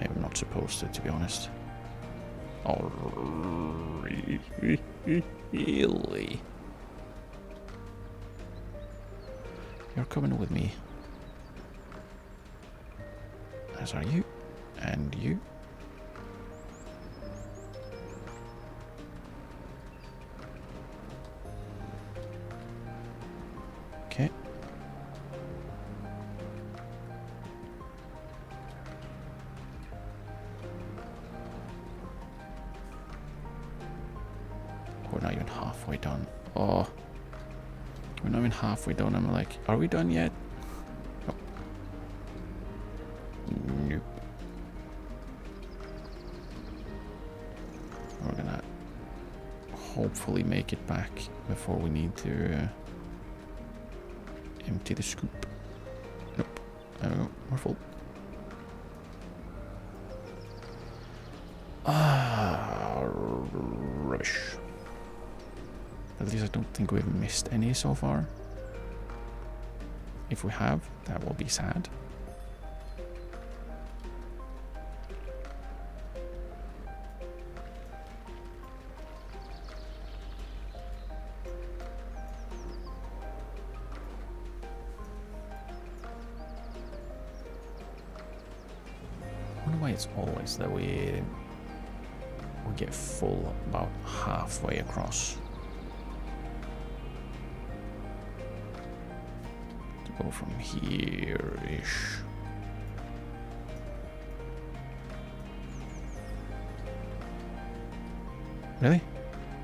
Speaker 1: Maybe I'm not supposed to be honest. Oh, really? You're coming with me. As are you. And you. Okay. We're not even halfway done. Oh. We're not even halfway done. I'm like, are we done yet? Nope. Nope. We're gonna hopefully make it back before we need to empty the scoop. Nope. There we go. We're full. Rubbish. At least I don't think we've missed any so far. If we have, that will be sad. I wonder why it's always that we get full about halfway across. Go from here-ish. Really?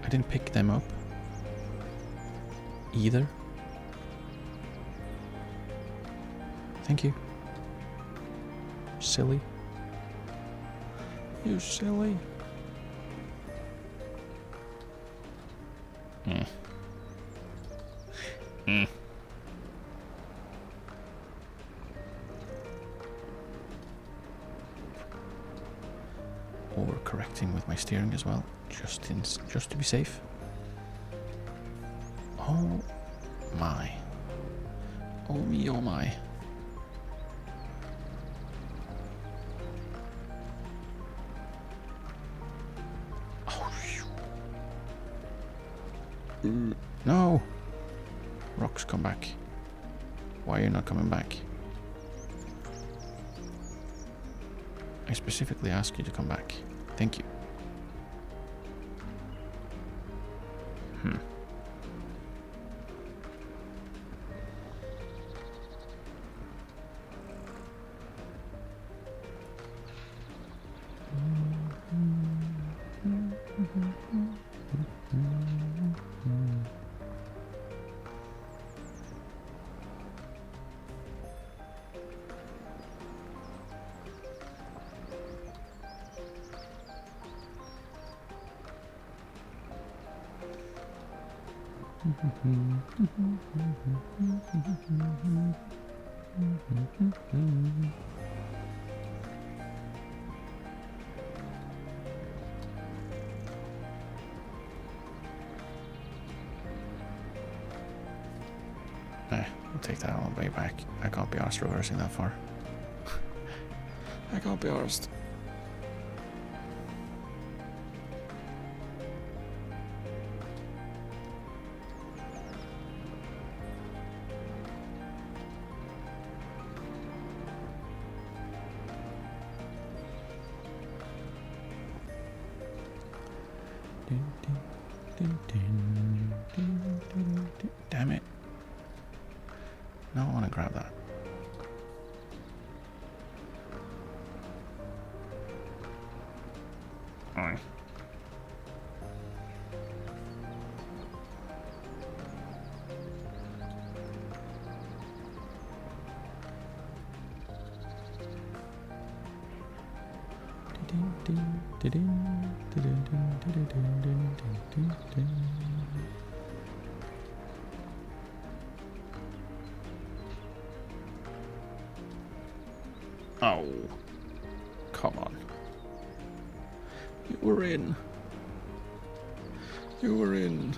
Speaker 1: I didn't pick them up either. Thank you. Silly. You silly. Overcorrecting with my steering as well, just to be safe. Oh my. Oh me, oh my. Oh, no! Rocks, come back. Why are you not coming back? I specifically asked you to come back. Thank you. I'll take that all the way back. I can't be arsed reversing that far. I can't be arsed. Damn it. No, I want to grab that. Alright. Oh, come on. You were in. You were in.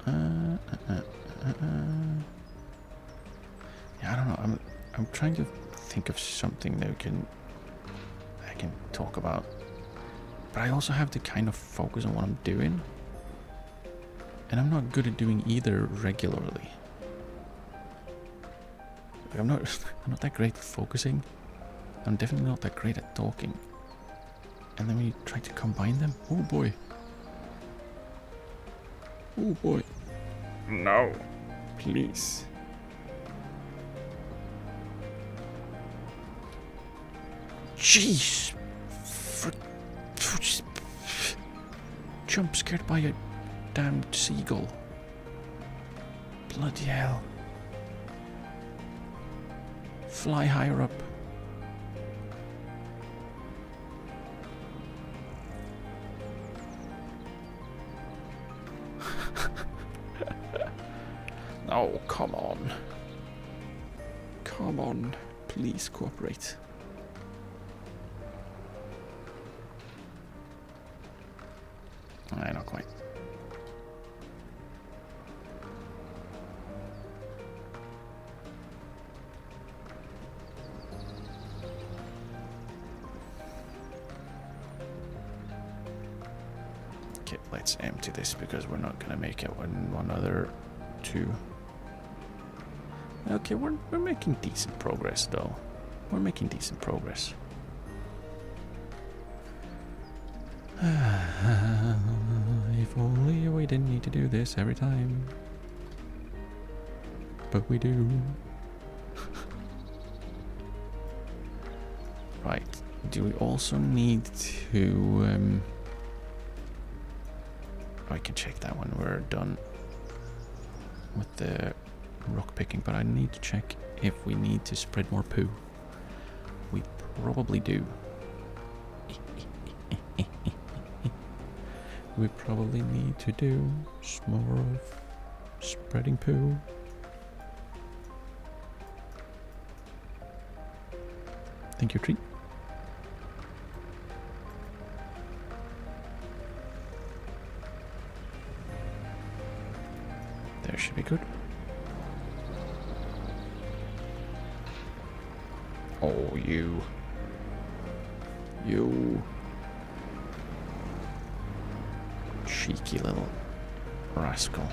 Speaker 1: Yeah, I don't know. I'm trying to think of something that I can talk about. But I also have to kind of focus on what I'm doing. And I'm not good at doing either regularly. Like I'm not that great at focusing. I'm definitely not that great at talking. And then we try to combine them. Oh boy. Oh boy. No. Please. Jeez. Jump scared by a damned seagull. Bloody hell. Fly higher up. Oh, come on. Come on. Please cooperate. Not quite. Okay, let's empty this because we're not gonna make it one other two. Okay, we're making decent progress though. We're making decent progress. If only we didn't need to do this every time. But we do. Right. Do we also need to... I can check that when we're done with the rock picking, but I need to check if we need to spread more poo. We probably do. We probably need to do some more of spreading poo. Thank you, tree. There should be good. Oh, you. You. Cheeky little rascal.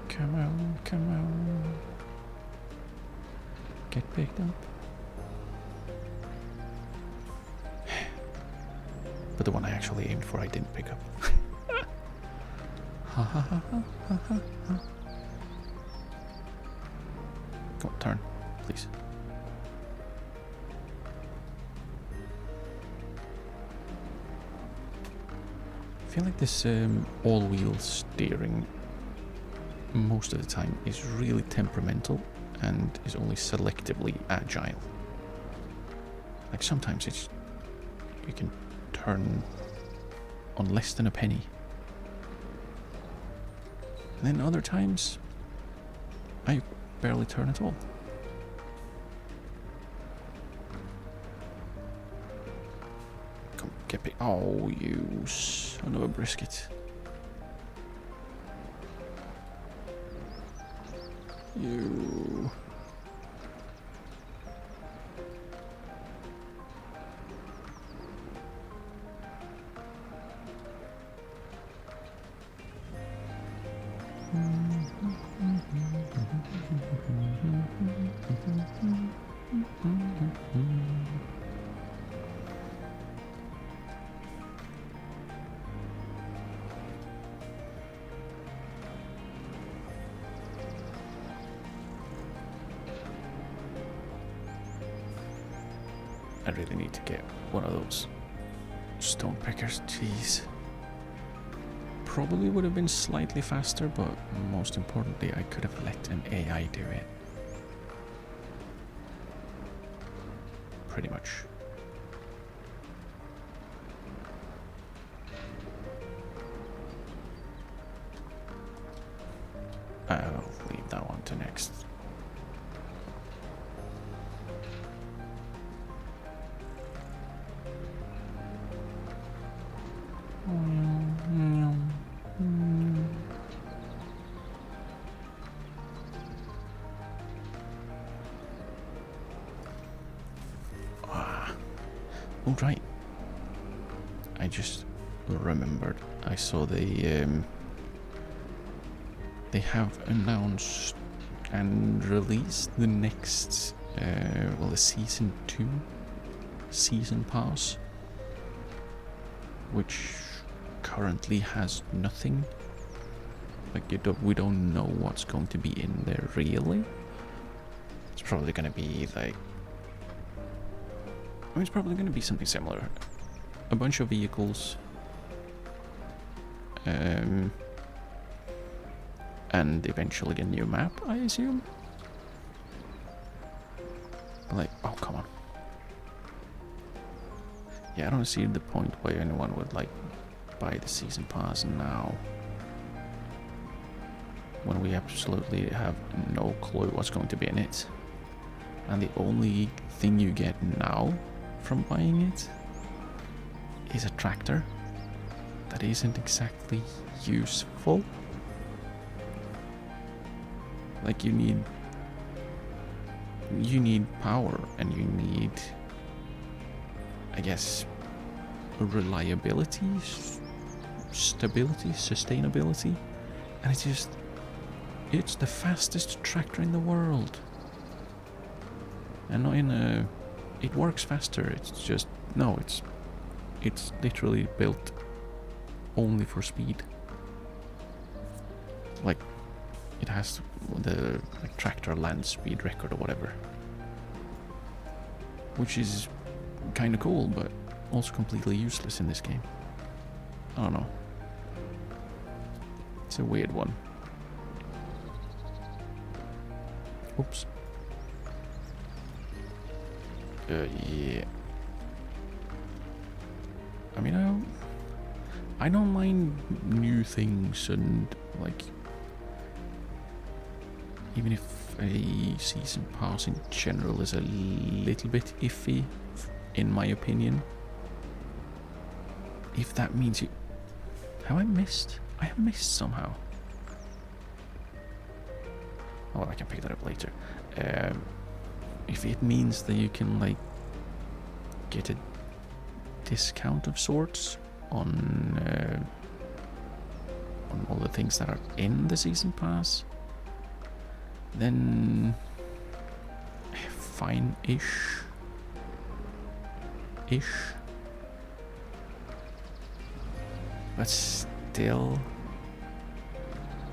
Speaker 1: Come on, come on. Get picked up. But the one I actually aimed for, I didn't pick up. Ha ha ha ha ha ha. Come on, turn, please. I feel like this all-wheel steering most of the time is really temperamental and is only selectively agile. Like sometimes it's you can turn on less than a penny, and then other times I barely turn at all. Come get me! Oh, you son of a brisket! You. I really need to get one of those stone pickers. Jeez. Probably would have been slightly faster, but most importantly, I could have let an AI do it. Pretty much. I'll leave that one to next. Oh, right. I just remembered. I saw they have announced and released the next, well, the Season 2 Season Pass, which currently has nothing. Like, we don't know what's going to be in there, really. It's probably going to be, like... I mean, it's probably going to be something similar. A bunch of vehicles. And eventually a new map, I assume. Like, oh, come on. Yeah, I don't see the point why anyone would, like, buy the Season Pass now. When we absolutely have no clue what's going to be in it. And the only thing you get now from buying it is a tractor that isn't exactly useful. Like, you need power, and you need, I guess, reliability, stability, sustainability, and it's the fastest tractor in the world. And not in a, it works faster, it's just, no, it's literally built only for speed. Like, it has the tractor land speed record or whatever. Which is kind of cool, but also completely useless in this game. I don't know. It's a weird one. Oops. Yeah. I mean, I don't mind new things, and like, even if a season pass in general is a little bit iffy, in my opinion. If that means you... Have I missed? I have missed somehow. Oh, I can pick that up later. If it means that you can, like, get a discount of sorts on all the things that are in the season pass, then fine-ish. But still,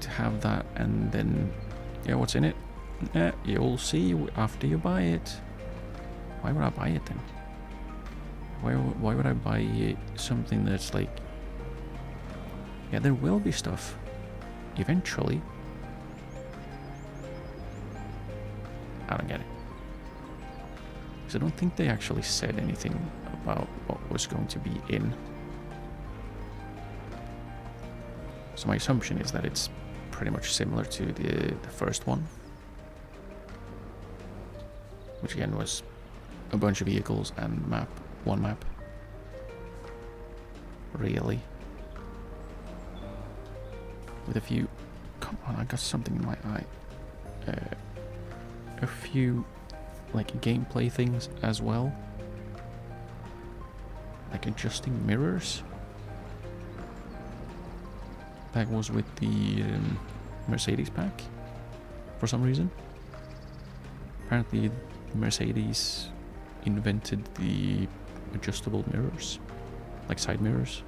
Speaker 1: to have that and then, yeah, what's in it? Yeah, you'll see after you buy it. Why would I buy it then? Why would I buy something that's like... Yeah, there will be stuff eventually. I don't get it. Because I don't think they actually said anything about what was going to be in. So my assumption is that it's pretty much similar to the first one. Which again was a bunch of vehicles and one map. Really. With a few... Come on, I got something in my eye. A few, like, gameplay things as well. Like adjusting mirrors. That was with the Mercedes pack, for some reason. Apparently Mercedes invented the adjustable mirrors, like side mirrors.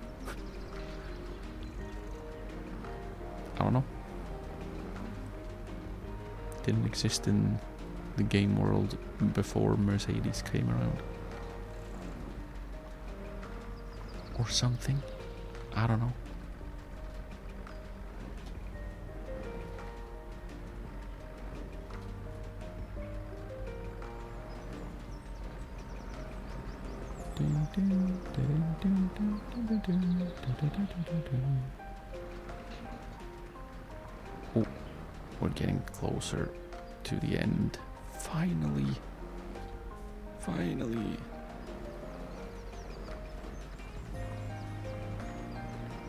Speaker 1: I don't know. Didn't exist in the game world before Mercedes came around. Or something. I don't know. Oh, we're getting closer to the end. Finally.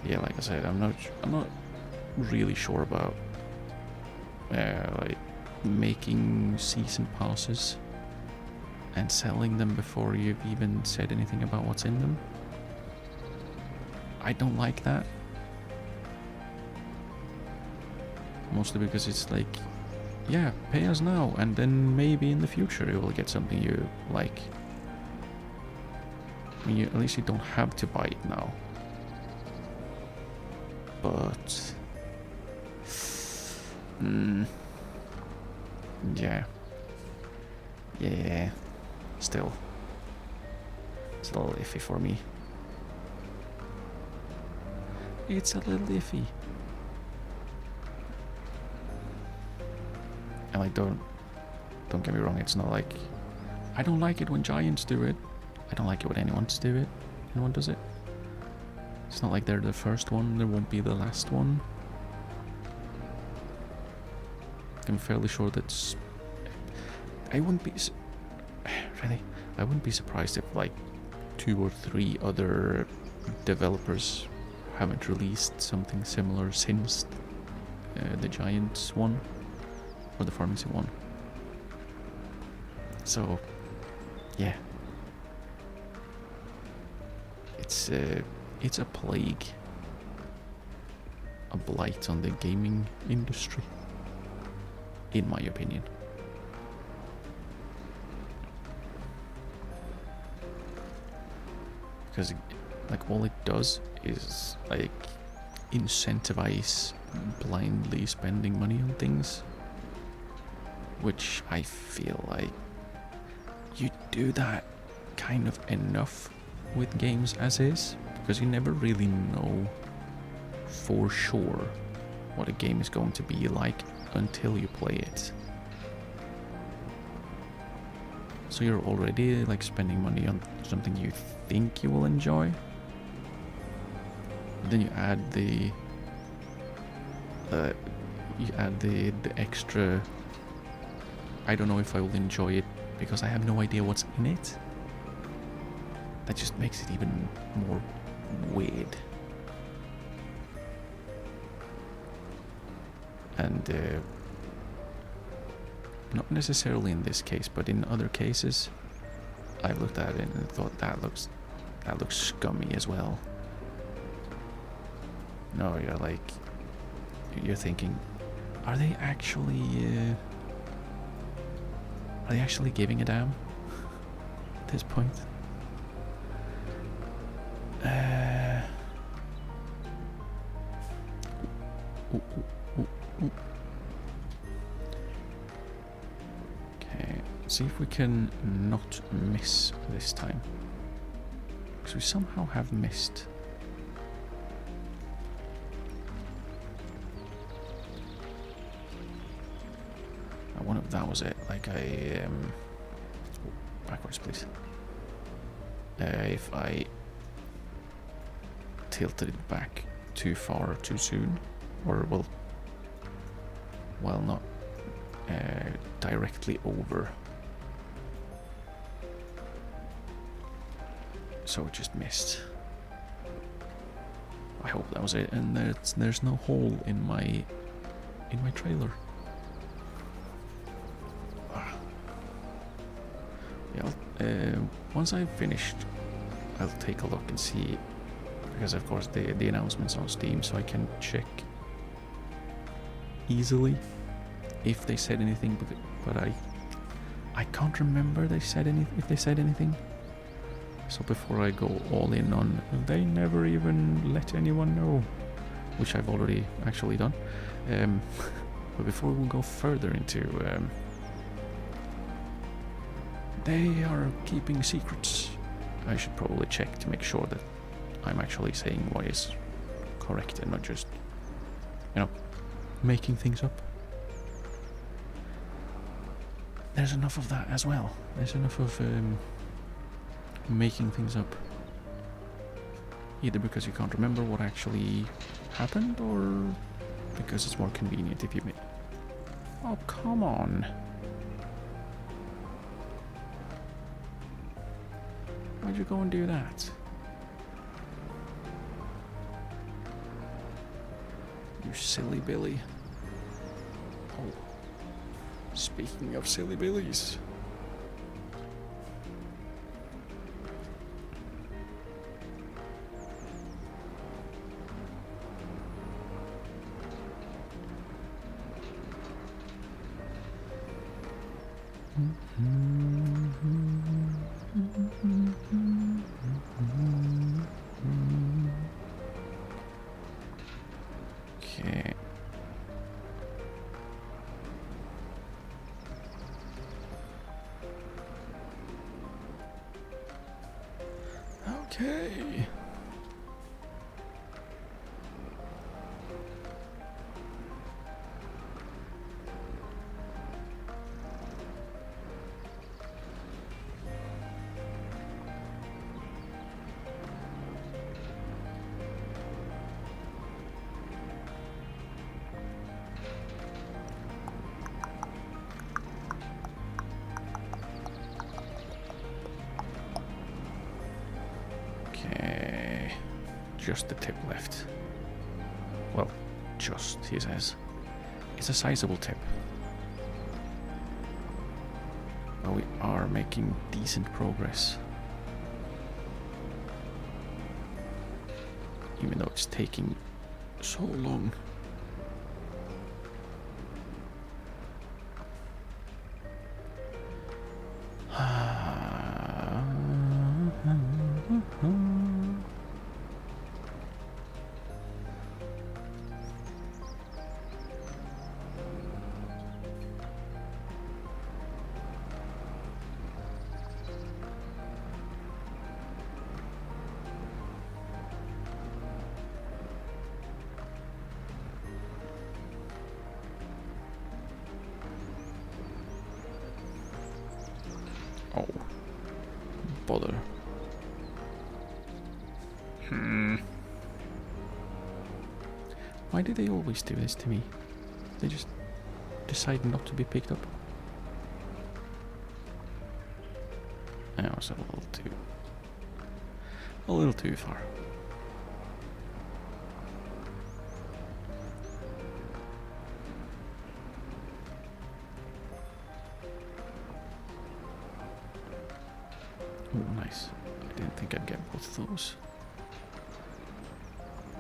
Speaker 1: Yeah, like I said, I'm not really sure about like making season passes and selling them before you've even said anything about what's in them. I don't like that. Mostly because it's like, yeah, pay us now, and then maybe in the future you will get something you like. I mean, at least you don't have to buy it now. But... yeah. Still. It's a little iffy for me. It's a little iffy. And like, don't get me wrong, it's not like... I don't like it when giants do it. I don't like it when anyone does it. It's not like they're the first one, there won't be the last one. I'm fairly sure that's... I wouldn't be surprised if like 2 or 3 other developers haven't released something similar since the Giants one or the Farming Sim one. So yeah, it's a plague, a blight on the gaming industry, in my opinion. Because like all it does is like incentivize blindly spending money on things, which I feel like you do that kind of enough with games as is, because you never really know for sure what a game is going to be like until you play it. So you're already like spending money on something you think you will enjoy. Then you add the extra. I don't know if I will enjoy it because I have no idea what's in it. That just makes it even more weird. And not necessarily in this case, but in other cases, I looked at it and thought that looks scummy as well. No, you're thinking, are they actually giving a damn at this point? Okay, see if we can not miss this time, because we somehow have missed. That was it. Like backwards, please. If I tilted it back too far too soon, or well, not directly over, so it just missed. I hope that was it, and there's no hole in my trailer. Once I've finished, I'll take a look and see, because of course the announcement's on Steam, so I can check easily if they said anything, but I can't remember if they said anything. So before I go all in on they never even let anyone know, which I've already actually done, but before we go further into they are keeping secrets, I should probably check to make sure that I'm actually saying what is correct and not just, making things up. There's enough of that as well. There's enough of making things up. Either because you can't remember what actually happened, or because it's more convenient if you make... Oh, come on. Why'd you go and do that? You silly Billy. Oh, speaking of silly Billies. Okay. Okay. Just the tip left. Well, just, he says. It's a sizable tip. But we are making decent progress. Even though it's taking so long. Oh. Bother. Why do they always do this to me? They just decide not to be picked up. That was a little too far. Oh, nice. I didn't think I'd get both of those.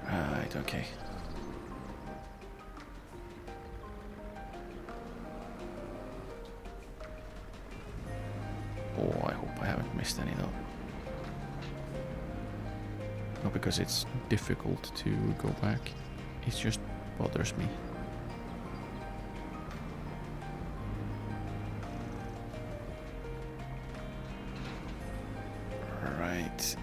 Speaker 1: Right, okay. Oh, I hope I haven't missed any though. Not because it's difficult to go back, it just bothers me. Right.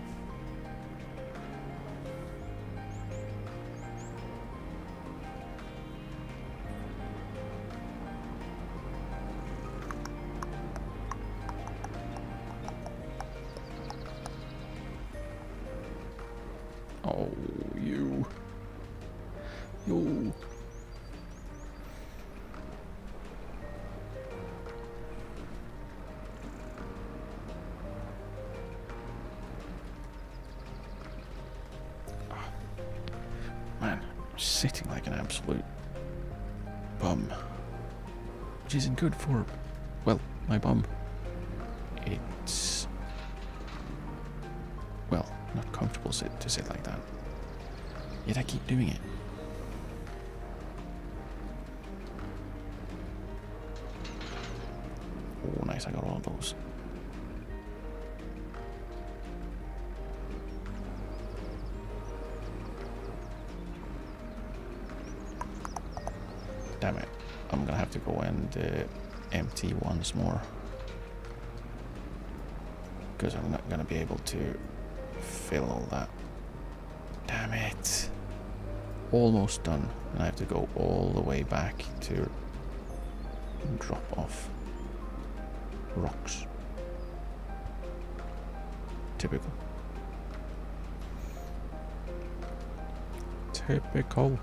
Speaker 1: Oh, you. Man, I'm sitting like an absolute bum. Which isn't good for, well, my bum. It's, well, not comfortable to sit like that. Yet I keep doing it. Oh, nice, I got all of those. Damn it. I'm gonna have to go and empty once more. Because I'm not gonna be able to fill all that. Damn it. Almost done. And I have to go all the way back to drop off rocks. Typical. Typical.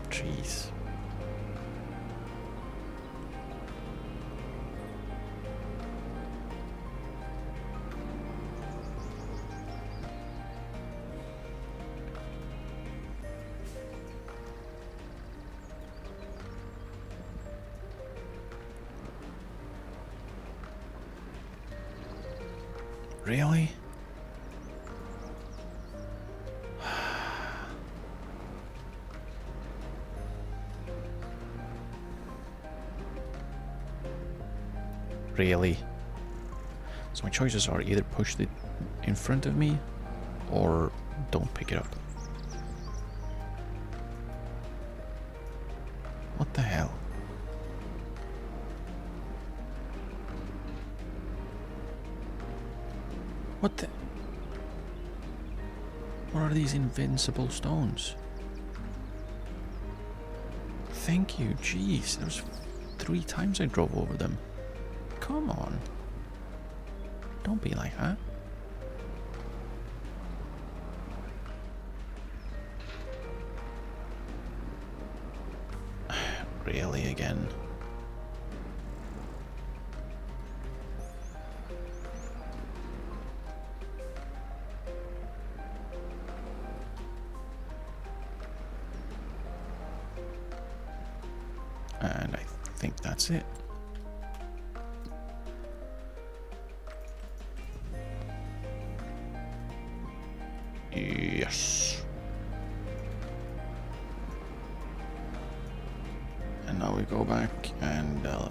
Speaker 1: Jeez. Really? Really? So my choices are either push it in front of me or don't pick it up. What the hell? What the? What are these invincible stones? Thank you, jeez. There was 3 times I drove over them. Come on. Don't be like that. Really again? And I think that's it. Yes. And now we go back and the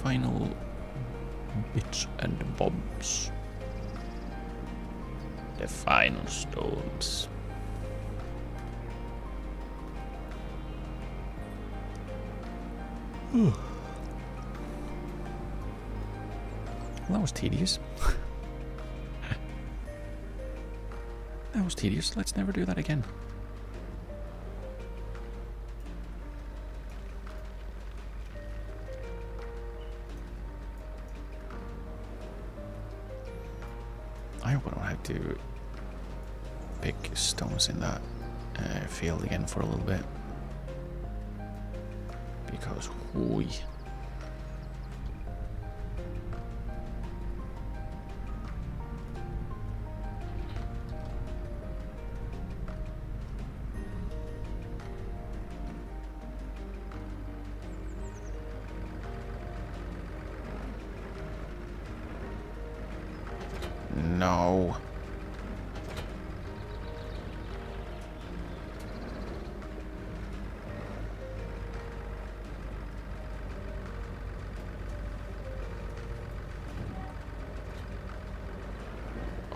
Speaker 1: final bits and bobs. The final stones. Well, that was tedious. That was tedious. Let's never do that again. I hope I don't have to pick stones in that field again for a little bit. Because, hooey. No.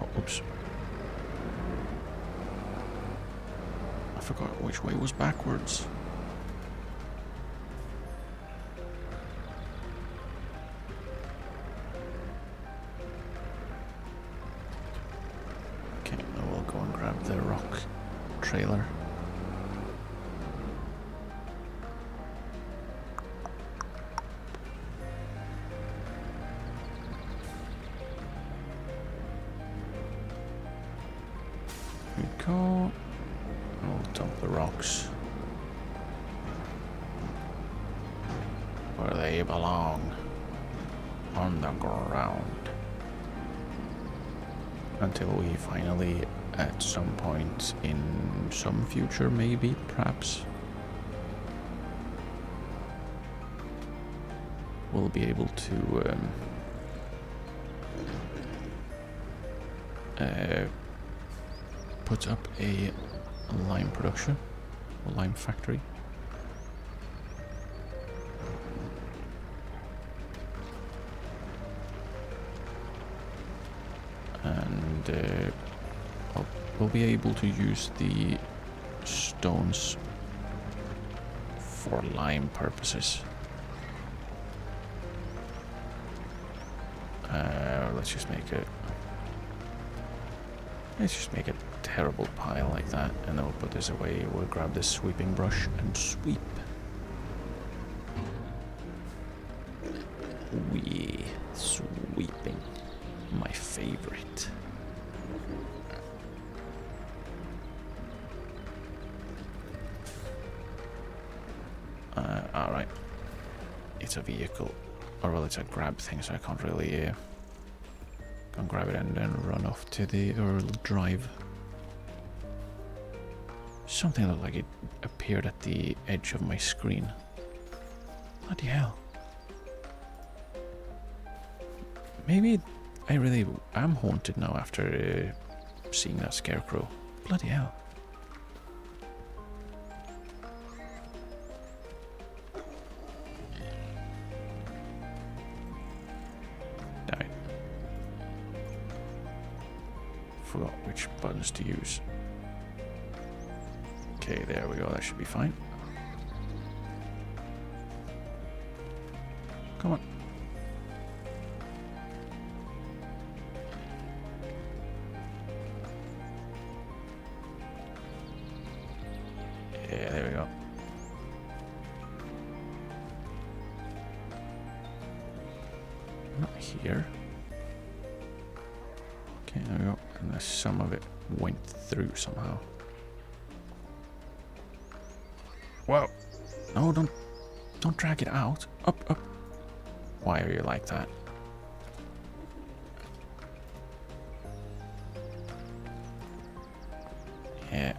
Speaker 1: Oh, oops. I forgot which way was backwards. The rock trailer. Here we go. We'll dump the rocks where they belong, on the ground. Until we finally, at some point in some future, maybe, perhaps, we'll be able to put up a lime production, a lime factory. And we'll be able to use the stones for lime purposes. Let's just make a terrible pile like that, and then we'll put this away. We'll grab this sweeping brush and sweep. Wee, sweeping, my favorite. Alright. It's a vehicle. Or well, it's a grab thing, so I can't really can't grab it and then run off to the or drive. Something looked like it appeared at the edge of my screen. Bloody hell. Maybe I really am haunted now after seeing that scarecrow. Bloody hell. Died. Forgot which buttons to use. Okay, there we go. That should be fine. Come on. Yeah, there we go. Not here. Okay, there we go. Unless some of it went through somehow. Whoa. No, don't drag it out. Up, up. Why are you like that? Yeah.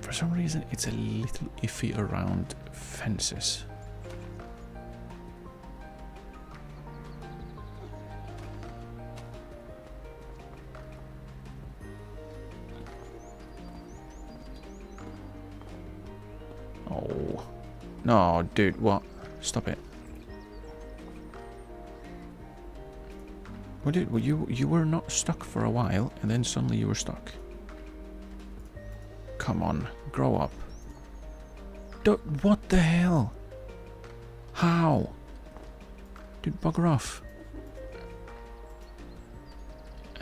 Speaker 1: For some reason, it's a little iffy around fences. Oh. No, dude, what? Stop it. What did you were not stuck for a while, and then suddenly you were stuck. Come on, grow up. What the hell? How? Dude, bugger off.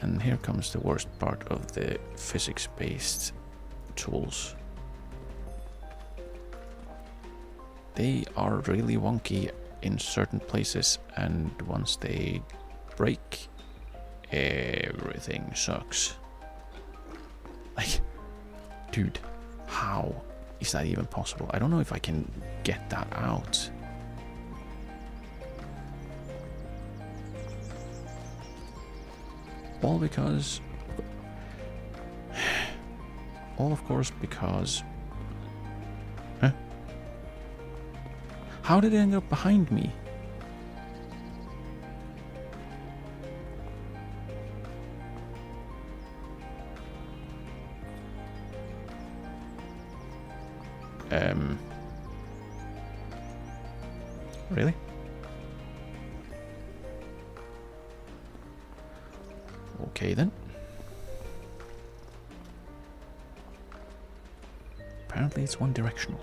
Speaker 1: And here comes the worst part of the physics-based tools. They are really wonky in certain places, and once they break, everything sucks. Like, dude, how is that even possible? I don't know if I can get that out. All because... all, of course, because... Huh? How did it end up behind me? Really? Okay then. Apparently it's one directional.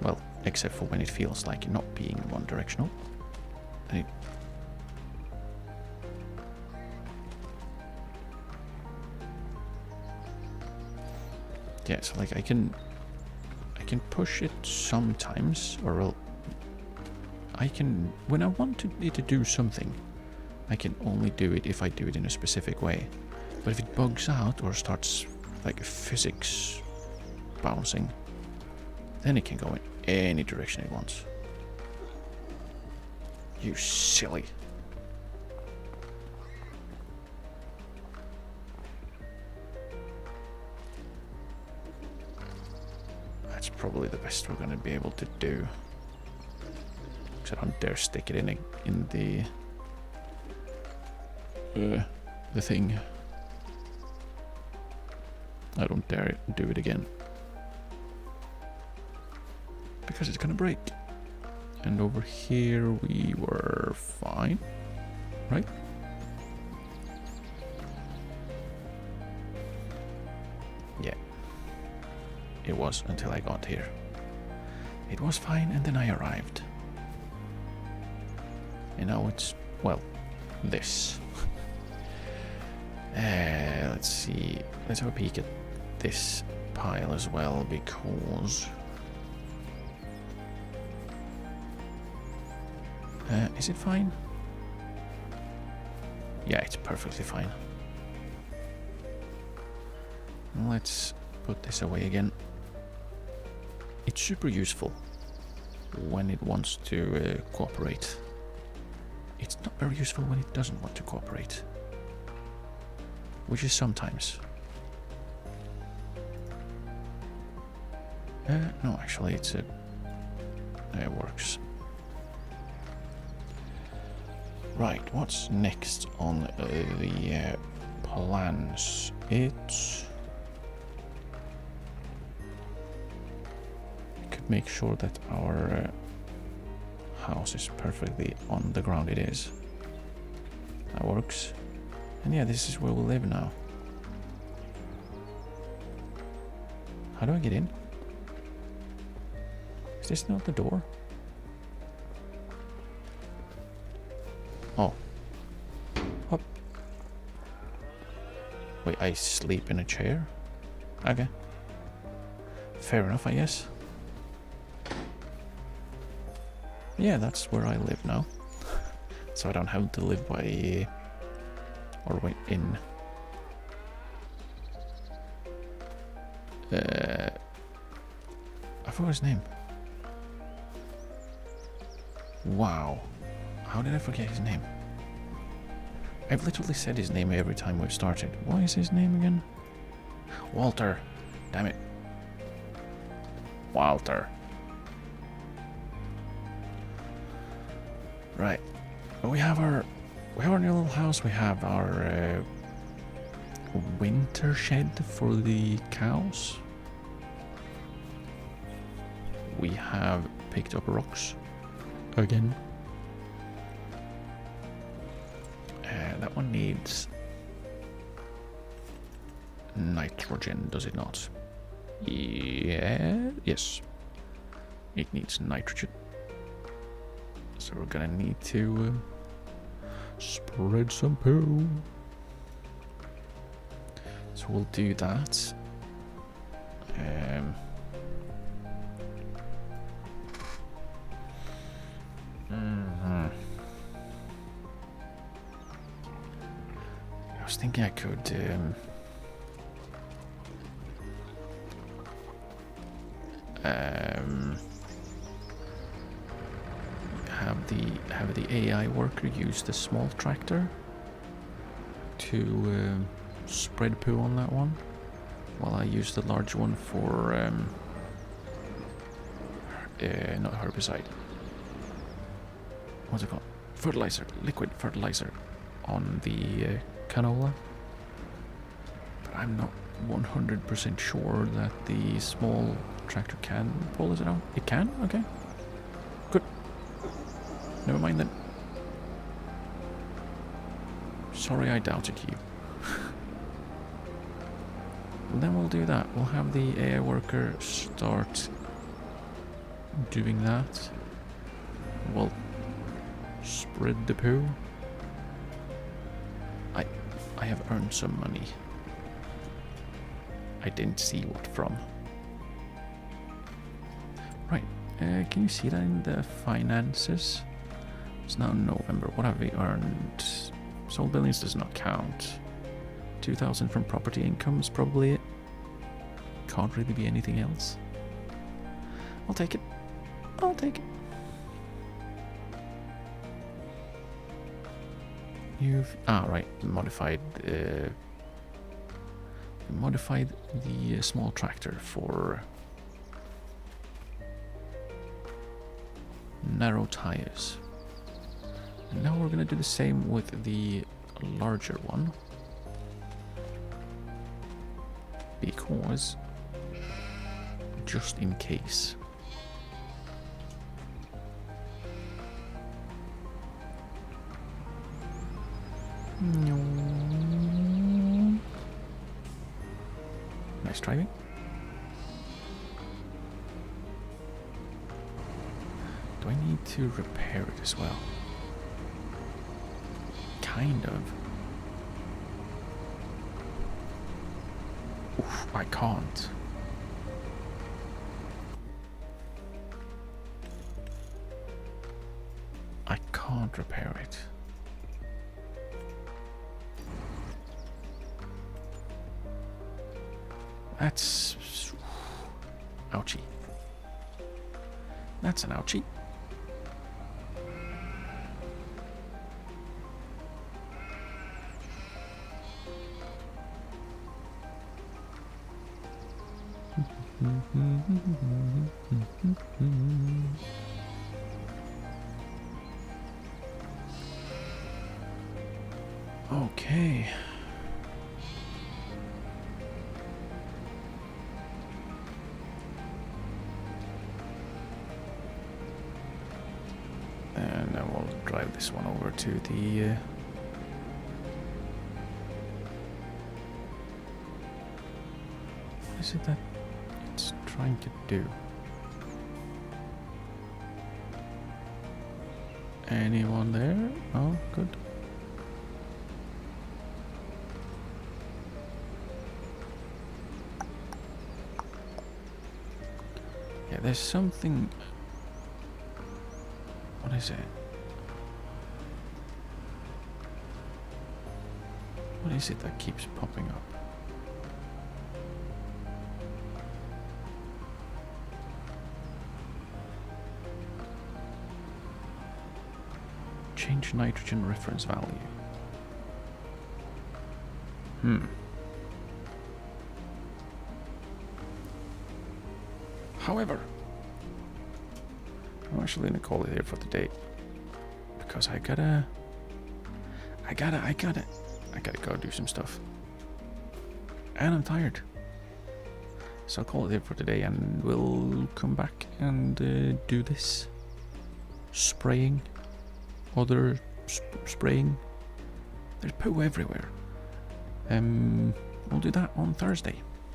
Speaker 1: Well, except for when it feels like not being one directional. And it yeah, so like I can push it sometimes, or I can, when I want it to do something, I can only do it if I do it in a specific way. But if it bugs out or starts like physics bouncing, then it can go in any direction it wants. You silly. That's probably the best we're gonna be able to do. Because I don't dare stick it in the thing. I don't dare do it again. Because it's gonna break. And over here we were fine, right? Yeah. It was until I got here. It was fine, and then I arrived. And now it's, well, this. Let's see. Let's have a peek at this pile as well, because... is it fine? Yeah, it's perfectly fine. Let's put this away again. It's super useful when it wants to cooperate. It's not very useful when it doesn't want to cooperate. Which is sometimes. No, actually it's it works. Right, what's next on the plans? It's... we could make sure that our house is perfectly on the ground it is. That works. And yeah, this is where we live now. How do I get in? Is this not the door? Oh. Up. Wait, I sleep in a chair? Okay. Fair enough, I guess. Yeah, that's where I live now. So I don't have to live by... or wait, in... I forgot his name. Wow. How did I forget his name? I've literally said his name every time we've started. What is his name again? Walter. Damn it. Walter. Right. We have our new little house. We have our winter shed for the cows. we have picked up rocks again. That one needs nitrogen, does it not? Yeah, yes. It needs nitrogen. So we're gonna need to spread some poo. So we'll do that. I was thinking I could have the AI worker use the small tractor to spread poo on that one, while I use the large one for not herbicide. What's it called? Fertilizer, liquid fertilizer on the canola. But I'm not 100% sure that the small tractor can pull it out. It can? Okay. Good. Never mind then. Sorry I doubted you. Well, then we'll do that. We'll have the AI worker start doing that. We'll spread the poo. I have earned some money. I didn't see what from. Right, can you see that in the finances? It's now November. What have we earned? Sold buildings does not count. 2,000 from property income is probably it. Can't really be anything else. I'll take it. I'll take it. You've right, modified the small tractor for narrow tires. And now we're gonna do the same with the larger one, because just in case. Nice driving. Do I need to repair it as well? Kind of. Oof, I can't. I can't repair it. That's... ouchie. That's an ouchie. Okay. And I will drive this one over to the what is it that it's trying to do? Anyone there? Oh, good. Yeah, there's something. What is it? What is it that keeps popping up? Change nitrogen reference value. However, I'm actually gonna call it here for today, because I gotta go do some stuff, and I'm tired. So I'll call it here for today, and we'll come back and do this spraying, other spraying. There's poo everywhere. We'll do that on Thursday.